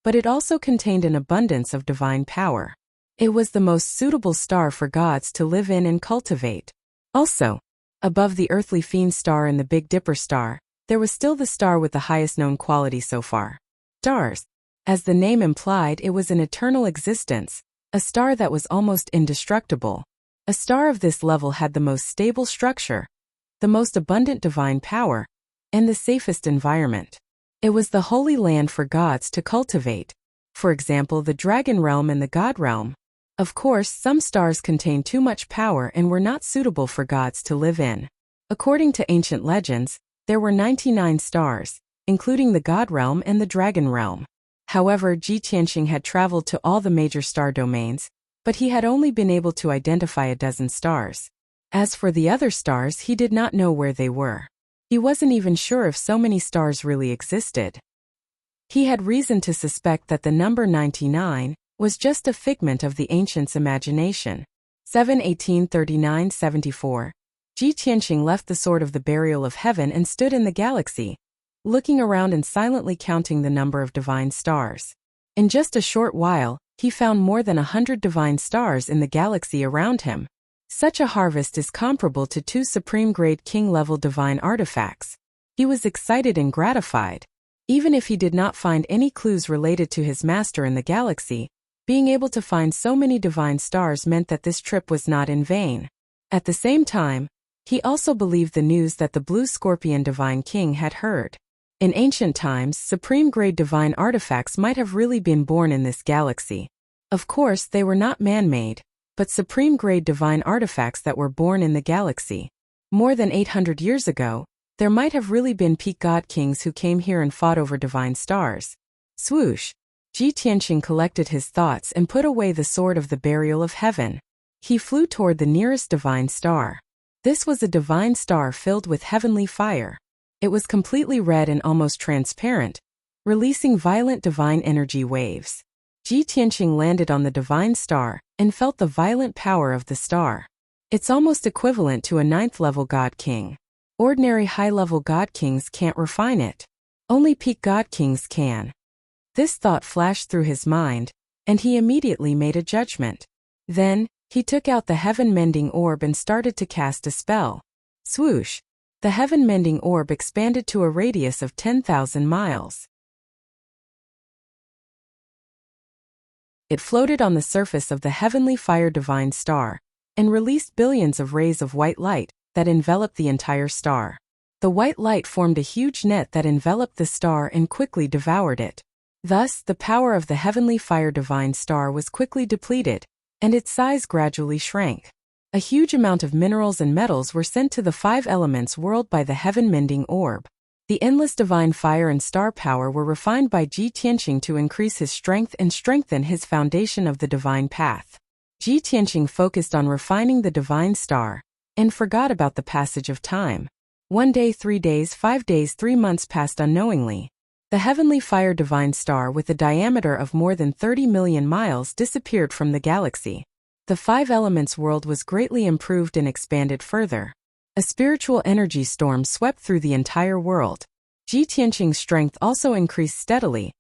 but it also contained an abundance of divine power. It was the most suitable star for gods to live in and cultivate. Also, above the earthly fiend star and the Big Dipper star, there was still the star with the highest known quality so far. Stars. As the name implied, it was an eternal existence, a star that was almost indestructible. A star of this level had the most stable structure, the most abundant divine power, and the safest environment. It was the holy land for gods to cultivate. For example, the dragon realm and the god realm. Of course, some stars contained too much power and were not suitable for gods to live in. According to ancient legends, there were 99 stars, including the god realm and the dragon realm. However, Ji Tianqing had traveled to all the major star domains, but he had only been able to identify a dozen stars. As for the other stars, he did not know where they were. He wasn't even sure if so many stars really existed. He had reason to suspect that the number 99 was just a figment of the ancients' imagination. 7-1839-74. Ji Tianqing left the sword of the burial of heaven and stood in the galaxy, looking around and silently counting the number of divine stars. In just a short while, he found more than 100 divine stars in the galaxy around him. Such a harvest is comparable to 2 supreme-grade king-level divine artifacts. He was excited and gratified. Even if he did not find any clues related to his master in the galaxy, being able to find so many divine stars meant that this trip was not in vain. At the same time, he also believed the news that the Blue Scorpion Divine King had heard. In ancient times, supreme-grade divine artifacts might have really been born in this galaxy. Of course, they were not man-made, but supreme-grade divine artifacts that were born in the galaxy. More than 800 years ago, there might have really been peak god kings who came here and fought over divine stars. Swoosh! Ji Tianqing collected his thoughts and put away the sword of the burial of heaven. He flew toward the nearest divine star. This was a divine star filled with heavenly fire. It was completely red and almost transparent, releasing violent divine energy waves. Ji Tianqing landed on the divine star and felt the violent power of the star. It's almost equivalent to a 9th-level god king. Ordinary high-level god kings can't refine it. Only peak god kings can. This thought flashed through his mind, and he immediately made a judgment. Then, he took out the heaven-mending orb and started to cast a spell. Swoosh! The heaven-mending orb expanded to a radius of 10,000 miles. It floated on the surface of the heavenly fire divine star, and released billions of rays of white light that enveloped the entire star. The white light formed a huge net that enveloped the star and quickly devoured it. Thus, the power of the heavenly fire divine star was quickly depleted, and its size gradually shrank. A huge amount of minerals and metals were sent to the 5 elements world by the heaven-mending orb. The endless divine fire and star power were refined by Ji Tianqing to increase his strength and strengthen his foundation of the divine path. Ji Tianqing focused on refining the divine star, and forgot about the passage of time. 1 day, 3 days, 5 days, 3 months passed unknowingly. The heavenly fire divine star with a diameter of more than 30 million miles disappeared from the galaxy. The 5 elements world was greatly improved and expanded further. A spiritual energy storm swept through the entire world. Ji Tianqing's strength also increased steadily,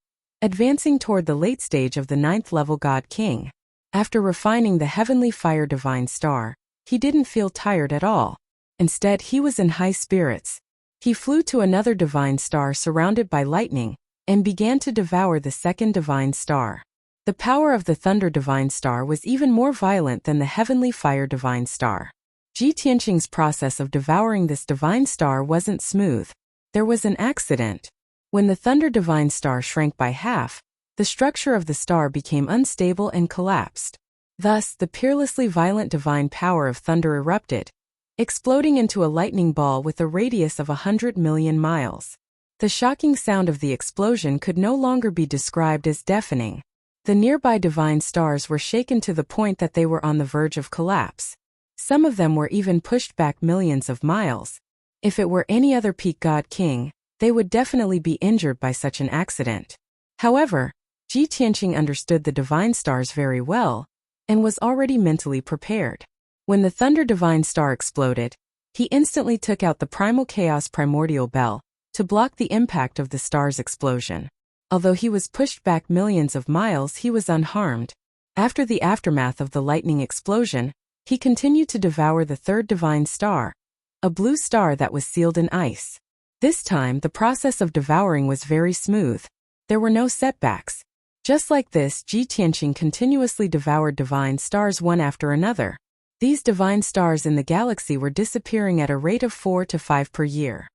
advancing toward the late stage of the 9th-level god king. After refining the heavenly fire divine star, he didn't feel tired at all. Instead, he was in high spirits. He flew to another divine star surrounded by lightning, and began to devour the second divine star. The power of the thunder divine star was even more violent than the heavenly fire divine star. Ji Tianqing's process of devouring this divine star wasn't smooth. There was an accident. When the thunder divine star shrank by half, the structure of the star became unstable and collapsed. Thus, the peerlessly violent divine power of thunder erupted, exploding into a lightning ball with a radius of 100 million miles. The shocking sound of the explosion could no longer be described as deafening. The nearby divine stars were shaken to the point that they were on the verge of collapse. Some of them were even pushed back millions of miles. If it were any other peak god king, they would definitely be injured by such an accident. However, Ji Tianqing understood the divine stars very well, and was already mentally prepared. When the thunder divine star exploded, he instantly took out the primal chaos primordial bell to block the impact of the star's explosion. Although he was pushed back millions of miles, he was unharmed. After the aftermath of the lightning explosion, he continued to devour the third divine star, a blue star that was sealed in ice. This time, the process of devouring was very smooth. There were no setbacks. Just like this, Ji Tianqing continuously devoured divine stars one after another. These divine stars in the galaxy were disappearing at a rate of 4 to 5 per year.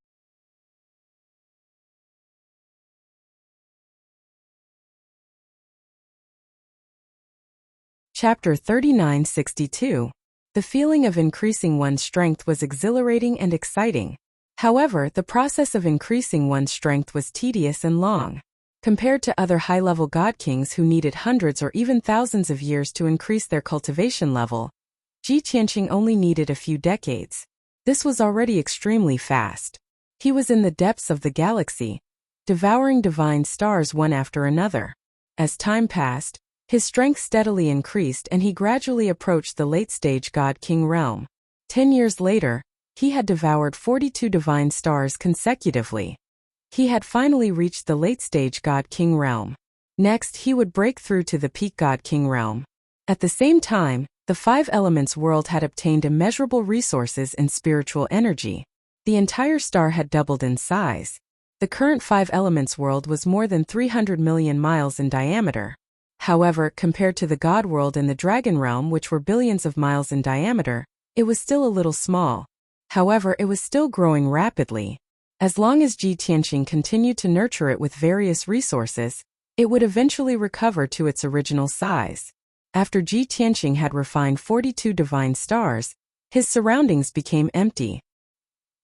Chapter 3962. The feeling of increasing one's strength was exhilarating and exciting. However, the process of increasing one's strength was tedious and long. Compared to other high-level god kings who needed hundreds or even thousands of years to increase their cultivation level, Ji Tianqing only needed a few decades. This was already extremely fast. He was in the depths of the galaxy, devouring divine stars one after another. As time passed, his strength steadily increased and he gradually approached the late-stage god king realm. 10 years later, he had devoured 42 divine stars consecutively. He had finally reached the late-stage god king realm. Next, he would break through to the peak God King realm. At the same time, the Five Elements world had obtained immeasurable resources and spiritual energy. The entire star had doubled in size. The current Five Elements world was more than 300 million miles in diameter. However, compared to the God world and the Dragon realm, which were billions of miles in diameter, it was still a little small. However, it was still growing rapidly. As long as Ji Tianqing continued to nurture it with various resources, it would eventually recover to its original size. After Ji Tianqing had refined 42 divine stars, his surroundings became empty.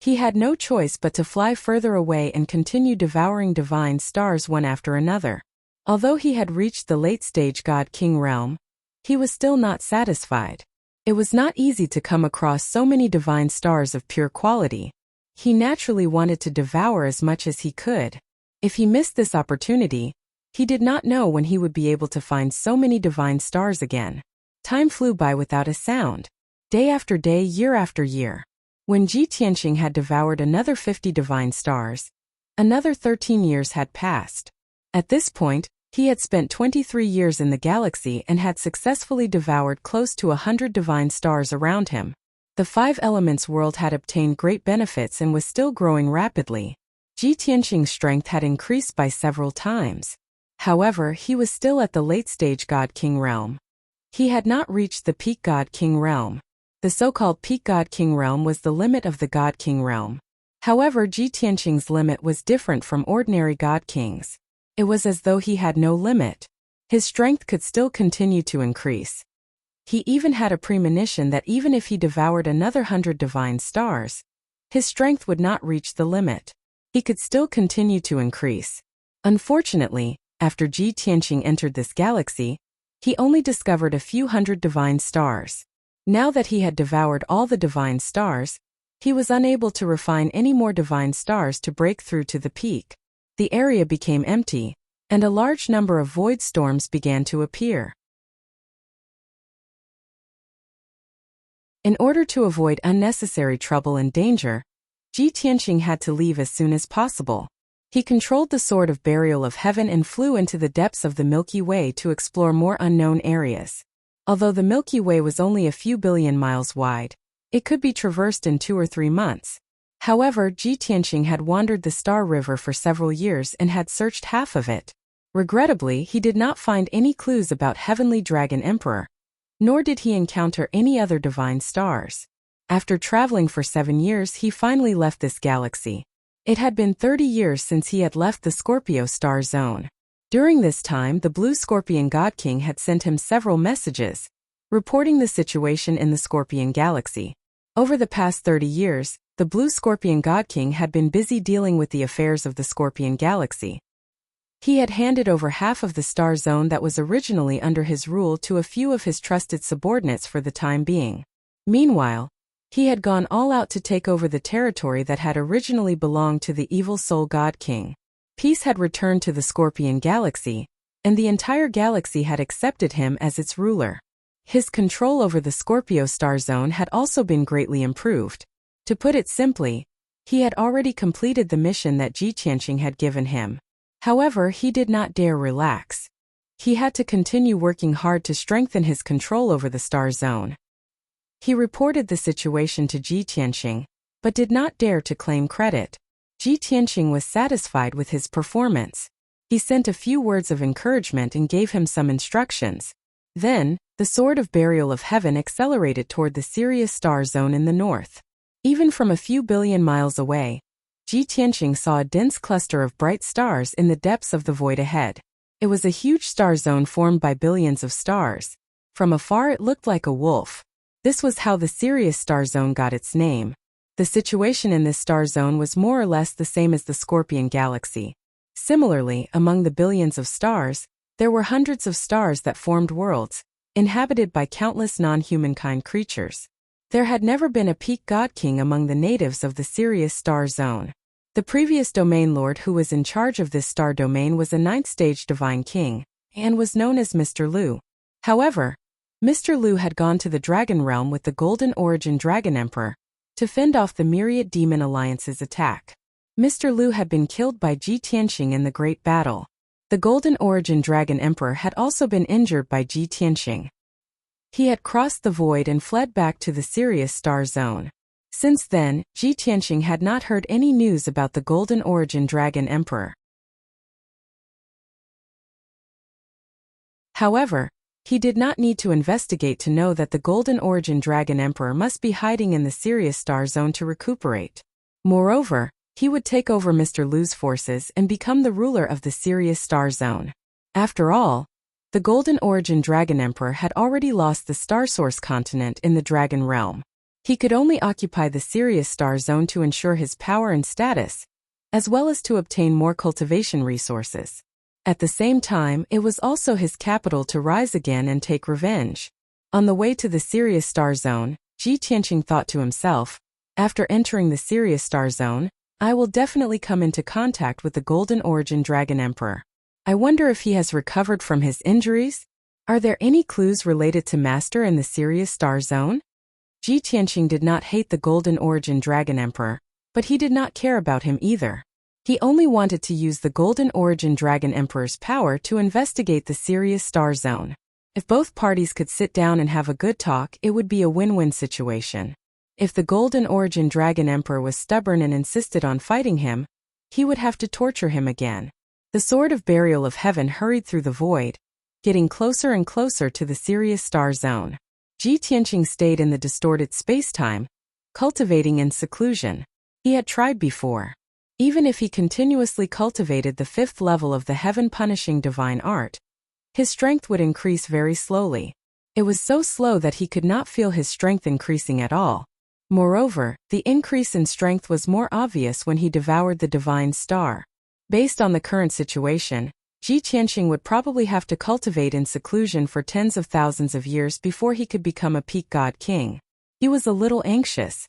He had no choice but to fly further away and continue devouring divine stars one after another. Although he had reached the late-stage God King realm, he was still not satisfied. It was not easy to come across so many divine stars of pure quality. He naturally wanted to devour as much as he could. If he missed this opportunity, he did not know when he would be able to find so many divine stars again. Time flew by without a sound. Day after day, year after year. When Ji Tianqing had devoured another 50 divine stars, another 13 years had passed. At this point, he had spent 23 years in the galaxy and had successfully devoured close to 100 divine stars around him. The Five Elements world had obtained great benefits and was still growing rapidly. Ji Tianqing's strength had increased by several times. However, he was still at the late-stage God King realm. He had not reached the peak God King realm. The so-called peak God King realm was the limit of the God King realm. However, Ji Tianqing's limit was different from ordinary God Kings. It was as though he had no limit. His strength could still continue to increase. He even had a premonition that even if he devoured another 100 divine stars, his strength would not reach the limit. He could still continue to increase. Unfortunately, after Ji Tianqing entered this galaxy, he only discovered a few hundred divine stars. Now that he had devoured all the divine stars, he was unable to refine any more divine stars to break through to the peak. The area became empty, and a large number of void storms began to appear. In order to avoid unnecessary trouble and danger, Ji Tianqing had to leave as soon as possible. He controlled the Sword of Burial of Heaven and flew into the depths of the Milky Way to explore more unknown areas. Although the Milky Way was only a few billion miles wide, it could be traversed in 2 or 3 months. However, Ji Tianqing had wandered the Star River for several years and had searched half of it. Regrettably, he did not find any clues about Heavenly Dragon Emperor, nor did he encounter any other divine stars. After traveling for 7 years, he finally left this galaxy. It had been 30 years since he had left the Scorpio star zone. During this time, the Blue Scorpion God King had sent him several messages, reporting the situation in the Scorpion galaxy. Over the past 30 years, the Blue Scorpion God King had been busy dealing with the affairs of the Scorpion galaxy. He had handed over half of the star zone that was originally under his rule to a few of his trusted subordinates for the time being. Meanwhile, he had gone all out to take over the territory that had originally belonged to the evil soul God King. Peace had returned to the Scorpion galaxy, and the entire galaxy had accepted him as its ruler. His control over the Scorpio star zone had also been greatly improved. To put it simply, he had already completed the mission that Ji Tianqing had given him. However, he did not dare relax. He had to continue working hard to strengthen his control over the star zone. He reported the situation to Ji Tianqing, but did not dare to claim credit. Ji Tianqing was satisfied with his performance. He sent a few words of encouragement and gave him some instructions. Then, the Sword of Burial of Heaven accelerated toward the Sirius star zone in the north. Even from a few billion miles away, Ji Tianqing saw a dense cluster of bright stars in the depths of the void ahead. It was a huge star zone formed by billions of stars. From afar it looked like a wolf. This was how the Sirius star zone got its name. The situation in this star zone was more or less the same as the Scorpion galaxy. Similarly, among the billions of stars, there were hundreds of stars that formed worlds, inhabited by countless non-humankind creatures. There had never been a peak God King among the natives of the Sirius star zone. The previous domain lord who was in charge of this star domain was a 9th-stage divine king, and was known as Mr. Lu. However, Mr. Lu had gone to the Dragon realm with the Golden Origin Dragon Emperor to fend off the Myriad Demon Alliance's attack. Mr. Lu had been killed by Ji Tianqing in the Great Battle. The Golden Origin Dragon Emperor had also been injured by Ji Tianqing. He had crossed the void and fled back to the Sirius Star Zone. Since then, Ji Tianqing had not heard any news about the Golden Origin Dragon Emperor. However, he did not need to investigate to know that the Golden Origin Dragon Emperor must be hiding in the Sirius Star Zone to recuperate. Moreover, he would take over Mr. Lu's forces and become the ruler of the Sirius Star Zone. After all, the Golden Origin Dragon Emperor had already lost the Star Source continent in the Dragon Realm. He could only occupy the Sirius Star Zone to ensure his power and status, as well as to obtain more cultivation resources. At the same time, it was also his capital to rise again and take revenge. On the way to the Sirius Star Zone, Ji Tianqing thought to himself, after entering the Sirius Star Zone, I will definitely come into contact with the Golden Origin Dragon Emperor. I wonder if he has recovered from his injuries? Are there any clues related to Master in the Sirius Star Zone? Ji Tianqing did not hate the Golden Origin Dragon Emperor, but he did not care about him either. He only wanted to use the Golden Origin Dragon Emperor's power to investigate the Sirius Star Zone. If both parties could sit down and have a good talk, it would be a win-win situation. If the Golden Origin Dragon Emperor was stubborn and insisted on fighting him, he would have to torture him again. The Sword of Burial of Heaven hurried through the void, getting closer and closer to the Sirius Star Zone. Ji Tianqing stayed in the distorted space-time, cultivating in seclusion. He had tried before. Even if he continuously cultivated the 5th level of the heaven-punishing divine art, his strength would increase very slowly. It was so slow that he could not feel his strength increasing at all. Moreover, the increase in strength was more obvious when he devoured the divine star. Based on the current situation, Ji Tianqing would probably have to cultivate in seclusion for tens of thousands of years before he could become a peak god king. He was a little anxious.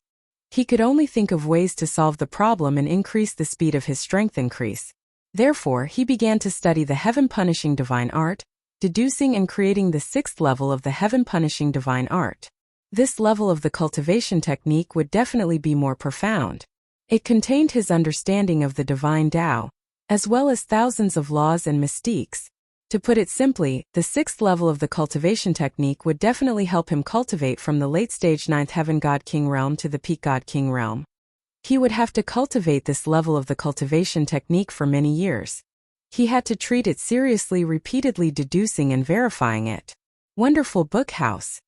He could only think of ways to solve the problem and increase the speed of his strength increase. Therefore, he began to study the heaven-punishing divine art, deducing and creating the 6th level of the heaven-punishing divine art. This level of the cultivation technique would definitely be more profound. It contained his understanding of the divine Tao, as well as thousands of laws and mystiques. To put it simply, the 6th level of the cultivation technique would definitely help him cultivate from the late-stage 9th Heaven God King realm to the Peak God King realm. He would have to cultivate this level of the cultivation technique for many years. He had to treat it seriously, repeatedly deducing and verifying it. Wonderful book house.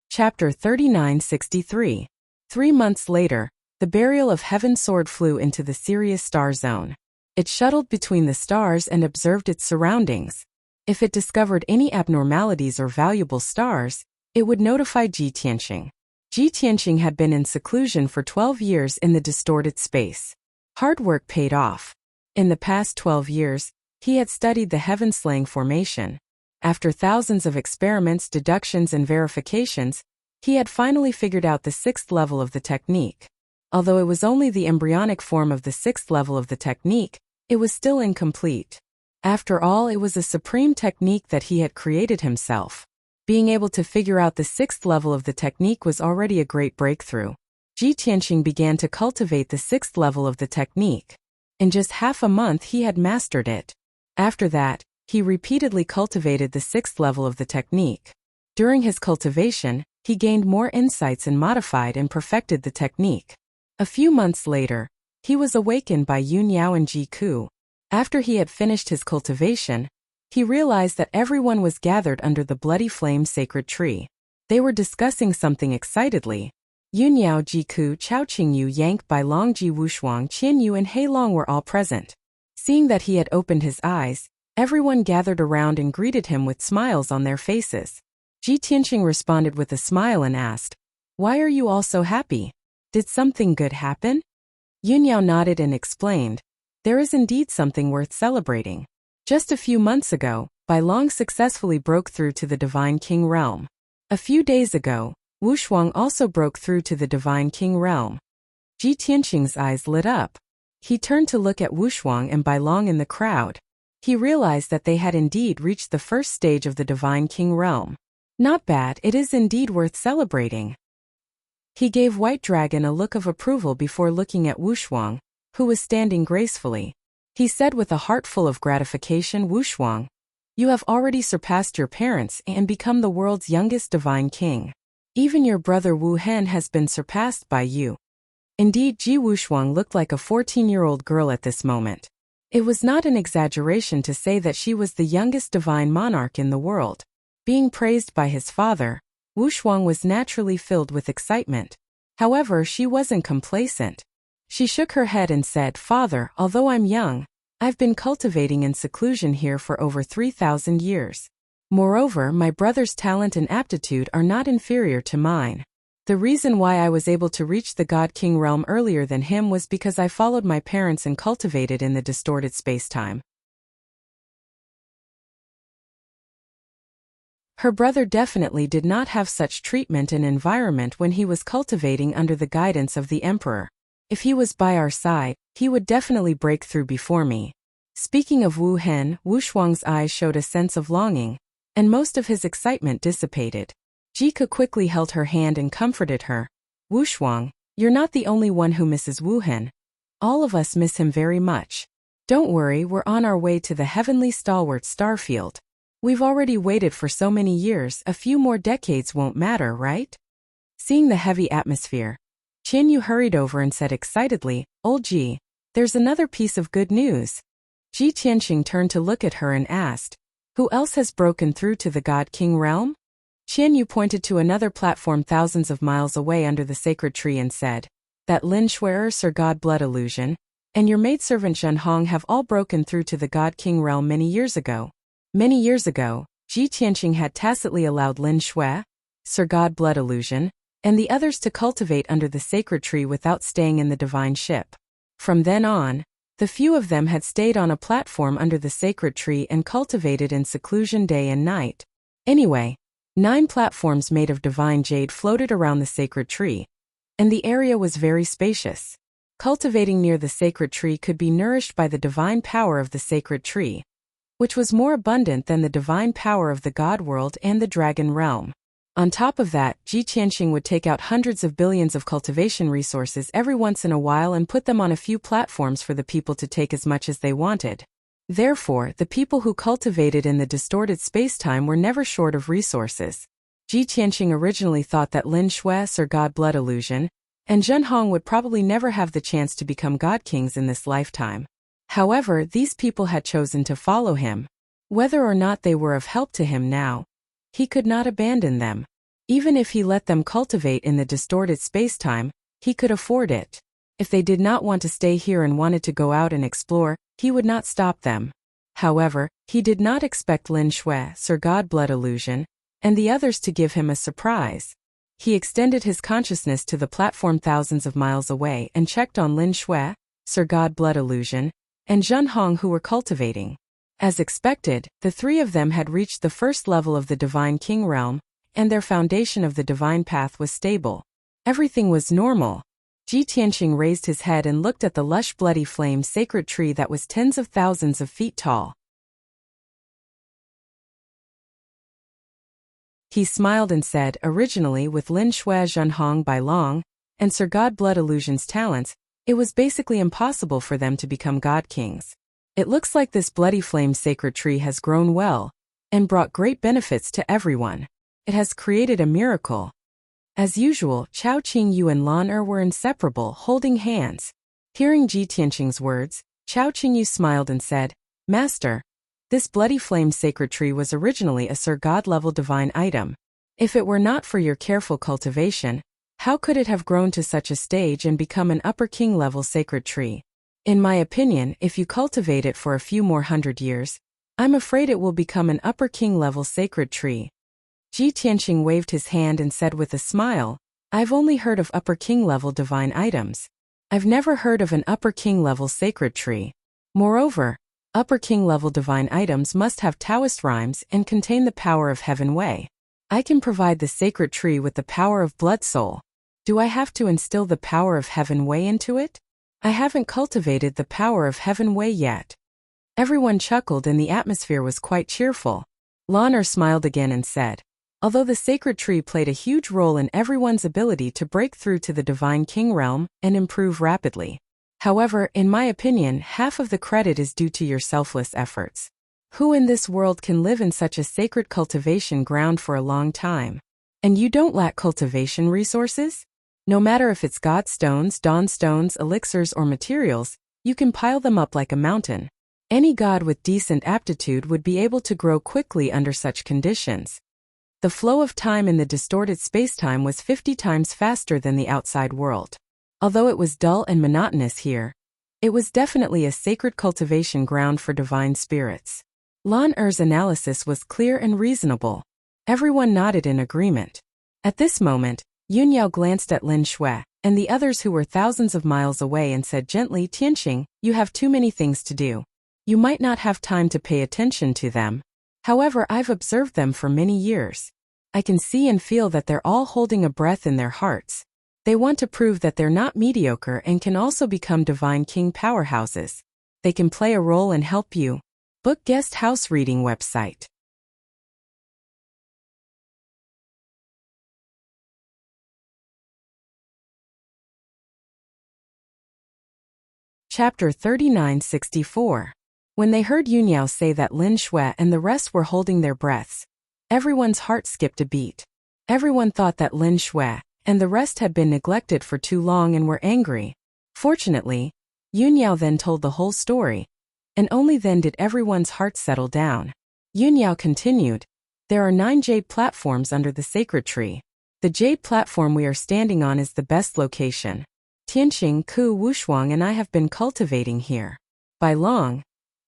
Chapter 3963. 3 months later, the Burial of Heaven sword flew into the Sirius Star Zone. It shuttled between the stars and observed its surroundings. If it discovered any abnormalities or valuable stars, it would notify Ji Tianqing. Ji Tianqing had been in seclusion for 12 years in the distorted space. Hard work paid off. In the past 12 years, he had studied the heaven-slaying formation. After thousands of experiments, deductions, and verifications, he had finally figured out the 6th level of the technique. Although it was only the embryonic form of the 6th level of the technique, it was still incomplete. After all, it was a supreme technique that he had created himself. Being able to figure out the 6th level of the technique was already a great breakthrough. Ji Tianqing began to cultivate the 6th level of the technique. In just half a month he had mastered it. After that, he repeatedly cultivated the 6th level of the technique. During his cultivation, he gained more insights and modified and perfected the technique. A few months later, he was awakened by Yun Yao and Ji Ku. After he had finished his cultivation, he realized that everyone was gathered under the Bloody Flame sacred tree. They were discussing something excitedly. Yun Yao, Ji Ku, Chao Qingyu, Yang Bai Long, Ji Wushuang, Qian Yu, and Hei Long were all present. Seeing that he had opened his eyes, everyone gathered around and greeted him with smiles on their faces. Ji Tianqing responded with a smile and asked, "Why are you all so happy? Did something good happen?" Yun Yao nodded and explained, "There is indeed something worth celebrating. Just a few months ago, Bai Long successfully broke through to the Divine King realm. A few days ago, Wu Shuang also broke through to the Divine King realm." Ji Tianqing's eyes lit up. He turned to look at Wu Shuang and Bai Long in the crowd. He realized that they had indeed reached the first stage of the Divine King realm. Not bad, it is indeed worth celebrating. He gave White Dragon a look of approval before looking at Wushuang, who was standing gracefully. He said with a heart full of gratification, Wushuang, you have already surpassed your parents and become the world's youngest divine king. Even your brother Wu Hen has been surpassed by you. Indeed, Ji Wushuang looked like a 14-year-old girl at this moment. It was not an exaggeration to say that she was the youngest divine monarch in the world. Being praised by his father, Wushuang was naturally filled with excitement. However, she wasn't complacent. She shook her head and said, Father, although I'm young, I've been cultivating in seclusion here for over 3,000 years. Moreover, my brother's talent and aptitude are not inferior to mine. The reason why I was able to reach the God King realm earlier than him was because I followed my parents and cultivated in the distorted space-time. Her brother definitely did not have such treatment and environment when he was cultivating under the guidance of the emperor. If he was by our side, he would definitely break through before me. Speaking of Wu Hen, Wushuang's eyes showed a sense of longing, and most of his excitement dissipated. Jika quickly held her hand and comforted her. Wushuang, you're not the only one who misses Wu Hen. All of us miss him very much. Don't worry, we're on our way to the heavenly stalwart Starfield. We've already waited for so many years, a few more decades won't matter, right? Seeing the heavy atmosphere, Qian Yu hurried over and said excitedly, Old Ji, there's another piece of good news. Ji Tianqing turned to look at her and asked, who else has broken through to the God King realm? Qian Yu pointed to another platform thousands of miles away under the sacred tree and said, that Lin Shuer, Sir God Blood Illusion, and your maidservant Zhen Hong have all broken through to the God King realm many years ago. Many years ago, Ji Tianqing had tacitly allowed Lin Shuer, Sir God Blood Illusion, and the others to cultivate under the sacred tree without staying in the divine ship. From then on, the few of them had stayed on a platform under the sacred tree and cultivated in seclusion day and night. Anyway, 9 platforms made of divine jade floated around the sacred tree, and the area was very spacious. Cultivating near the sacred tree could be nourished by the divine power of the sacred tree, which was more abundant than the divine power of the God world and the dragon realm. On top of that, Ji Tianqing would take out hundreds of billions of cultivation resources every once in a while and put them on a few platforms for the people to take as much as they wanted. Therefore, the people who cultivated in the distorted space-time were never short of resources. Ji Tianqing originally thought that Lin Shuer, Sir God Blood Illusion, and Zhen Hong would probably never have the chance to become God Kings in this lifetime. However, these people had chosen to follow him. Whether or not they were of help to him now, he could not abandon them. Even if he let them cultivate in the distorted space-time, he could afford it. If they did not want to stay here and wanted to go out and explore, he would not stop them. However, he did not expect Lin Shuer, Sir God Blood Illusion, and the others to give him a surprise. He extended his consciousness to the platform thousands of miles away and checked on Lin Shuer, Sir God Blood Illusion, and Zhen Hong who were cultivating. As expected, the 3 of them had reached the first level of the Divine King realm, and their foundation of the divine path was stable. Everything was normal. Ji Tianqing raised his head and looked at the lush bloody flame sacred tree that was tens of thousands of feet tall. He smiled and said, originally with Lin Shuer, Zhen Hong by long, and Sir God Blood Illusion's talents, it was basically impossible for them to become God Kings. It looks like this bloody flame sacred tree has grown well, and brought great benefits to everyone. It has created a miracle. As usual, Chao Qingyu and Lan Er were inseparable, holding hands. Hearing Ji Tianqing's words, Chao Qingyu smiled and said, Master, this bloody flame sacred tree was originally a Sir God-level divine item. If it were not for your careful cultivation, how could it have grown to such a stage and become an upper king-level sacred tree? In my opinion, if you cultivate it for a few more 100 years, I'm afraid it will become an upper king-level sacred tree. Ji Tianqing waved his hand and said with a smile, I've only heard of upper king-level divine items. I've never heard of an upper king-level sacred tree. Moreover, upper king-level divine items must have Taoist rhymes and contain the power of Heaven Wei. I can provide the sacred tree with the power of Blood Soul. Do I have to instill the power of Heaven Wei into it? I haven't cultivated the power of Heaven Wei yet. Everyone chuckled and the atmosphere was quite cheerful. Lan Er smiled again and said, Although the sacred tree played a huge role in everyone's ability to break through to the divine king realm and improve rapidly. However, in my opinion, half of the credit is due to your selfless efforts. Who in this world can live in such a sacred cultivation ground for a long time? And you don't lack cultivation resources? No matter if it's god stones, dawn stones, elixirs, or materials, you can pile them up like a mountain. Any god with decent aptitude would be able to grow quickly under such conditions. The flow of time in the distorted spacetime was 50 times faster than the outside world. Although it was dull and monotonous here, it was definitely a sacred cultivation ground for divine spirits. Lan Er's analysis was clear and reasonable. Everyone nodded in agreement. At this moment, Yunyao glanced at Lin Shui and the others who were thousands of miles away and said gently, Tianqing, you have too many things to do. You might not have time to pay attention to them. However, I've observed them for many years. I can see and feel that they're all holding a breath in their hearts. They want to prove that they're not mediocre and can also become divine king powerhouses. They can play a role and help you. Book Guest House Reading Website. Chapter 3964. When they heard Yunyao say that Lin Shui and the rest were holding their breaths, everyone's heart skipped a beat. Everyone thought that Lin Shui and the rest had been neglected for too long and were angry. Fortunately, Yunyao then told the whole story, and only then did everyone's hearts settle down. Yunyao continued, there are 9 jade platforms under the sacred tree. The jade platform we are standing on is the best location. Tianqing, Ku, Wushuang and I have been cultivating here. By long,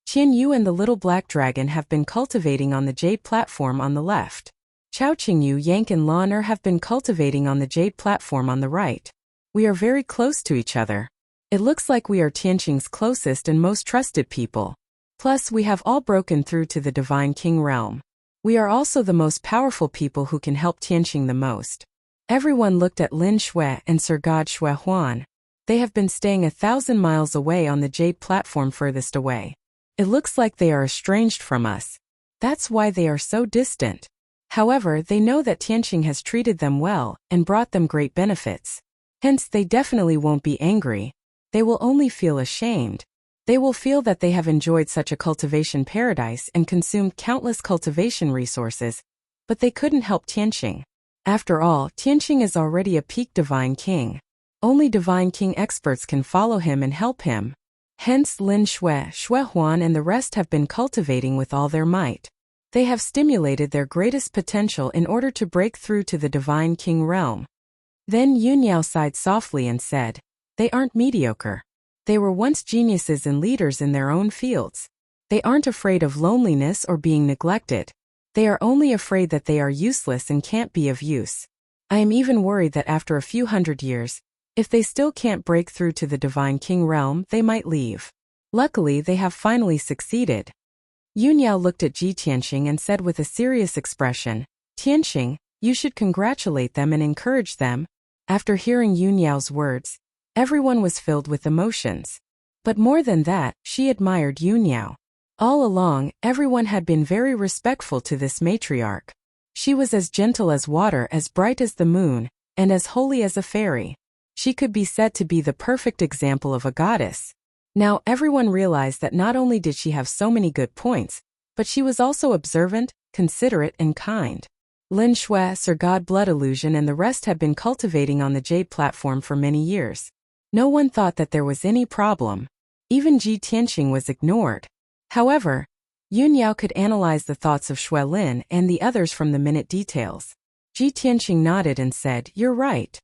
Qian Yu and the little black dragon have been cultivating on the jade platform on the left. Chao Qingyu, Yank and Lan Er have been cultivating on the jade platform on the right. We are very close to each other. It looks like we are Tianqing's closest and most trusted people. Plus, we have all broken through to the divine king realm. We are also the most powerful people who can help Tianqing the most. Everyone looked at Lin Shui and Sir God Shui Huan. They have been staying 1,000 miles away on the jade platform furthest away. It looks like they are estranged from us. That's why they are so distant. However, they know that Tianqing has treated them well and brought them great benefits. Hence, they definitely won't be angry. They will only feel ashamed. They will feel that they have enjoyed such a cultivation paradise and consumed countless cultivation resources, but they couldn't help Tianqing. After all, Tianqing is already a peak divine king. Only divine king experts can follow him and help him. Hence Lin Shui, Shui Huan and the rest have been cultivating with all their might. They have stimulated their greatest potential in order to break through to the divine king realm. Then Yunyao sighed softly and said, they aren't mediocre. They were once geniuses and leaders in their own fields. They aren't afraid of loneliness or being neglected. They are only afraid that they are useless and can't be of use. I am even worried that after a few hundred years, if they still can't break through to the divine king realm, they might leave. Luckily, they have finally succeeded. Yunyao looked at Ji Tianqing and said with a serious expression, Tianqing, you should congratulate them and encourage them. After hearing Yunyao's words, everyone was filled with emotions. But more than that, she admired Yunyao. All along, everyone had been very respectful to this matriarch. She was as gentle as water, as bright as the moon, and as holy as a fairy. She could be said to be the perfect example of a goddess. Now everyone realized that not only did she have so many good points, but she was also observant, considerate and kind. Lin Shui, Sir God Blood Illusion and the rest had been cultivating on the jade platform for many years. No one thought that there was any problem. Even Ji Tianqing was ignored. However, Yunyao could analyze the thoughts of Shui Lin and the others from the minute details. Ji Tianqing nodded and said, you're right.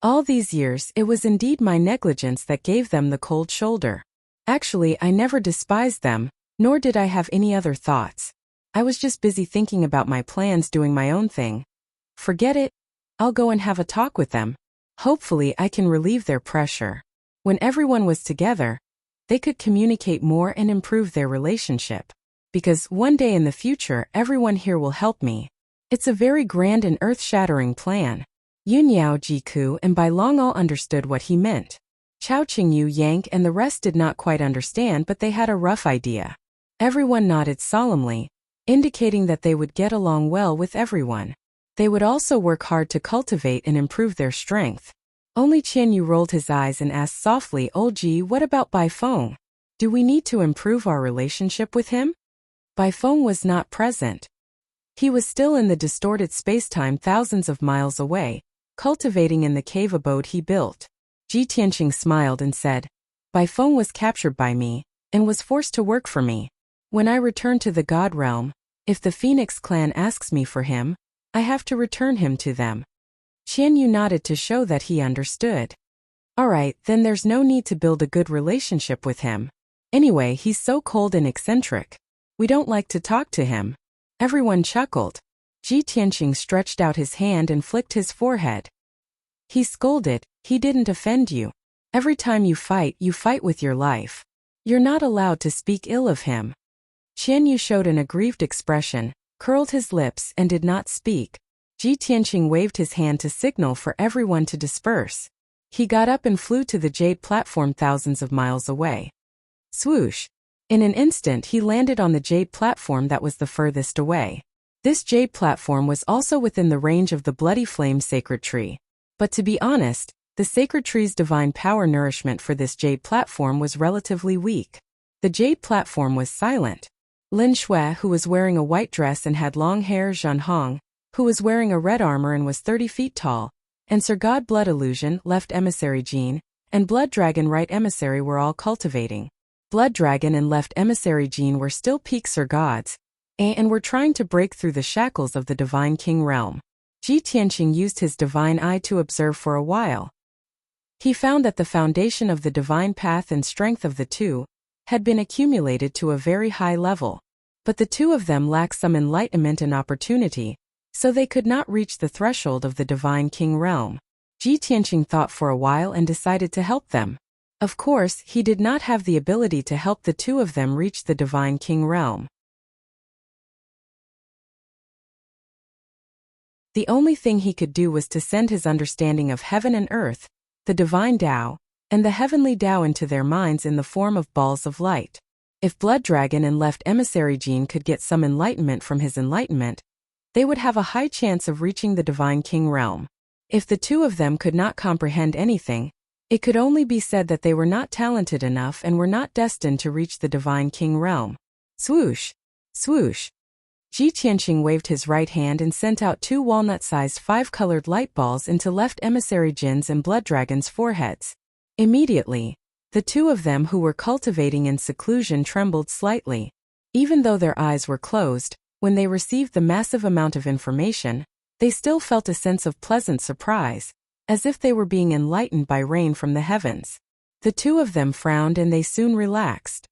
All these years, it was indeed my negligence that gave them the cold shoulder. Actually, I never despised them, nor did I have any other thoughts. I was just busy thinking about my plans, doing my own thing. Forget it. I'll go and have a talk with them. Hopefully, I can relieve their pressure. When everyone was together, they could communicate more and improve their relationship. Because one day in the future, everyone here will help me. It's a very grand and earth-shattering plan. Yunyao, Jiku and Bai Long all understood what he meant. Chao Qingyu, Yank and the rest did not quite understand, but they had a rough idea. Everyone nodded solemnly, indicating that they would get along well with everyone. They would also work hard to cultivate and improve their strength. Only Qian Yu rolled his eyes and asked softly, "Old Ji, what about Bai Feng? Do we need to improve our relationship with him?" Bai Feng was not present. He was still in the distorted spacetime thousands of miles away, cultivating in the cave abode he built. Ji Tianqing smiled and said, "Bai Feng was captured by me, and was forced to work for me. When I return to the God realm, if the Phoenix clan asks me for him, I have to return him to them." Qian Yu nodded to show that he understood. "Alright, then there's no need to build a good relationship with him. Anyway, he's so cold and eccentric. We don't like to talk to him." Everyone chuckled. Ji Tianqing stretched out his hand and flicked his forehead. He scolded, "He didn't offend you. Every time you fight with your life. You're not allowed to speak ill of him." Qian Yu showed an aggrieved expression, curled his lips and did not speak. Ji Tianqing waved his hand to signal for everyone to disperse. He got up and flew to the jade platform thousands of miles away. Swoosh! In an instant he landed on the jade platform that was the furthest away. This jade platform was also within the range of the Bloody Flame sacred tree. But to be honest, the sacred tree's divine power nourishment for this jade platform was relatively weak. The jade platform was silent. Lin Shui, who was wearing a white dress and had long hair, Zhan Hong, who was wearing a red armor and was 30 feet tall, and Sir God Blood Illusion, Left Emissary Jean, and Blood Dragon Right Emissary were all cultivating. Blood Dragon and Left Emissary Jean were still peak Sir Gods, and were trying to break through the shackles of the Divine King realm. Ji Tianqing used his divine eye to observe for a while. He found that the foundation of the divine path and strength of the two had been accumulated to a very high level. But the two of them lacked some enlightenment and opportunity, so they could not reach the threshold of the Divine King realm. Ji Tianqing thought for a while and decided to help them. Of course, he did not have the ability to help the two of them reach the Divine King realm. The only thing he could do was to send his understanding of heaven and earth, the divine Tao, and the heavenly Tao into their minds in the form of balls of light. If Blood Dragon and Left Emissary Jean could get some enlightenment from his enlightenment, they would have a high chance of reaching the Divine King realm. If the two of them could not comprehend anything, it could only be said that they were not talented enough and were not destined to reach the Divine King realm. Swoosh! Swoosh! Ji Tianqing waved his right hand and sent out 2 walnut-sized 5-colored light balls into Left Emissary Jin's and Blood Dragon's foreheads. Immediately, the two of them who were cultivating in seclusion trembled slightly. Even though their eyes were closed, when they received the massive amount of information, they still felt a sense of pleasant surprise, as if they were being enlightened by rain from the heavens. The two of them frowned and they soon relaxed.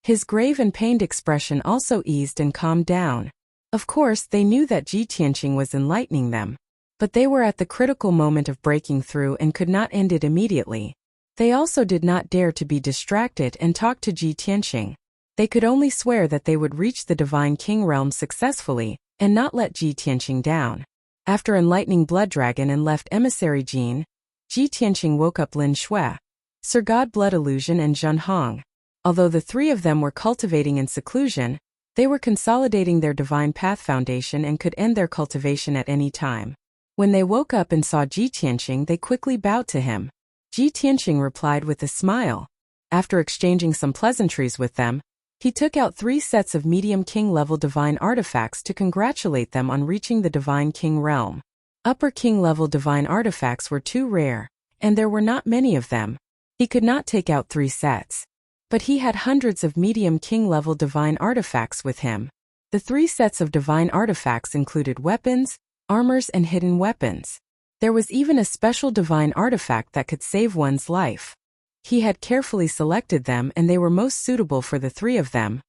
His grave and pained expression also eased and calmed down. Of course, they knew that Ji Tianqing was enlightening them, but they were at the critical moment of breaking through and could not end it immediately. They also did not dare to be distracted and talk to Ji Tianqing. They could only swear that they would reach the Divine King realm successfully, and not let Ji Tianqing down. After enlightening Blood Dragon and Left Emissary Jean, Ji Tianqing woke up Lin Shui, Sir God Blood Illusion and Zhan Hong. Although the three of them were cultivating in seclusion, they were consolidating their divine path foundation and could end their cultivation at any time. When they woke up and saw Ji Tianqing, they quickly bowed to him. Ji Tianqing replied with a smile. After exchanging some pleasantries with them, he took out 3 sets of medium king-level divine artifacts to congratulate them on reaching the Divine King realm. Upper king-level divine artifacts were too rare, and there were not many of them. He could not take out 3 sets. But he had hundreds of medium king-level divine artifacts with him. The 3 sets of divine artifacts included weapons, armors and hidden weapons. There was even a special divine artifact that could save one's life. He had carefully selected them and they were most suitable for the 3 of them.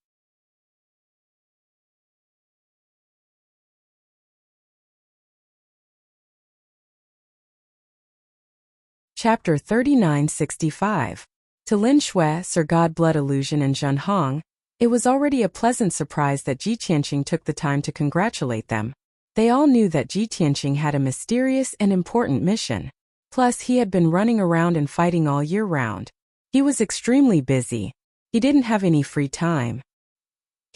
Chapter 3965. To Lin Shui, Sir God Blood Illusion and Zhan Hong, it was already a pleasant surprise that Ji Tianqing took the time to congratulate them. They all knew that Ji Tianqing had a mysterious and important mission. Plus, he had been running around and fighting all year round. He was extremely busy. He didn't have any free time.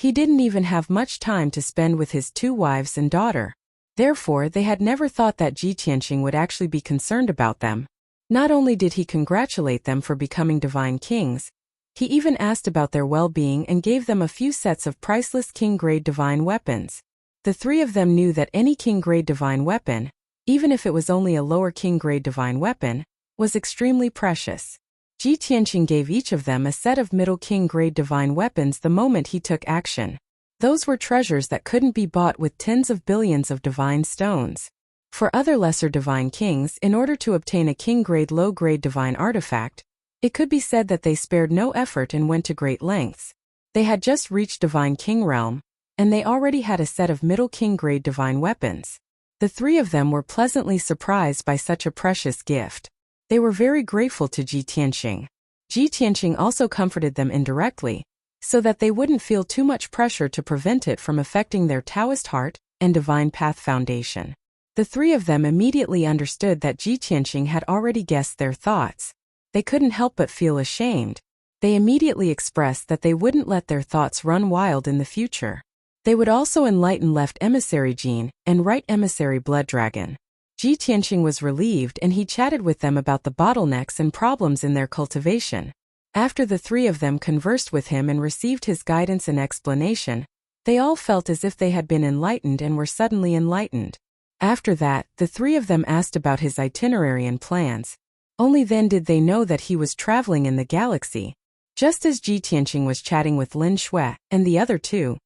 He didn't even have much time to spend with his 2 wives and daughter. Therefore, they had never thought that Ji Tianqing would actually be concerned about them. Not only did he congratulate them for becoming divine kings, he even asked about their well-being and gave them a few sets of priceless king-grade divine weapons. The 3 of them knew that any king-grade divine weapon, even if it was only a lower king-grade divine weapon, was extremely precious. Ji Tianqing gave each of them a set of middle king-grade divine weapons the moment he took action. Those were treasures that couldn't be bought with tens of billions of divine stones. For other lesser divine kings, in order to obtain a king-grade low-grade divine artifact, it could be said that they spared no effort and went to great lengths. They had just reached divine king realm, and they already had a set of middle king-grade divine weapons. The 3 of them were pleasantly surprised by such a precious gift. They were very grateful to Ji Tianqing. Ji Tianqing also comforted them indirectly, so that they wouldn't feel too much pressure to prevent it from affecting their Taoist heart and divine path foundation. The 3 of them immediately understood that Ji Tianqing had already guessed their thoughts. They couldn't help but feel ashamed. They immediately expressed that they wouldn't let their thoughts run wild in the future. They would also enlighten left emissary Jin and right emissary Blood Dragon. Ji Tianqing was relieved and he chatted with them about the bottlenecks and problems in their cultivation. After the 3 of them conversed with him and received his guidance and explanation, they all felt as if they had been enlightened and were suddenly enlightened. After that, the 3 of them asked about his itinerary and plans. Only then did they know that he was traveling in the galaxy. Just as Ji Tianqing was chatting with Lin Shui and the other 2,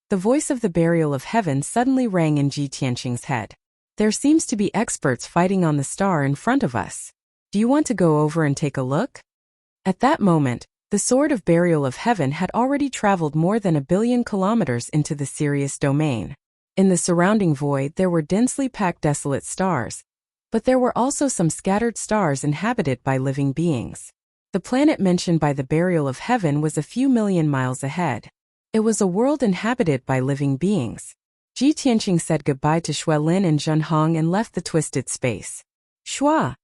the voice of the burial of heaven suddenly rang in Ji Tianqing's head. There seems to be experts fighting on the star in front of us. Do you want to go over and take a look? At that moment, the sword of burial of heaven had already traveled more than 1 billion kilometers into the Sirius domain. In the surrounding void there were densely packed desolate stars, but there were also some scattered stars inhabited by living beings. The planet mentioned by the burial of heaven was a few million miles ahead. It was a world inhabited by living beings. Ji Tianqing said goodbye to Shui Lin and Zhen Hong and left the twisted space. Shua!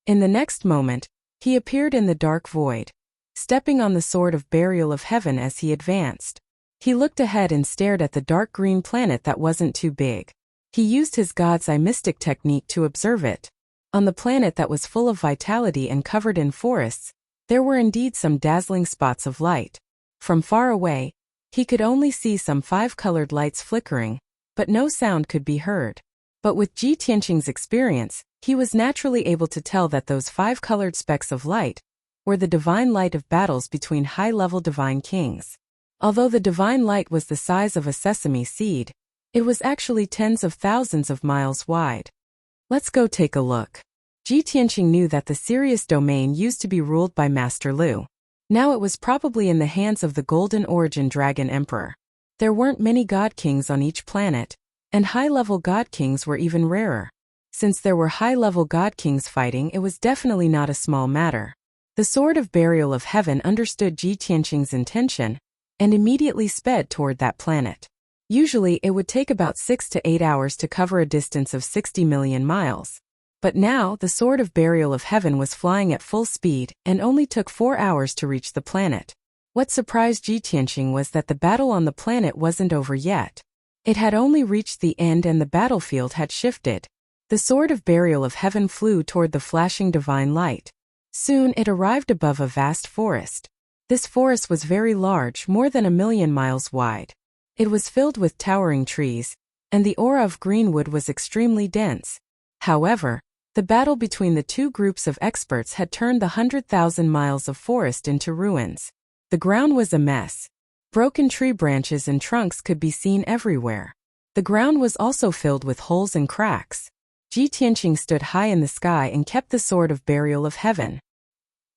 In the next moment, he appeared in the dark void, stepping on the sword of burial of heaven as he advanced. He looked ahead and stared at the dark green planet that wasn't too big. He used his God's Eye mystic technique to observe it. On the planet that was full of vitality and covered in forests, there were indeed some dazzling spots of light. From far away, he could only see some 5 colored lights flickering, but no sound could be heard. But with Ji Tianqing's experience, he was naturally able to tell that those 5 colored specks of light were the divine light of battles between high-level divine kings. Although the divine light was the size of a sesame seed, it was actually tens of thousands of miles wide. Let's go take a look. Ji Tianqing knew that the Sirius domain used to be ruled by Master Lu. Now it was probably in the hands of the Golden Origin Dragon Emperor. There weren't many god kings on each planet, and high-level god kings were even rarer. Since there were high-level god kings fighting, it was definitely not a small matter. The sword of burial of heaven understood Ji Tianqing's intention and immediately sped toward that planet. Usually it would take about 6 to 8 hours to cover a distance of 60 million miles. But now the sword of burial of heaven was flying at full speed and only took 4 hours to reach the planet. What surprised Ji Tianqing was that the battle on the planet wasn't over yet. It had only reached the end and the battlefield had shifted. The sword of burial of heaven flew toward the flashing divine light. Soon it arrived above a vast forest. This forest was very large, more than 1 million miles wide. It was filled with towering trees, and the aura of greenwood was extremely dense. However, the battle between the 2 groups of experts had turned the 100,000 miles of forest into ruins. The ground was a mess. Broken tree branches and trunks could be seen everywhere. The ground was also filled with holes and cracks. Ji Tianqing stood high in the sky and kept the sword of burial of heaven.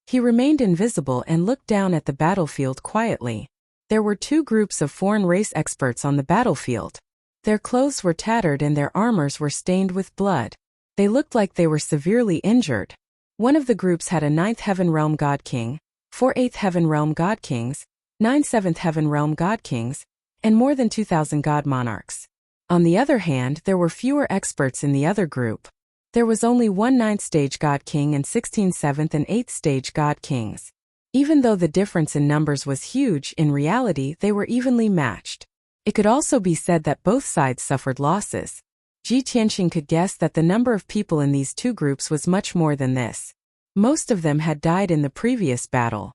He remained invisible and looked down at the battlefield quietly. There were 2 groups of foreign race experts on the battlefield. Their clothes were tattered and their armors were stained with blood. They looked like they were severely injured. One of the groups had a 9th Heaven Realm God King, 4 8th Heaven Realm God Kings, 9 7th Heaven Realm God Kings, and more than 2,000 God Monarchs. On the other hand, there were fewer experts in the other group. There was only 1 9th Stage God King and 16 7th and 8th Stage God Kings. Even though the difference in numbers was huge, in reality they were evenly matched. It could also be said that both sides suffered losses. Ji Tianqing could guess that the number of people in these two groups was much more than this. Most of them had died in the previous battle.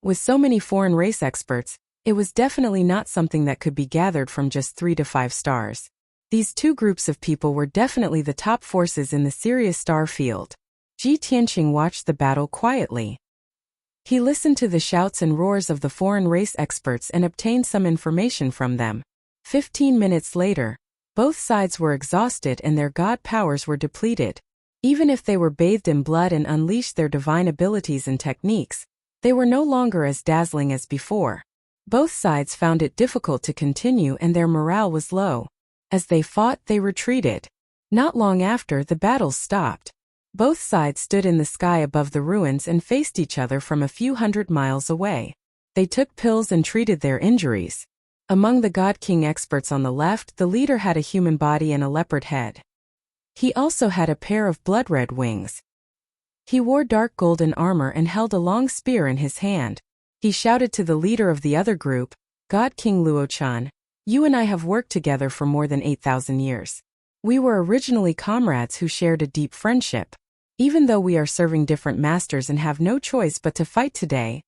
With so many foreign race experts, it was definitely not something that could be gathered from just 3 to 5 stars. These two groups of people were definitely the top forces in the Sirius star field. Ji Tianqing watched the battle quietly. He listened to the shouts and roars of the foreign race experts and obtained some information from them. 15 minutes later, both sides were exhausted and their god powers were depleted. Even if they were bathed in blood and unleashed their divine abilities and techniques, they were no longer as dazzling as before. Both sides found it difficult to continue and their morale was low. As they fought, they retreated. Not long after, the battle stopped. Both sides stood in the sky above the ruins and faced each other from a few hundred miles away. They took pills and treated their injuries. Among the God King experts on the left, the leader had a human body and a leopard head. He also had a pair of blood-red wings. He wore dark golden armor and held a long spear in his hand. He shouted to the leader of the other group, God King Luochan, "You and I have worked together for more than 8,000 years. We were originally comrades who shared a deep friendship. Even though we are serving different masters and have no choice but to fight today,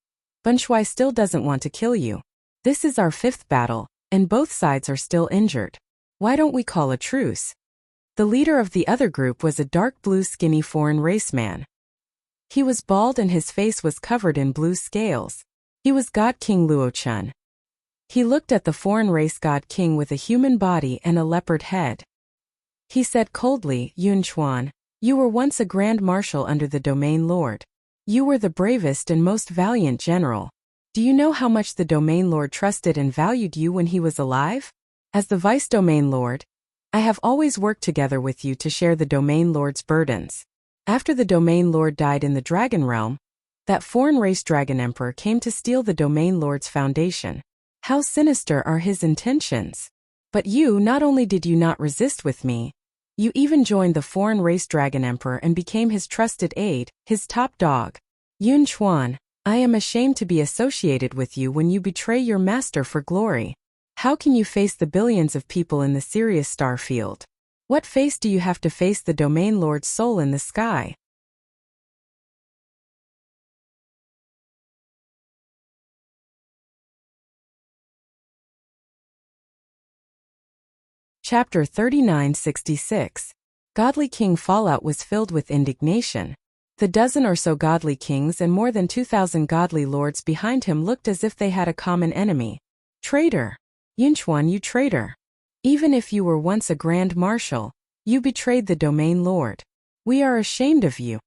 Bunshui still doesn't want to kill you. This is our 5th battle, and both sides are still injured. Why don't we call a truce?" The leader of the other group was a dark blue skinny foreign race man. He was bald and his face was covered in blue scales. He was God King Luochun. He looked at the foreign race God King with a human body and a leopard head. He said coldly, "Yun Chuan, you were once a grand marshal under the Domain Lord. You were the bravest and most valiant general. Do you know how much the Domain Lord trusted and valued you when he was alive? As the Vice Domain Lord, I have always worked together with you to share the Domain Lord's burdens. After the Domain Lord died in the Dragon Realm, that foreign race Dragon Emperor came to steal the Domain Lord's foundation. How sinister are his intentions! But you, not only did you not resist with me, you even joined the foreign race Dragon Emperor and became his trusted aide, his top dog. Yun Chuan, I am ashamed to be associated with you when you betray your master for glory. How can you face the billions of people in the Sirius star field? What face do you have to face the Domain Lord's soul in the sky?" Chapter 3966. Godly King Fallout was filled with indignation. The dozen or so godly kings and more than 2,000 godly lords behind him looked as if they had a common enemy. Traitor! Yunchuan, you traitor! Even if you were once a grand marshal, you betrayed the Domain Lord. We are ashamed of you.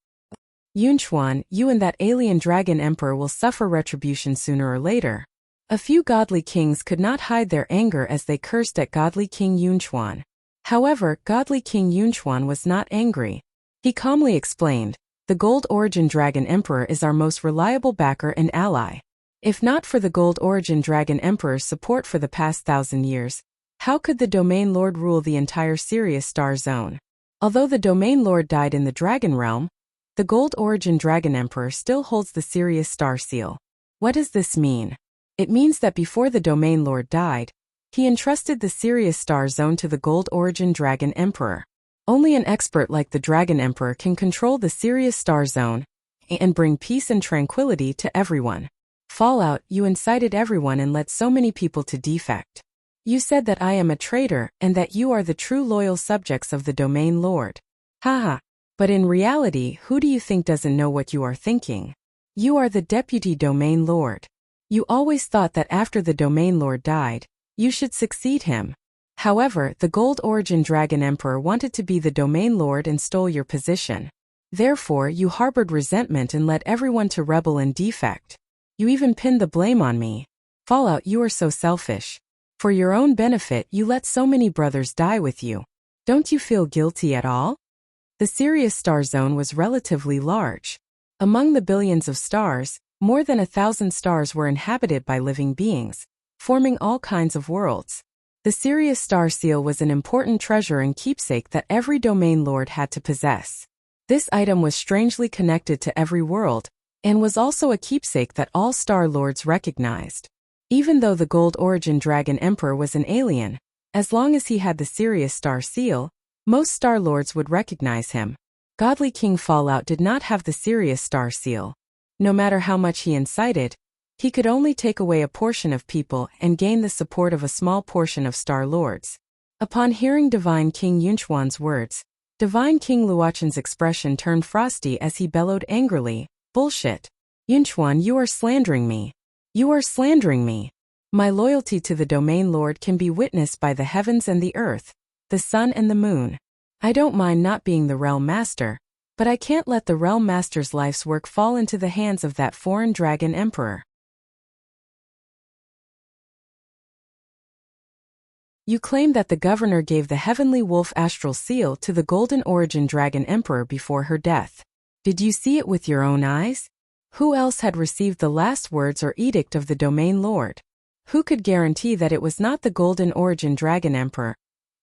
Yunchuan, you and that alien Dragon Emperor will suffer retribution sooner or later. A few godly kings could not hide their anger as they cursed at godly King Yunchuan. However, godly King Yunchuan was not angry. He calmly explained, "The Gold Origin Dragon Emperor is our most reliable backer and ally. If not for the Gold Origin Dragon Emperor's support for the past 1,000 years, how could the Domain Lord rule the entire Sirius star zone? Although the Domain Lord died in the Dragon Realm, the Gold Origin Dragon Emperor still holds the Sirius star seal. What does this mean? It means that before the Domain Lord died, he entrusted the Sirius star zone to the Gold Origin Dragon Emperor. Only an expert like the Dragon Emperor can control the Sirius star zone and bring peace and tranquility to everyone. Fallout, you incited everyone and led so many people to defect. You said that I am a traitor and that you are the true loyal subjects of the Domain Lord. Haha. But in reality, who do you think doesn't know what you are thinking? You are the Deputy Domain Lord. You always thought that after the Domain Lord died, you should succeed him. However, the Gold Origin Dragon Emperor wanted to be the Domain Lord and stole your position. Therefore, you harbored resentment and led everyone to rebel and defect. You even pinned the blame on me. Fallout, you are so selfish. For your own benefit, you let so many brothers die with you. Don't you feel guilty at all? The Sirius star zone was relatively large. Among the billions of stars, more than 1,000 stars were inhabited by living beings, forming all kinds of worlds. The Sirius star seal was an important treasure and keepsake that every Domain Lord had to possess. This item was strangely connected to every world, and was also a keepsake that all Star Lords recognized. Even though the Gold Origin Dragon Emperor was an alien, as long as he had the Sirius Star Seal, most Star Lords would recognize him. Godly King Fallout did not have the Sirius Star Seal. No matter how much he incited, he could only take away a portion of people and gain the support of a small portion of Star Lords. Upon hearing Divine King Yunchuan's words, Divine King Luochen's expression turned frosty as he bellowed angrily, "Bullshit! Yunchuan, you are slandering me. You are slandering me. My loyalty to the Domain Lord can be witnessed by the heavens and the earth, the sun and the moon. I don't mind not being the Realm Master, but I can't let the Realm Master's life's work fall into the hands of that foreign Dragon Emperor." You claim that the governor gave the Heavenly Wolf Astral Seal to the Golden Origin Dragon Emperor before her death. Did you see it with your own eyes? Who else had received the last words or edict of the Domain Lord? Who could guarantee that it was not the Golden Origin Dragon Emperor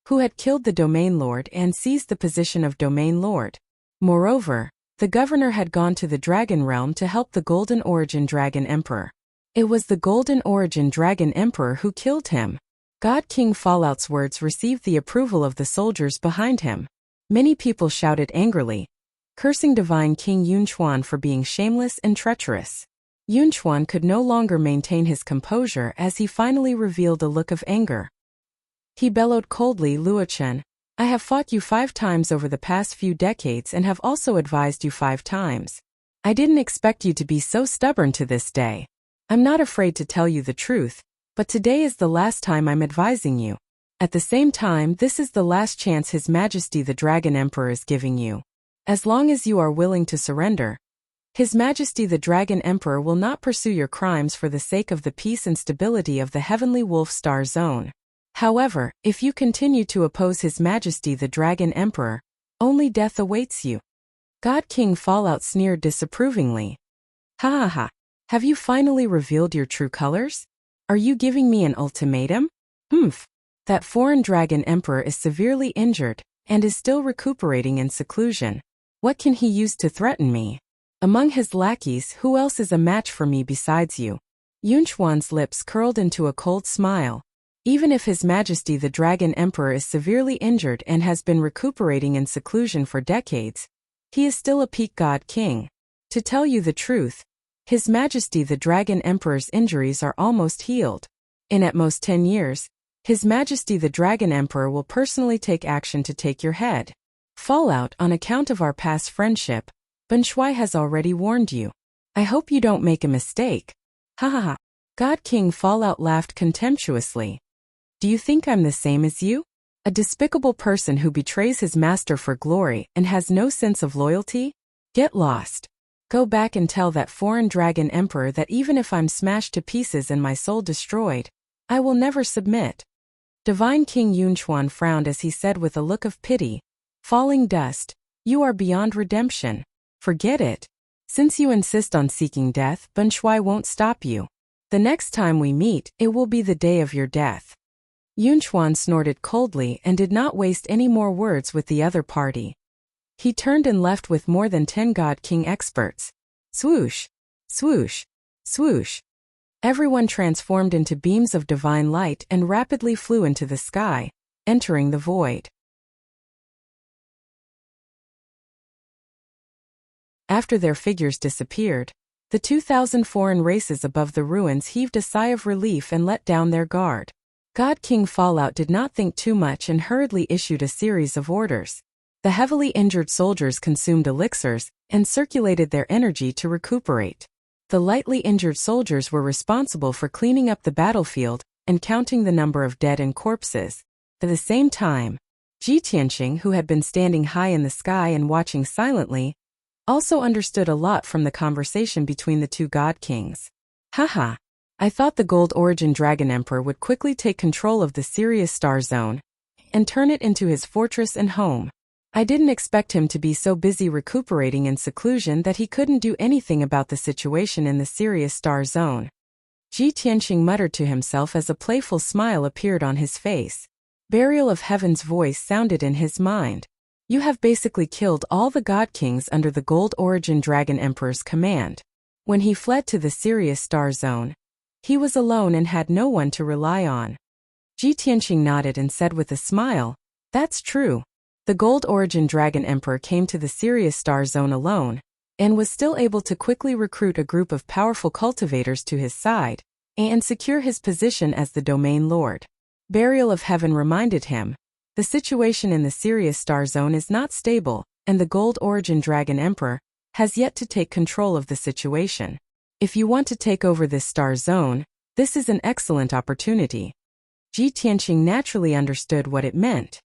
who had killed the Domain Lord and seized the position of Domain Lord? Moreover, the governor had gone to the Dragon Realm to help the Golden Origin Dragon Emperor. It was the Golden Origin Dragon Emperor who killed him. God King Fallout's words received the approval of the soldiers behind him. Many people shouted angrily, cursing Divine King Yunchuan for being shameless and treacherous. Yunchuan could no longer maintain his composure as he finally revealed a look of anger. He bellowed coldly, "Luochen, I have fought you 5 times over the past few decades and have also advised you 5 times. I didn't expect you to be so stubborn to this day. I'm not afraid to tell you the truth, but today is the last time I'm advising you. At the same time, this is the last chance His Majesty the Dragon Emperor is giving you. As long as you are willing to surrender, His Majesty the Dragon Emperor will not pursue your crimes for the sake of the peace and stability of the Heavenly Wolf Star Zone. However, if you continue to oppose His Majesty the Dragon Emperor, only death awaits you." God King Fallout sneered disapprovingly. "Ha ha ha. Have you finally revealed your true colors? Are you giving me an ultimatum? Humph. That foreign Dragon Emperor is severely injured and is still recuperating in seclusion. What can he use to threaten me? Among his lackeys, who else is a match for me besides you?" Yunchuan's lips curled into a cold smile. Even if His Majesty the Dragon Emperor is severely injured and has been recuperating in seclusion for decades, he is still a peak god king. To tell you the truth, His Majesty the Dragon Emperor's injuries are almost healed. In at most 10 years, His Majesty the Dragon Emperor will personally take action to take your head. Fallout, on account of our past friendship, Ben Shui has already warned you. I hope you don't make a mistake. Ha ha ha. God King Fallout laughed contemptuously. Do you think I'm the same as you? A despicable person who betrays his master for glory and has no sense of loyalty? Get lost. Go back and tell that foreign Dragon Emperor that even if I'm smashed to pieces and my soul destroyed, I will never submit." Divine King Yunchuan frowned as he said with a look of pity, "Falling dust, you are beyond redemption. Forget it. Since you insist on seeking death, Ben Shui won't stop you. The next time we meet, it will be the day of your death." Yunchuan snorted coldly and did not waste any more words with the other party. He turned and left with more than 10 God King experts. Swoosh! Swoosh! Swoosh! Everyone transformed into beams of divine light and rapidly flew into the sky, entering the void. After their figures disappeared, the 2,000 foreign races above the ruins heaved a sigh of relief and let down their guard. God King Fallout did not think too much and hurriedly issued a series of orders. The heavily injured soldiers consumed elixirs and circulated their energy to recuperate. The lightly injured soldiers were responsible for cleaning up the battlefield and counting the number of dead and corpses. At the same time, Ji Tianqing, who had been standing high in the sky and watching silently, also understood a lot from the conversation between the 2 God Kings. Haha. I thought the Gold Origin Dragon Emperor would quickly take control of the Sirius Star Zone and turn it into his fortress and home. I didn't expect him to be so busy recuperating in seclusion that he couldn't do anything about the situation in the Sirius Star Zone. Ji Tianqing muttered to himself as a playful smile appeared on his face. Burial of Heaven's voice sounded in his mind. You have basically killed all the God Kings under the Gold Origin Dragon Emperor's command. When he fled to the Sirius Star Zone, he was alone and had no one to rely on. Ji Tianqing nodded and said with a smile, "That's true. The Gold Origin Dragon Emperor came to the Sirius Star Zone alone, and was still able to quickly recruit a group of powerful cultivators to his side, and secure his position as the Domain Lord." Burial of Heaven reminded him, the situation in the Sirius Star Zone is not stable, and the Gold Origin Dragon Emperor has yet to take control of the situation. If you want to take over this star zone, this is an excellent opportunity. Ji Tianqing naturally understood what it meant.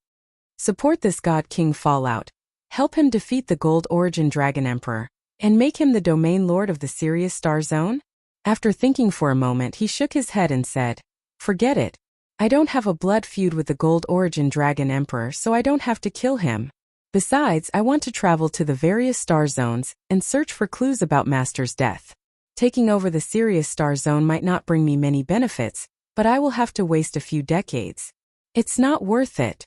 Support this God King fallout, help him defeat the Gold Origin Dragon Emperor, and make him the Domain Lord of the Sirius Star Zone? After thinking for a moment, he shook his head and said, "Forget it. I don't have a blood feud with the Gold Origin Dragon Emperor, so I don't have to kill him. Besides, I want to travel to the various star zones and search for clues about Master's death. Taking over the Sirius Star Zone might not bring me many benefits, but I will have to waste a few decades. It's not worth it."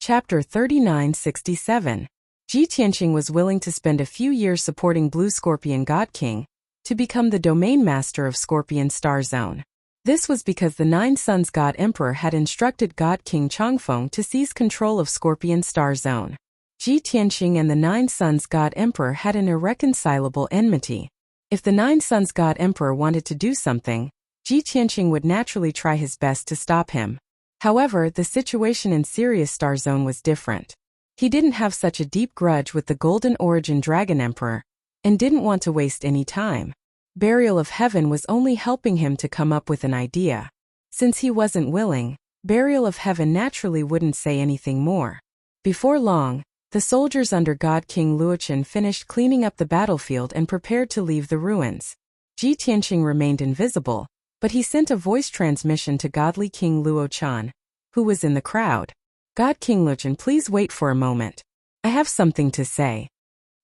Chapter 3967. Ji Tianqing was willing to spend a few years supporting Blue Scorpion God King to become the domain master of Scorpion Star Zone. This was because the Nine Suns God Emperor had instructed God King Changfeng to seize control of Scorpion Star Zone. Ji Tianqing and the Nine Suns God Emperor had an irreconcilable enmity. If the Nine Suns God Emperor wanted to do something, Ji Tianqing would naturally try his best to stop him. However, the situation in Sirius Star Zone was different. He didn't have such a deep grudge with the Golden Origin Dragon Emperor, and didn't want to waste any time. Burial of Heaven was only helping him to come up with an idea. Since he wasn't willing, Burial of Heaven naturally wouldn't say anything more. Before long, the soldiers under God King Luochen finished cleaning up the battlefield and prepared to leave the ruins. Ji Tianqing remained invisible, but he sent a voice transmission to Godly King Luochan, who was in the crowd. "God King Luochen, please wait for a moment. I have something to say."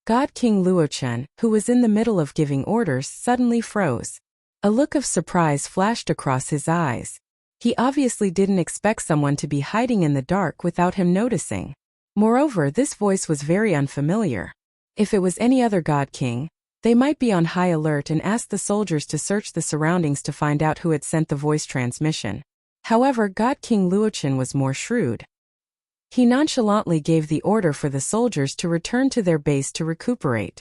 God King Luochen, who was in the middle of giving orders, suddenly froze. A look of surprise flashed across his eyes. He obviously didn't expect someone to be hiding in the dark without him noticing. Moreover, this voice was very unfamiliar. If it was any other God King, they might be on high alert and ask the soldiers to search the surroundings to find out who had sent the voice transmission. However, God King Luochen was more shrewd. He nonchalantly gave the order for the soldiers to return to their base to recuperate.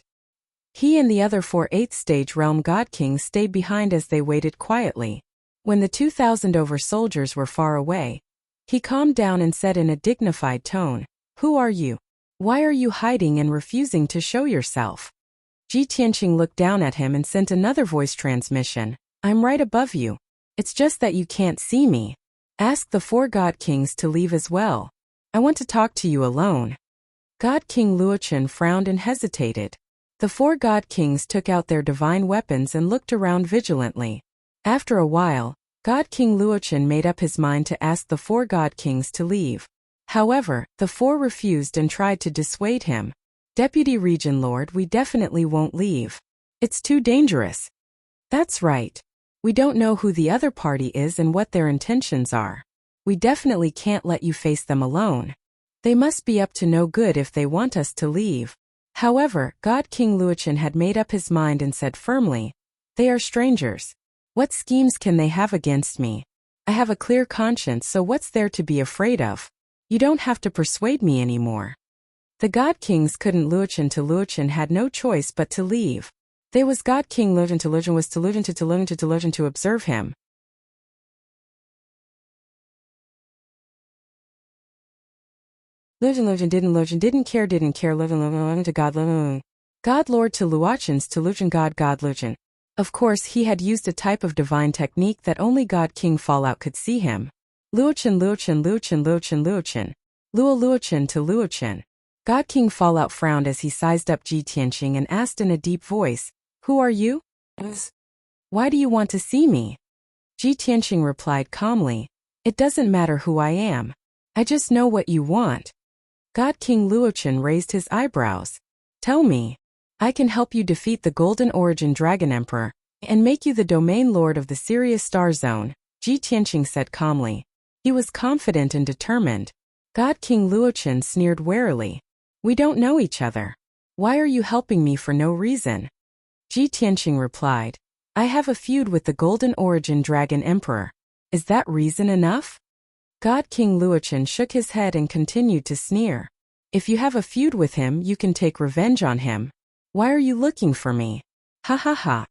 He and the other 4 8th-stage realm God Kings stayed behind as they waited quietly. When the 2,000 over soldiers were far away, he calmed down and said in a dignified tone, "Who are you? Why are you hiding and refusing to show yourself?" Ji Tianqing looked down at him and sent another voice transmission, "I'm right above you. It's just that you can't see me. Ask the 4 God Kings to leave as well. I want to talk to you alone." God King Luochen frowned and hesitated. The 4 God Kings took out their divine weapons and looked around vigilantly. After a while, God King Luochen made up his mind to ask the 4 God Kings to leave. However, the 4 refused and tried to dissuade him. "Deputy Region Lord, we definitely won't leave. It's too dangerous." "That's right. We don't know who the other party is and what their intentions are. We definitely can't let you face them alone. They must be up to no good if they want us to leave." However, God King Luochen had made up his mind and said firmly, "They are strangers. What schemes can they have against me? I have a clear conscience, so what's there to be afraid of? You don't have to persuade me anymore." The God Kings couldn't Luochen had no choice but to leave. They was God King Luochen was to Luochen to observe him. Luochen didn't care Luochen to God Luochen. God Lord to Luochens to Luochen God Luochen. Of course, he had used a type of divine technique that only God King Fallout could see him. Luochen. Luo Luochen to Luochen. God King Fallout frowned as he sized up Ji Tianqing and asked in a deep voice, "Who are you? Why do you want to see me?" Ji Tianqing replied calmly, "It doesn't matter who I am. I just know what you want." God King Luochen raised his eyebrows. "Tell me. I can help you defeat the Golden Origin Dragon Emperor and make you the domain lord of the Sirius Star Zone, Ji Tianqing said calmly. He was confident and determined. God King Luochen sneered warily. We don't know each other. Why are you helping me for no reason? Ji Tianqing replied. I have a feud with the Golden Origin Dragon Emperor. Is that reason enough? God King Luochen shook his head and continued to sneer. If you have a feud with him, you can take revenge on him. Why are you looking for me? Ha ha ha.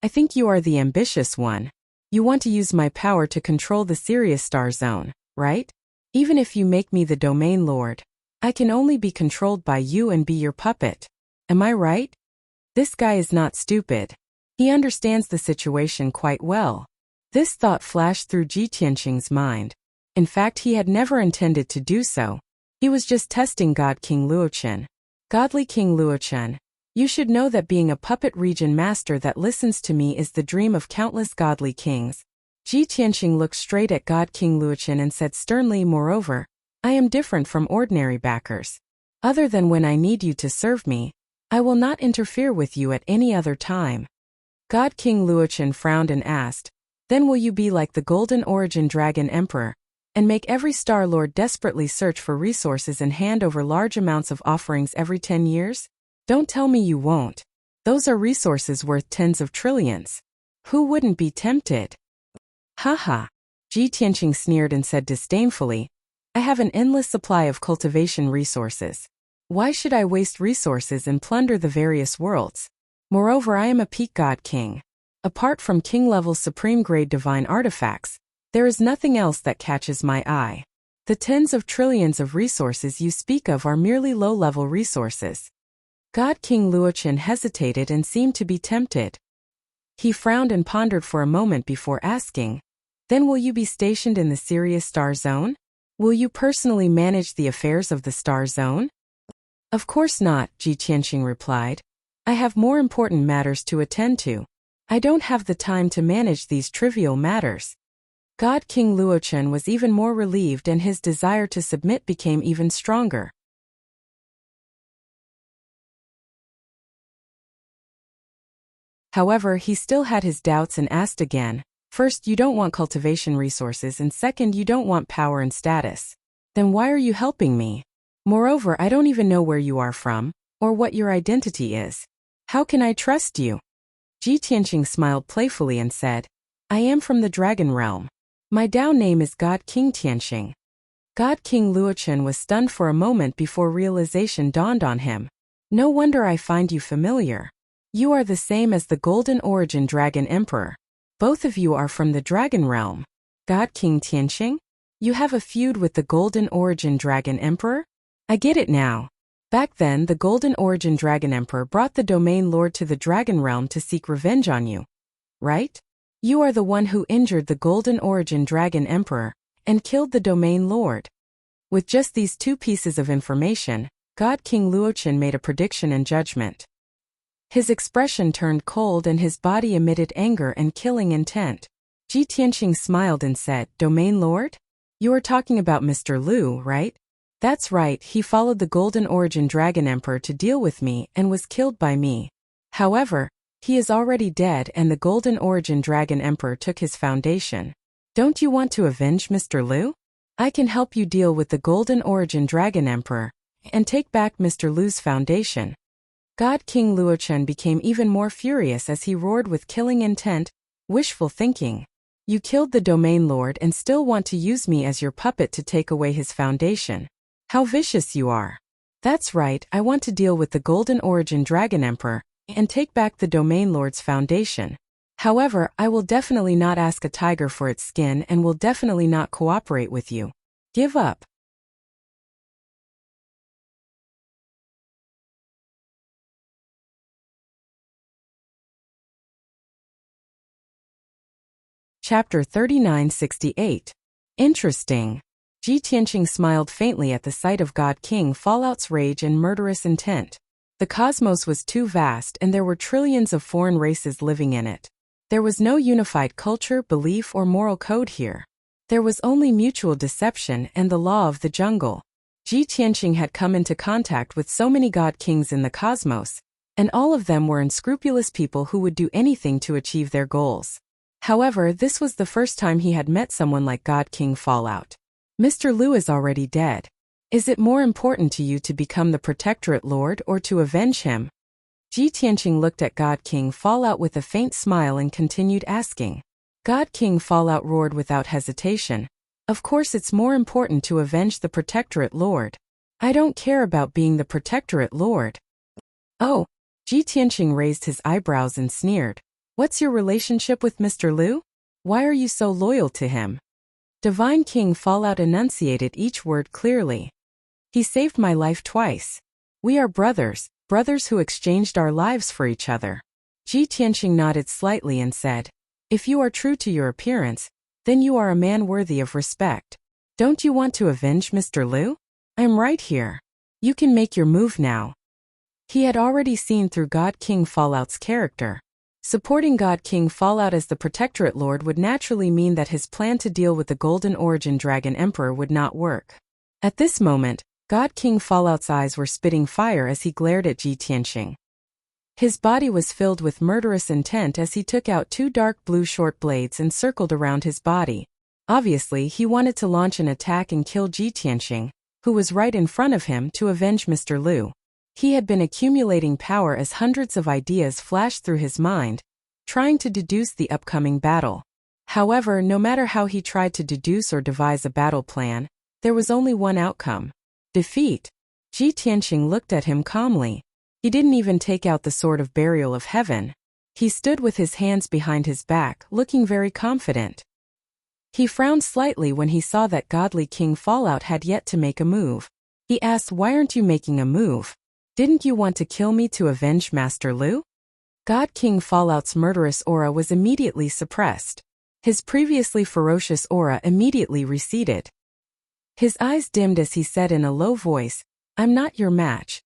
I think you are the ambitious one. You want to use my power to control the Sirius Star Zone, right? Even if you make me the domain lord, I can only be controlled by you and be your puppet. Am I right? This guy is not stupid. He understands the situation quite well. This thought flashed through Ji Tianqing's mind. In fact, he had never intended to do so. He was just testing God King Luochen. Godly King Luochen, you should know that being a puppet region master that listens to me is the dream of countless godly kings. Ji Tianqing looked straight at God King Luochen and said sternly, moreover, I am different from ordinary backers. Other than when I need you to serve me, I will not interfere with you at any other time. God King Luochen frowned and asked, then will you be like the Golden Origin Dragon Emperor, and make every Star Lord desperately search for resources and hand over large amounts of offerings every 10 years? Don't tell me you won't. Those are resources worth tens of trillions. Who wouldn't be tempted? Ha ha. Ji Tianqing sneered and said disdainfully, I have an endless supply of cultivation resources. Why should I waste resources and plunder the various worlds? Moreover, I am a peak god king. Apart from king-level supreme-grade divine artifacts, there is nothing else that catches my eye. The tens of trillions of resources you speak of are merely low-level resources. God King Luochen hesitated and seemed to be tempted. He frowned and pondered for a moment before asking, then will you be stationed in the Sirius Star Zone? Will you personally manage the affairs of the Star Zone? Of course not, Ji Tianqing replied. I have more important matters to attend to. I don't have the time to manage these trivial matters. God King Luochen was even more relieved and his desire to submit became even stronger. However, he still had his doubts and asked again, first, you don't want cultivation resources, and second, you don't want power and status. Then why are you helping me? Moreover, I don't even know where you are from, or what your identity is. How can I trust you? Ji Tianqing smiled playfully and said, I am from the Dragon Realm. My Dao name is God King Tianqing. God King Luochen was stunned for a moment before realization dawned on him. No wonder I find you familiar. You are the same as the Golden Origin Dragon Emperor. Both of you are from the Dragon Realm. God King Tianqing? You have a feud with the Golden Origin Dragon Emperor? I get it now. Back then, the Golden Origin Dragon Emperor brought the Domain Lord to the Dragon Realm to seek revenge on you. Right? You are the one who injured the Golden Origin Dragon Emperor and killed the Domain Lord. With just these two pieces of information, God King Luochen made a prediction and judgment. His expression turned cold and his body emitted anger and killing intent. Ji Tianqing smiled and said, Domain Lord? You are talking about Mr. Lu, right? That's right, he followed the Golden Origin Dragon Emperor to deal with me and was killed by me. However, he is already dead and the Golden Origin Dragon Emperor took his foundation. Don't you want to avenge Mr. Lu? I can help you deal with the Golden Origin Dragon Emperor and take back Mr. Lu's foundation. God King Luochen became even more furious as he roared with killing intent, wishful thinking. You killed the Domain Lord and still want to use me as your puppet to take away his foundation. How vicious you are. That's right, I want to deal with the Golden Origin Dragon Emperor and take back the Domain Lord's foundation. However, I will definitely not ask a tiger for its skin and will definitely not cooperate with you. Give up. Chapter 3968. Interesting. Ji Tianqing smiled faintly at the sight of God King Fallout's rage and murderous intent. The cosmos was too vast and there were trillions of foreign races living in it. There was no unified culture, belief, or moral code here. There was only mutual deception and the law of the jungle. Ji Tianqing had come into contact with so many god kings in the cosmos, and all of them were unscrupulous people who would do anything to achieve their goals. However, this was the first time he had met someone like God King Fallout. Mr. Liu is already dead. Is it more important to you to become the Protectorate Lord or to avenge him? Ji Tianqing looked at God King Fallout with a faint smile and continued asking. God King Fallout roared without hesitation. Of course it's more important to avenge the Protectorate Lord. I don't care about being the Protectorate Lord. Oh, Ji Tianqing raised his eyebrows and sneered. What's your relationship with Mr. Liu? Why are you so loyal to him? Divine King Fallout enunciated each word clearly. He saved my life twice. We are brothers who exchanged our lives for each other. Ji Tianqing nodded slightly and said, if you are true to your appearance, then you are a man worthy of respect. Don't you want to avenge Mr. Liu? I'm right here. You can make your move now. He had already seen through God King Fallout's character. Supporting God King Fallout as the Protectorate Lord would naturally mean that his plan to deal with the Golden Origin Dragon Emperor would not work. At this moment, God King Fallout's eyes were spitting fire as he glared at Ji Tianqing. His body was filled with murderous intent as he took out two dark blue short blades and circled around his body. Obviously, he wanted to launch an attack and kill Ji Tianqing, who was right in front of him, to avenge Mr. Liu. He had been accumulating power as hundreds of ideas flashed through his mind, trying to deduce the upcoming battle. However, no matter how he tried to deduce or devise a battle plan, there was only one outcome: defeat. Ji Tianqing looked at him calmly. He didn't even take out the Sword of Burial of Heaven. He stood with his hands behind his back, looking very confident. He frowned slightly when he saw that Godly King Fallout had yet to make a move. He asked, why aren't you making a move? Didn't you want to kill me to avenge Master Liu? God King Fallout's murderous aura was immediately suppressed. His previously ferocious aura immediately receded. His eyes dimmed as he said in a low voice, I'm not your match.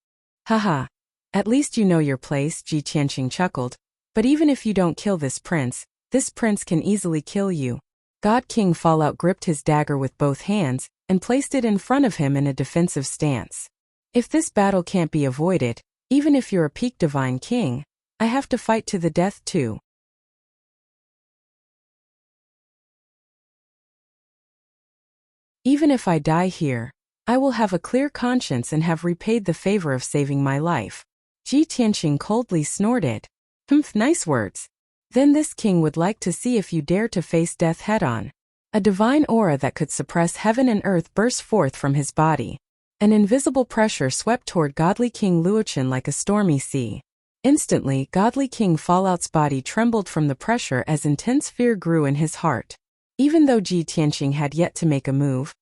Haha. At least you know your place, Ji Tianqing chuckled. But even if you don't kill this prince can easily kill you. God King Fallout gripped his dagger with both hands and placed it in front of him in a defensive stance. If this battle can't be avoided, even if you're a peak divine king, I have to fight to the death too. Even if I die here, I will have a clear conscience and have repaid the favor of saving my life. Ji Tianqing coldly snorted. Nice words. Then this king would like to see if you dare to face death head-on. A divine aura that could suppress heaven and earth burst forth from his body. An invisible pressure swept toward Godly King Luochen like a stormy sea. Instantly, Godly King Fallout's body trembled from the pressure as intense fear grew in his heart. Even though Ji Tianqing had yet to make a move,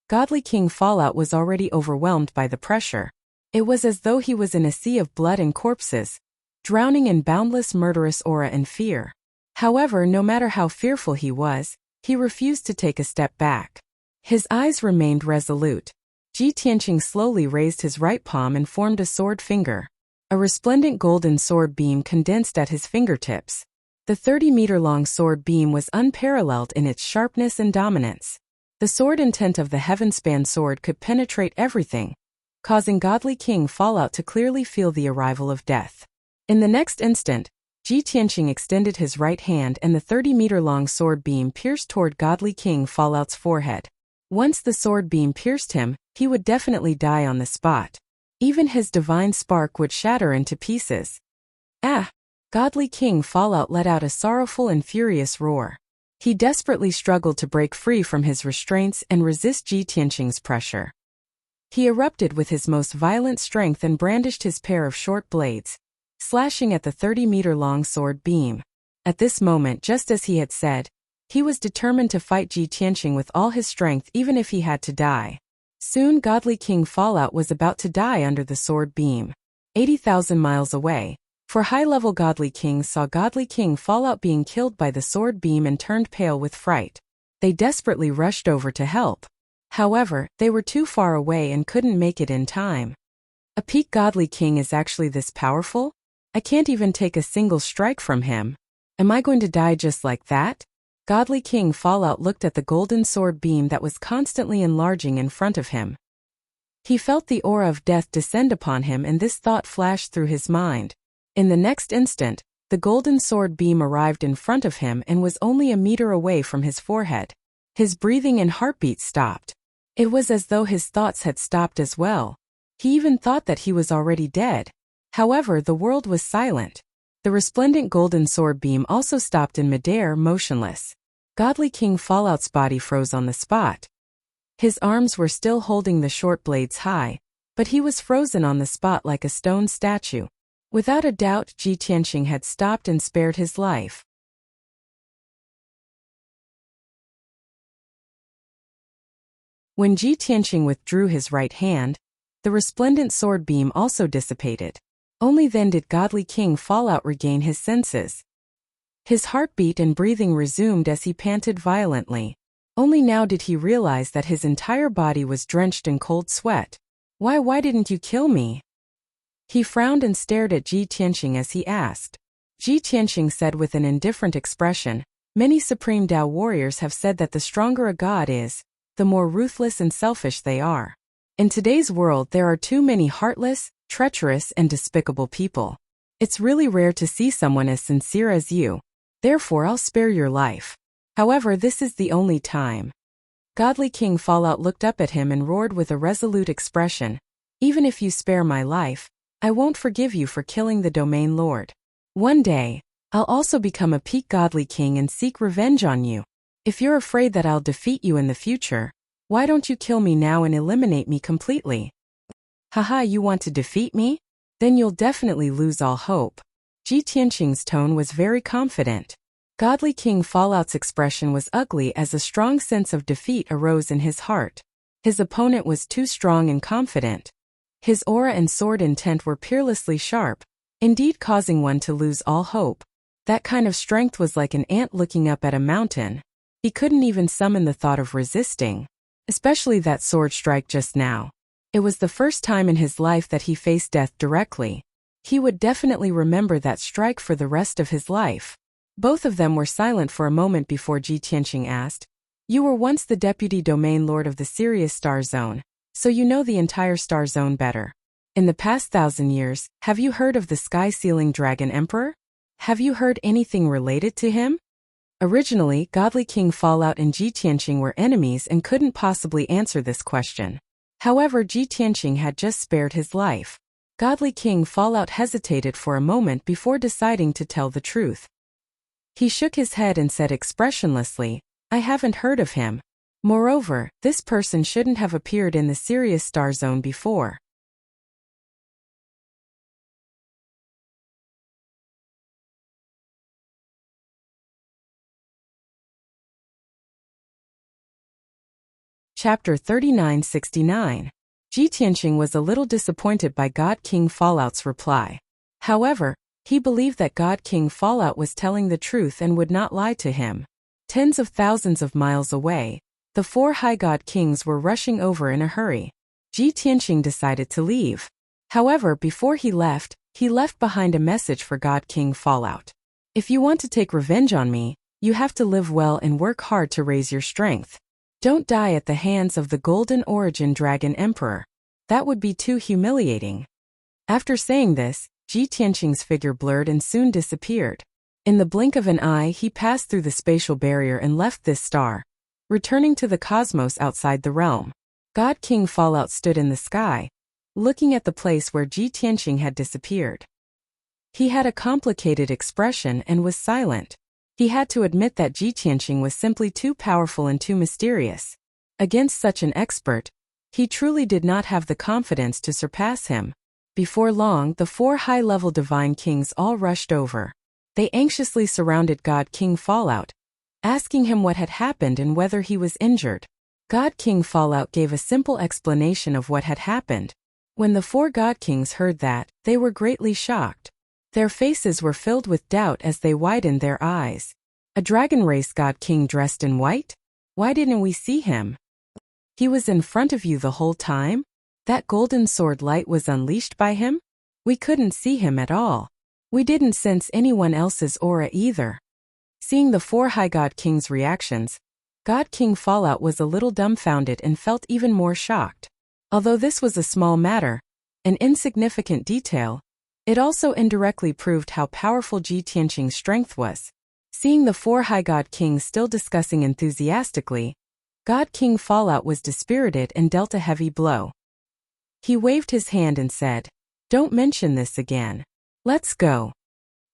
Godly King Fallout was already overwhelmed by the pressure. It was as though he was in a sea of blood and corpses, drowning in boundless murderous aura and fear. However, no matter how fearful he was, he refused to take a step back. His eyes remained resolute. Ji Tianqing slowly raised his right palm and formed a sword finger. A resplendent golden sword beam condensed at his fingertips. The 30-meter-long sword beam was unparalleled in its sharpness and dominance. The sword intent of the heavenspan sword could penetrate everything, causing Godly King Fallout to clearly feel the arrival of death. In the next instant, Ji Tianqing extended his right hand and the 30-meter-long sword beam pierced toward Godly King Fallout's forehead. Once the sword beam pierced him, he would definitely die on the spot. Even his divine spark would shatter into pieces. Ah! Godly King Fallout let out a sorrowful and furious roar. He desperately struggled to break free from his restraints and resist Ji Tianqing's pressure. He erupted with his most violent strength and brandished his pair of short blades, slashing at the 30-meter-long sword beam. At this moment, just as he had said, he was determined to fight Ji Tianqing with all his strength even if he had to die. Soon Godly King Fallout was about to die under the sword beam. 80,000 miles away, for high-level Godly Kings saw Godly King Fallout being killed by the sword beam and turned pale with fright. They desperately rushed over to help. However, they were too far away and couldn't make it in time. A peak Godly King is actually this powerful? I can't even take a single strike from him. Am I going to die just like that? Godly King Fallout looked at the golden sword beam that was constantly enlarging in front of him. He felt the aura of death descend upon him, and this thought flashed through his mind. In the next instant, the golden sword beam arrived in front of him and was only a meter away from his forehead. His breathing and heartbeat stopped. It was as though his thoughts had stopped as well. He even thought that he was already dead. However, the world was silent. The resplendent golden sword beam also stopped in midair, motionless. Godly King Fallout's body froze on the spot. His arms were still holding the short blades high, but he was frozen on the spot like a stone statue. Without a doubt, Ji Tianqing had stopped and spared his life. When Ji Tianqing withdrew his right hand, the resplendent sword beam also dissipated. Only then did Godly King Fallout regain his senses. His heartbeat and breathing resumed as he panted violently. Only now did he realize that his entire body was drenched in cold sweat. Why didn't you kill me? He frowned and stared at Ji Tianqing as he asked. Ji Tianqing said with an indifferent expression, "Many Supreme Tao warriors have said that the stronger a god is, the more ruthless and selfish they are. In today's world there are too many heartless, treacherous and despicable people. It's really rare to see someone as sincere as you. Therefore I'll spare your life. However, this is the only time." Godly King Fallout looked up at him and roared with a resolute expression, "Even if you spare my life, I won't forgive you for killing the Domain Lord. One day, I'll also become a peak Godly King and seek revenge on you. If you're afraid that I'll defeat you in the future, why don't you kill me now and eliminate me completely?" "Haha, you want to defeat me? Then you'll definitely lose all hope." Ji Tianqing's tone was very confident. Godly King Fallout's expression was ugly as a strong sense of defeat arose in his heart. His opponent was too strong and confident. His aura and sword intent were peerlessly sharp, indeed causing one to lose all hope. That kind of strength was like an ant looking up at a mountain. He couldn't even summon the thought of resisting, especially that sword strike just now. It was the first time in his life that he faced death directly. He would definitely remember that strike for the rest of his life. Both of them were silent for a moment before Ji Tianqing asked, "You were once the Deputy Domain Lord of the Sirius Star Zone, so you know the entire Star Zone better. In the past 1,000 years, have you heard of the Sky-Sealing Dragon Emperor? Have you heard anything related to him?" Originally, Godly King Fallout and Ji Tianqing were enemies and couldn't possibly answer this question. However, Ji Tianqing had just spared his life. Godly King Fallout hesitated for a moment before deciding to tell the truth. He shook his head and said expressionlessly, "I haven't heard of him. Moreover, this person shouldn't have appeared in the Sirius Star Zone before." Chapter 3969. Ji Tianqing was a little disappointed by God King Fallout's reply. However, he believed that God King Fallout was telling the truth and would not lie to him. Tens of thousands of miles away, the four High God Kings were rushing over in a hurry. Ji Tianqing decided to leave. However, before he left behind a message for God King Fallout. "If you want to take revenge on me, you have to live well and work hard to raise your strength. Don't die at the hands of the Golden Origin Dragon Emperor. That would be too humiliating." After saying this, Ji Tianqing's figure blurred and soon disappeared. In the blink of an eye, he passed through the spatial barrier and left this star, returning to the cosmos outside the realm. God King Fallout stood in the sky, looking at the place where Ji Tianqing had disappeared. He had a complicated expression and was silent. He had to admit that Ji Tianqing was simply too powerful and too mysterious. Against such an expert, he truly did not have the confidence to surpass him. Before long, the four high-level divine kings all rushed over. They anxiously surrounded God King Fallout, asking him what had happened and whether he was injured. God King Fallout gave a simple explanation of what had happened. When the four God Kings heard that, they were greatly shocked. Their faces were filled with doubt as they widened their eyes. "A dragon race God King dressed in white? Why didn't we see him? He was in front of you the whole time? That golden sword light was unleashed by him? We couldn't see him at all. We didn't sense anyone else's aura either." Seeing the four High God Kings' reactions, God King Fallout was a little dumbfounded and felt even more shocked. Although this was a small matter, an insignificant detail, It also indirectly proved how powerful Ji Tianqing's strength was. Seeing the four High God Kings still discussing enthusiastically, God King Fallout was dispirited and dealt a heavy blow. He waved his hand and said, "Don't mention this again. Let's go."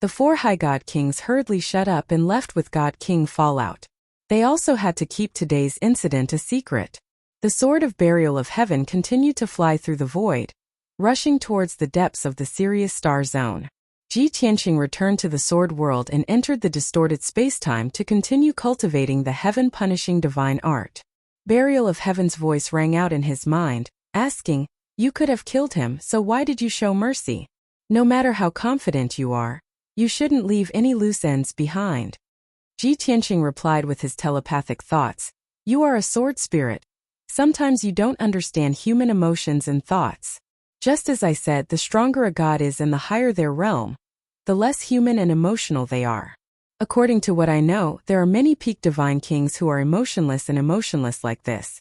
The four High God Kings hurriedly shut up and left with God King Fallout. They also had to keep today's incident a secret. The Sword of Burial of Heaven continued to fly through the void, rushing towards the depths of the Sirius star zone. Ji Tianqing returned to the Sword World and entered the distorted spacetime to continue cultivating the heaven-punishing divine art. Burial of Heaven's voice rang out in his mind, asking, "You could have killed him, so why did you show mercy? No matter how confident you are, you shouldn't leave any loose ends behind." Ji Tianqing replied with his telepathic thoughts, "You are a sword spirit. Sometimes you don't understand human emotions and thoughts. Just as I said, the stronger a god is and the higher their realm, the less human and emotional they are. According to what I know, there are many peak divine kings who are emotionless and emotionless like this.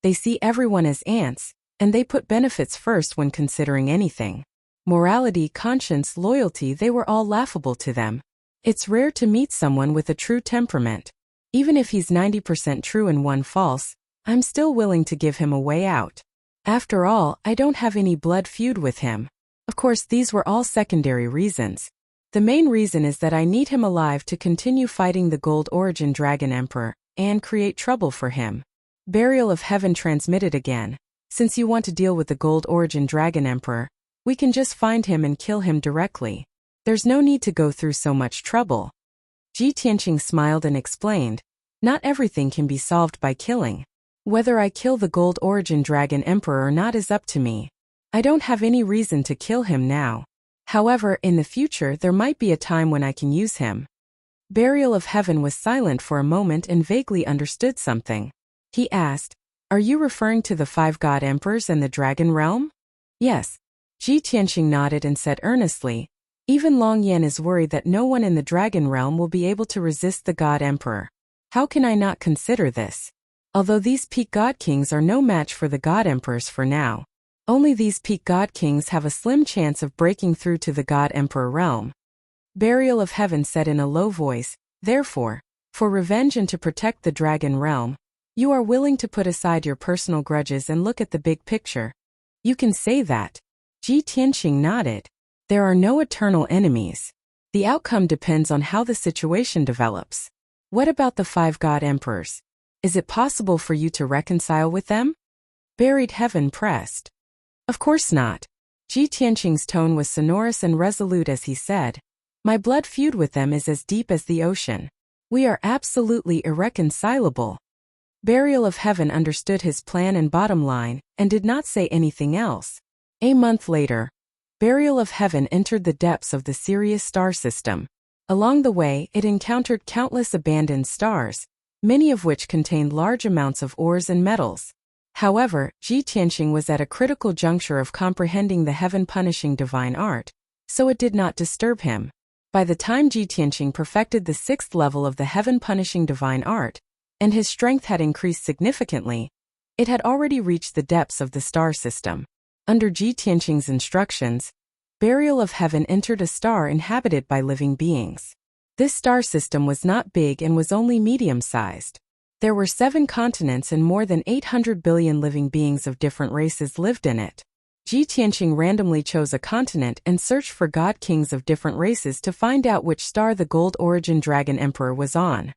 They see everyone as ants, and they put benefits first when considering anything. Morality, conscience, loyalty, they were all laughable to them. It's rare to meet someone with a true temperament. Even if he's 90% true and 1 false, I'm still willing to give him a way out. After all, I don't have any blood feud with him. Of course, these were all secondary reasons. The main reason is that I need him alive to continue fighting the Gold Origin Dragon Emperor, and create trouble for him." Burial of Heaven transmitted again. "Since you want to deal with the Gold Origin Dragon Emperor, we can just find him and kill him directly. There's no need to go through so much trouble." Ji Tianqing smiled and explained, "Not everything can be solved by killing. Whether I kill the Gold Origin Dragon Emperor or not is up to me. I don't have any reason to kill him now. However, in the future there might be a time when I can use him." Burial of Heaven was silent for a moment and vaguely understood something. He asked, "Are you referring to the 5 God Emperors and the Dragon Realm?" "Yes." Ji Tianqing nodded and said earnestly, "Even Long Yan is worried that no one in the Dragon Realm will be able to resist the God Emperor. How can I not consider this? Although these peak God Kings are no match for the God Emperors for now, only these peak God Kings have a slim chance of breaking through to the God Emperor realm." Burial of Heaven said in a low voice, "Therefore, for revenge and to protect the Dragon Realm, you are willing to put aside your personal grudges and look at the big picture." "You can say that." Ji Tianqing nodded. "There are no eternal enemies. The outcome depends on how the situation develops. What about the 5 God Emperors? Is it possible for you to reconcile with them?" Buried Heaven pressed. "Of course not." Ji Tianqing's tone was sonorous and resolute as he said, "My blood feud with them is as deep as the ocean. We are absolutely irreconcilable." Burial of Heaven understood his plan and bottom line, and did not say anything else. A month later, Burial of Heaven entered the depths of the Sirius star system. Along the way, it encountered countless abandoned stars, many of which contained large amounts of ores and metals. However, Ji Tianqing was at a critical juncture of comprehending the heaven-punishing divine art, so it did not disturb him. By the time Ji Tianqing perfected the 6th level of the heaven-punishing divine art, and his strength had increased significantly, it had already reached the depths of the star system. Under Ji Tianqing's instructions, Burial of Heaven entered a star inhabited by living beings. This star system was not big and was only medium-sized. There were 7 continents and more than 800 billion living beings of different races lived in it. Ji Tianqing randomly chose a continent and searched for god kings of different races to find out which star the Gold Origin Dragon Emperor was on.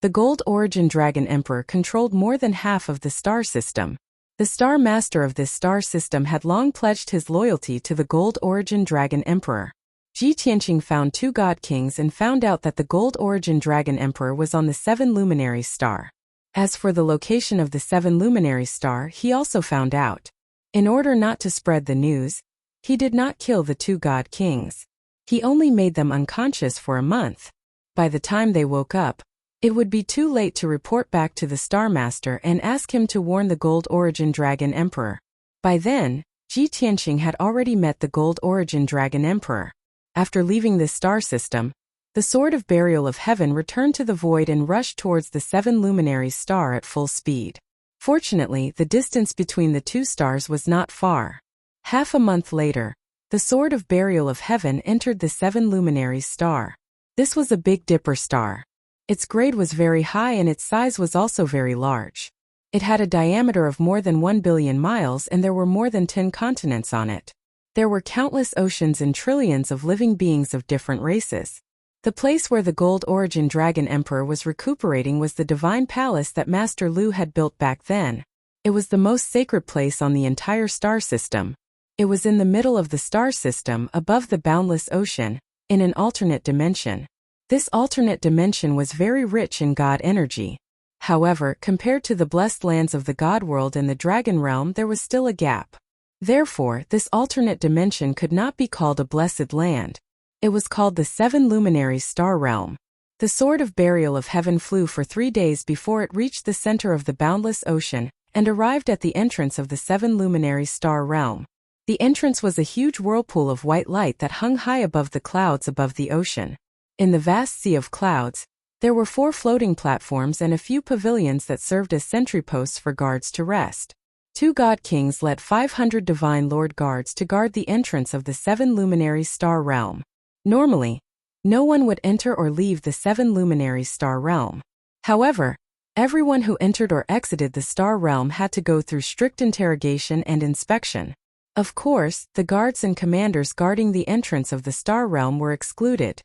The Gold Origin Dragon Emperor controlled more than half of the star system. The Star Master of this star system had long pledged his loyalty to the Gold Origin Dragon Emperor. Ji Tianqing found 2 god kings and found out that the Gold Origin Dragon Emperor was on the 7 Luminaries star. As for the location of the 7 Luminaries star, he also found out. In order not to spread the news, he did not kill the 2 god kings. He only made them unconscious for a month. By the time they woke up, it would be too late to report back to the Star Master and ask him to warn the Gold Origin Dragon Emperor. By then, Ji Tianqing had already met the Gold Origin Dragon Emperor. After leaving this star system, The sword of burial of heaven returned to the void and rushed towards the 7 luminaries star at full speed. Fortunately, the distance between the 2 stars was not far. Half a month later, the sword of burial of heaven entered the 7 luminaries star. This was a Big Dipper star. Its grade was very high and its size was also very large. It had a diameter of more than 1 billion miles and there were more than 10 continents on it. There were countless oceans and trillions of living beings of different races. The place where the Gold Origin Dragon Emperor was recuperating was the divine palace that Master Lu had built back then. It was the most sacred place on the entire star system. It was in the middle of the star system above the boundless ocean, in an alternate dimension. This alternate dimension was very rich in God energy. However, compared to the blessed lands of the God world and the Dragon Realm, there was still a gap. Therefore, this alternate dimension could not be called a blessed land. It was called the 7 luminaries star realm. The sword of burial of heaven flew for 3 days before it reached the center of the boundless ocean and arrived at the entrance of the 7 luminaries star realm. The entrance was a huge whirlpool of white light that hung high above the clouds above the ocean. In the vast sea of clouds, there were 4 floating platforms and a few pavilions that served as sentry posts for guards to rest. 2 god kings led 500 divine lord guards to guard the entrance of the 7 luminaries star realm. Normally, no one would enter or leave the 7 luminaries star realm. However, everyone who entered or exited the star realm had to go through strict interrogation and inspection. Of course, the guards and commanders guarding the entrance of the star realm were excluded.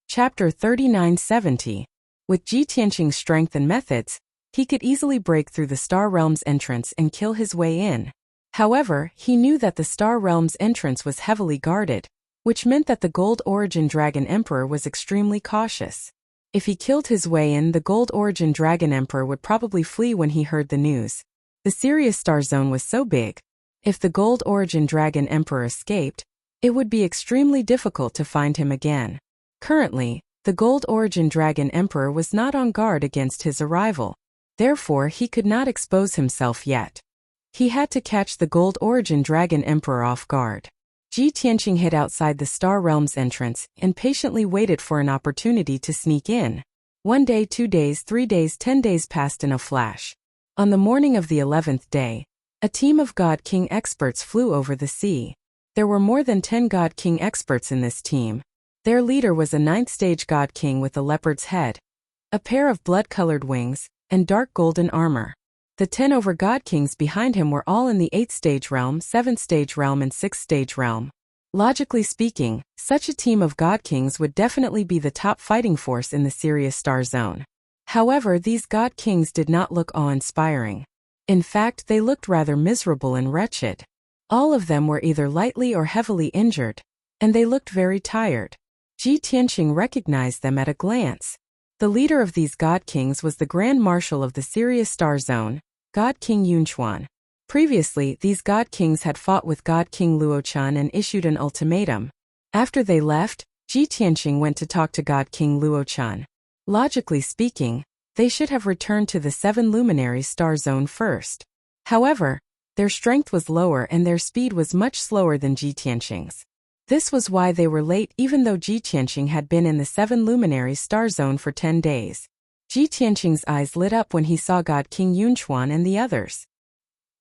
Chapter 3970. With Ji Tianqing's strength and methods, he could easily break through the Star Realm's entrance and kill his way in. However, he knew that the Star Realm's entrance was heavily guarded, which meant that the Gold Origin Dragon Emperor was extremely cautious. If he killed his way in, the Gold Origin Dragon Emperor would probably flee when he heard the news. The Sirius Star Zone was so big. If the Gold Origin Dragon Emperor escaped, it would be extremely difficult to find him again. Currently, the Gold Origin Dragon Emperor was not on guard against his arrival. Therefore, he could not expose himself yet. He had to catch the Gold Origin Dragon Emperor off guard. Ji Tianqing hid outside the Star Realm's entrance and patiently waited for an opportunity to sneak in. 1 day, 2 days, 3 days, 10 days passed in a flash. On the morning of the 11th day, a team of God King experts flew over the sea. There were more than 10 God King experts in this team. Their leader was a 9th stage God King with a leopard's head, a pair of blood-colored wings, and dark golden armor. The 10 over God Kings behind him were all in the 8th stage realm, 7th stage realm and 6th stage realm. Logically speaking, such a team of God Kings would definitely be the top fighting force in the Sirius Star Zone. However, these God Kings did not look awe-inspiring. In fact, they looked rather miserable and wretched. All of them were either lightly or heavily injured, and they looked very tired. Ji Tianqing recognized them at a glance. The leader of these God Kings was the Grand Marshal of the Sirius Star Zone, God King Yunchuan. Previously, these God Kings had fought with God King Luochun and issued an ultimatum. After they left, Ji Tianqing went to talk to God King Luochun. Logically speaking, they should have returned to the 7 luminaries star zone first. However, their strength was lower and their speed was much slower than Ji Tianqing's. This was why they were late even though Ji Tianqing had been in the 7 luminaries star zone for 10 days. Ji Tianqing's eyes lit up when he saw God King Yunchuan and the others.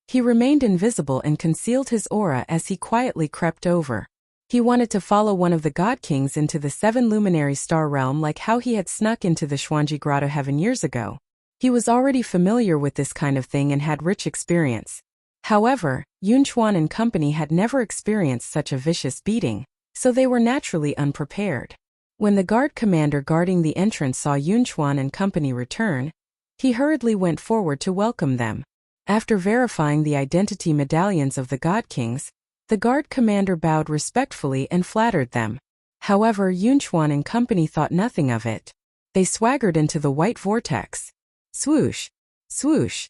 He remained invisible and concealed his aura as he quietly crept over. He wanted to follow one of the God Kings into the 7 luminary star realm like how he had snuck into the Xuanji Grotto heaven years ago. He was already familiar with this kind of thing and had rich experience. However, Yunchuan and company had never experienced such a vicious beating, so they were naturally unprepared. When the guard commander guarding the entrance saw Yunchuan and company return, he hurriedly went forward to welcome them. After verifying the identity medallions of the God Kings, the guard commander bowed respectfully and flattered them. However, Yunchuan and company thought nothing of it. They swaggered into the white vortex. Swoosh! Swoosh!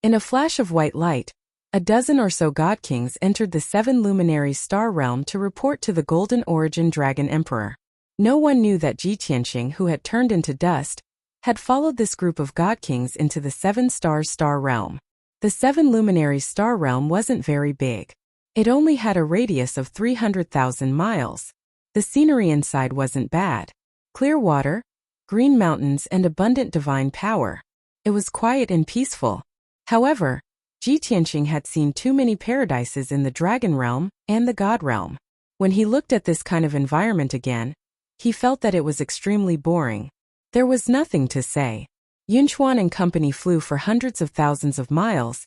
In a flash of white light, A dozen or so god kings entered the seven luminaries' star realm to report to the Golden Origin Dragon Emperor. No one knew that Ji Tianqing, who had turned into dust, had followed this group of god kings into the seven stars star realm. The seven luminaries star realm wasn't very big. It only had a radius of 300,000 miles. The scenery inside wasn't bad. Clear water, green mountains, and abundant divine power. It was quiet and peaceful. However, Ji Tianqing had seen too many paradises in the dragon realm and the god realm. When he looked at this kind of environment again, he felt that it was extremely boring. There was nothing to say. Yunchuan and company flew for hundreds of thousands of miles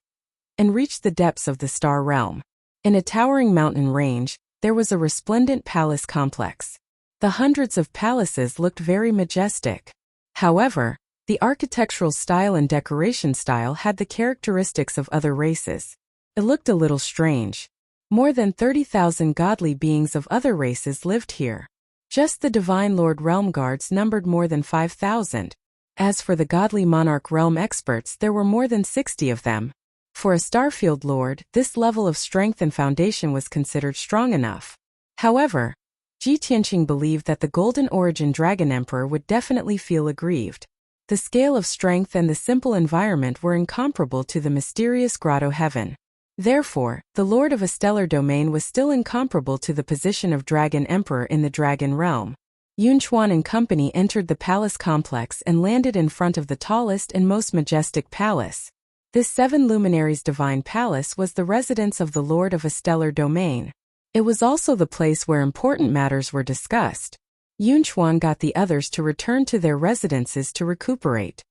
and reached the depths of the star realm. In a towering mountain range, there was a resplendent palace complex. The hundreds of palaces looked very majestic. However, the architectural style and decoration style had the characteristics of other races. It looked a little strange. More than 30,000 godly beings of other races lived here. Just the Divine Lord Realm Guards numbered more than 5,000. As for the Godly Monarch Realm experts, there were more than 60 of them. For a Starfield Lord, this level of strength and foundation was considered strong enough. However, Ji Tianqing believed that the Golden Origin Dragon Emperor would definitely feel aggrieved. The scale of strength and the simple environment were incomparable to the mysterious grotto heaven. Therefore, the Lord of a stellar domain was still incomparable to the position of Dragon Emperor in the Dragon Realm. Yunchuan and company entered the palace complex and landed in front of the tallest and most majestic palace. This seven luminaries divine palace was the residence of the Lord of a stellar domain. It was also the place where important matters were discussed. Yunchuan got the others to return to their residences to recuperate.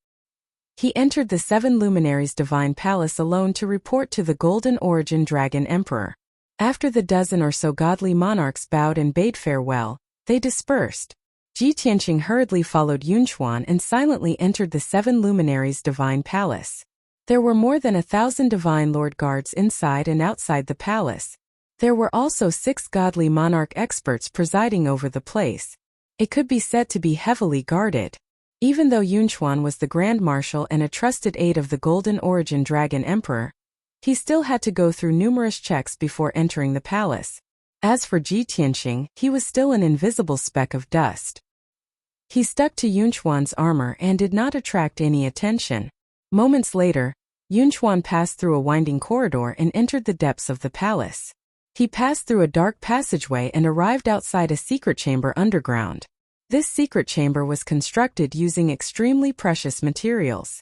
He entered the seven luminaries' divine palace alone to report to the Golden Origin Dragon Emperor. After the dozen or so godly monarchs bowed and bade farewell, they dispersed. Ji Tianqing hurriedly followed Yunchuan and silently entered the seven luminaries' divine palace. There were more than 1,000 divine lord guards inside and outside the palace. There were also 6 godly monarch experts presiding over the place. It could be said to be heavily guarded. Even though Yunchuan was the Grand Marshal and a trusted aide of the Golden Origin Dragon Emperor, he still had to go through numerous checks before entering the palace. As for Ji Tianqing, he was still an invisible speck of dust. He stuck to Yunchuan's armor and did not attract any attention. Moments later, Yunchuan passed through a winding corridor and entered the depths of the palace. He passed through a dark passageway and arrived outside a secret chamber underground. This secret chamber was constructed using extremely precious materials.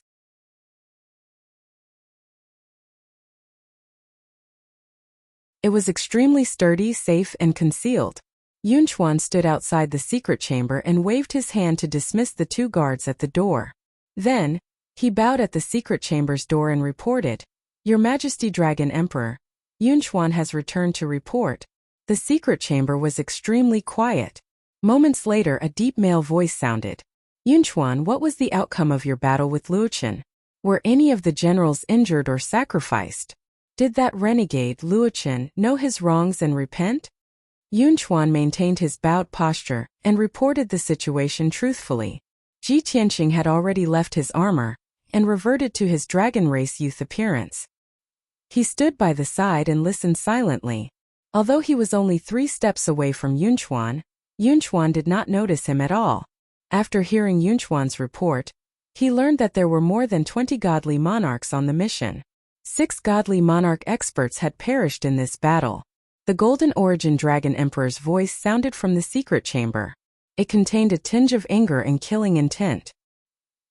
It was extremely sturdy, safe, and concealed. Yunchuan stood outside the secret chamber and waved his hand to dismiss the 2 guards at the door. Then, he bowed at the secret chamber's door and reported, "Your Majesty Dragon Emperor, Yunchuan has returned to report." The secret chamber was extremely quiet. Moments later, a deep male voice sounded. "Yunchuan, what was the outcome of your battle with Luochen? Were any of the generals injured or sacrificed? Did that renegade, Luochen, know his wrongs and repent?" Yunchuan maintained his bowed posture and reported the situation truthfully. Ji Tianqing had already left his armor and reverted to his dragon race youth appearance. He stood by the side and listened silently. Although he was only 3 steps away from Yunchuan, Yunchuan did not notice him at all. After hearing Yunchuan's report, he learned that there were more than 20 godly monarchs on the mission. 6 godly monarch experts had perished in this battle. The Golden Origin Dragon Emperor's voice sounded from the secret chamber. It contained a tinge of anger and killing intent.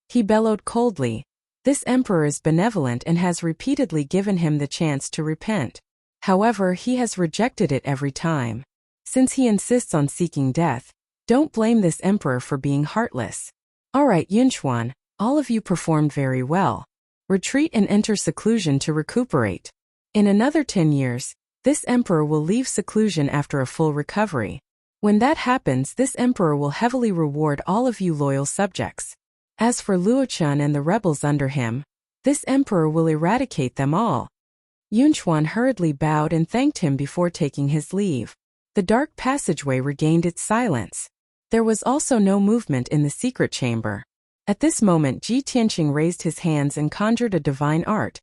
He bellowed coldly, "This emperor is benevolent and has repeatedly given him the chance to repent. However, he has rejected it every time. Since he insists on seeking death, don't blame this emperor for being heartless. Alright, Yunchuan, all of you performed very well. Retreat and enter seclusion to recuperate. In another 10 years, this emperor will leave seclusion after a full recovery. When that happens, this emperor will heavily reward all of you loyal subjects. As for Luochen and the rebels under him, this emperor will eradicate them all." Yunchuan hurriedly bowed and thanked him before taking his leave. The dark passageway regained its silence. There was also no movement in the secret chamber. At this moment, Ji Tianqing raised his hands and conjured a divine art.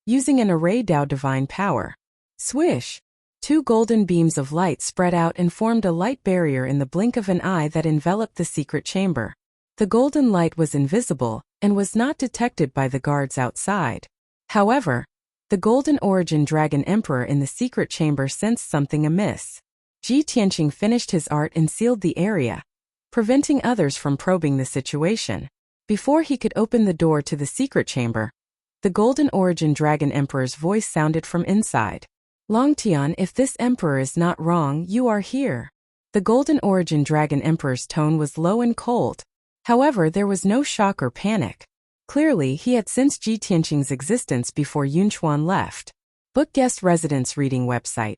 using an array Dao divine power. Swish! 2 golden beams of light spread out and formed a light barrier in the blink of an eye that enveloped the secret chamber. The golden light was invisible and was not detected by the guards outside. However, the Golden Origin Dragon Emperor in the secret chamber sensed something amiss. Ji Tianqing finished his art and sealed the area, preventing others from probing the situation. Before he could open the door to the secret chamber, the Golden Origin Dragon Emperor's voice sounded from inside. Longtian, if this emperor is not wrong, you are here. The Golden Origin Dragon Emperor's tone was low and cold. However, there was no shock or panic. Clearly, he had sensed Ji Tianqing's existence before Yunchuan left. Book Guest Residence Reading Website.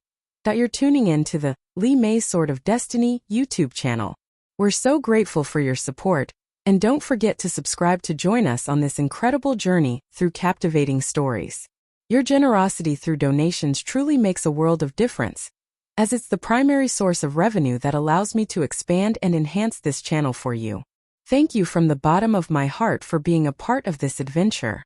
You're tuning in to the Li Mei Sword of Destiny YouTube channel. We're so grateful for your support, and don't forget to subscribe to join us on this incredible journey through captivating stories. Your generosity through donations truly makes a world of difference, as it's the primary source of revenue that allows me to expand and enhance this channel for you. Thank you from the bottom of my heart for being a part of this adventure.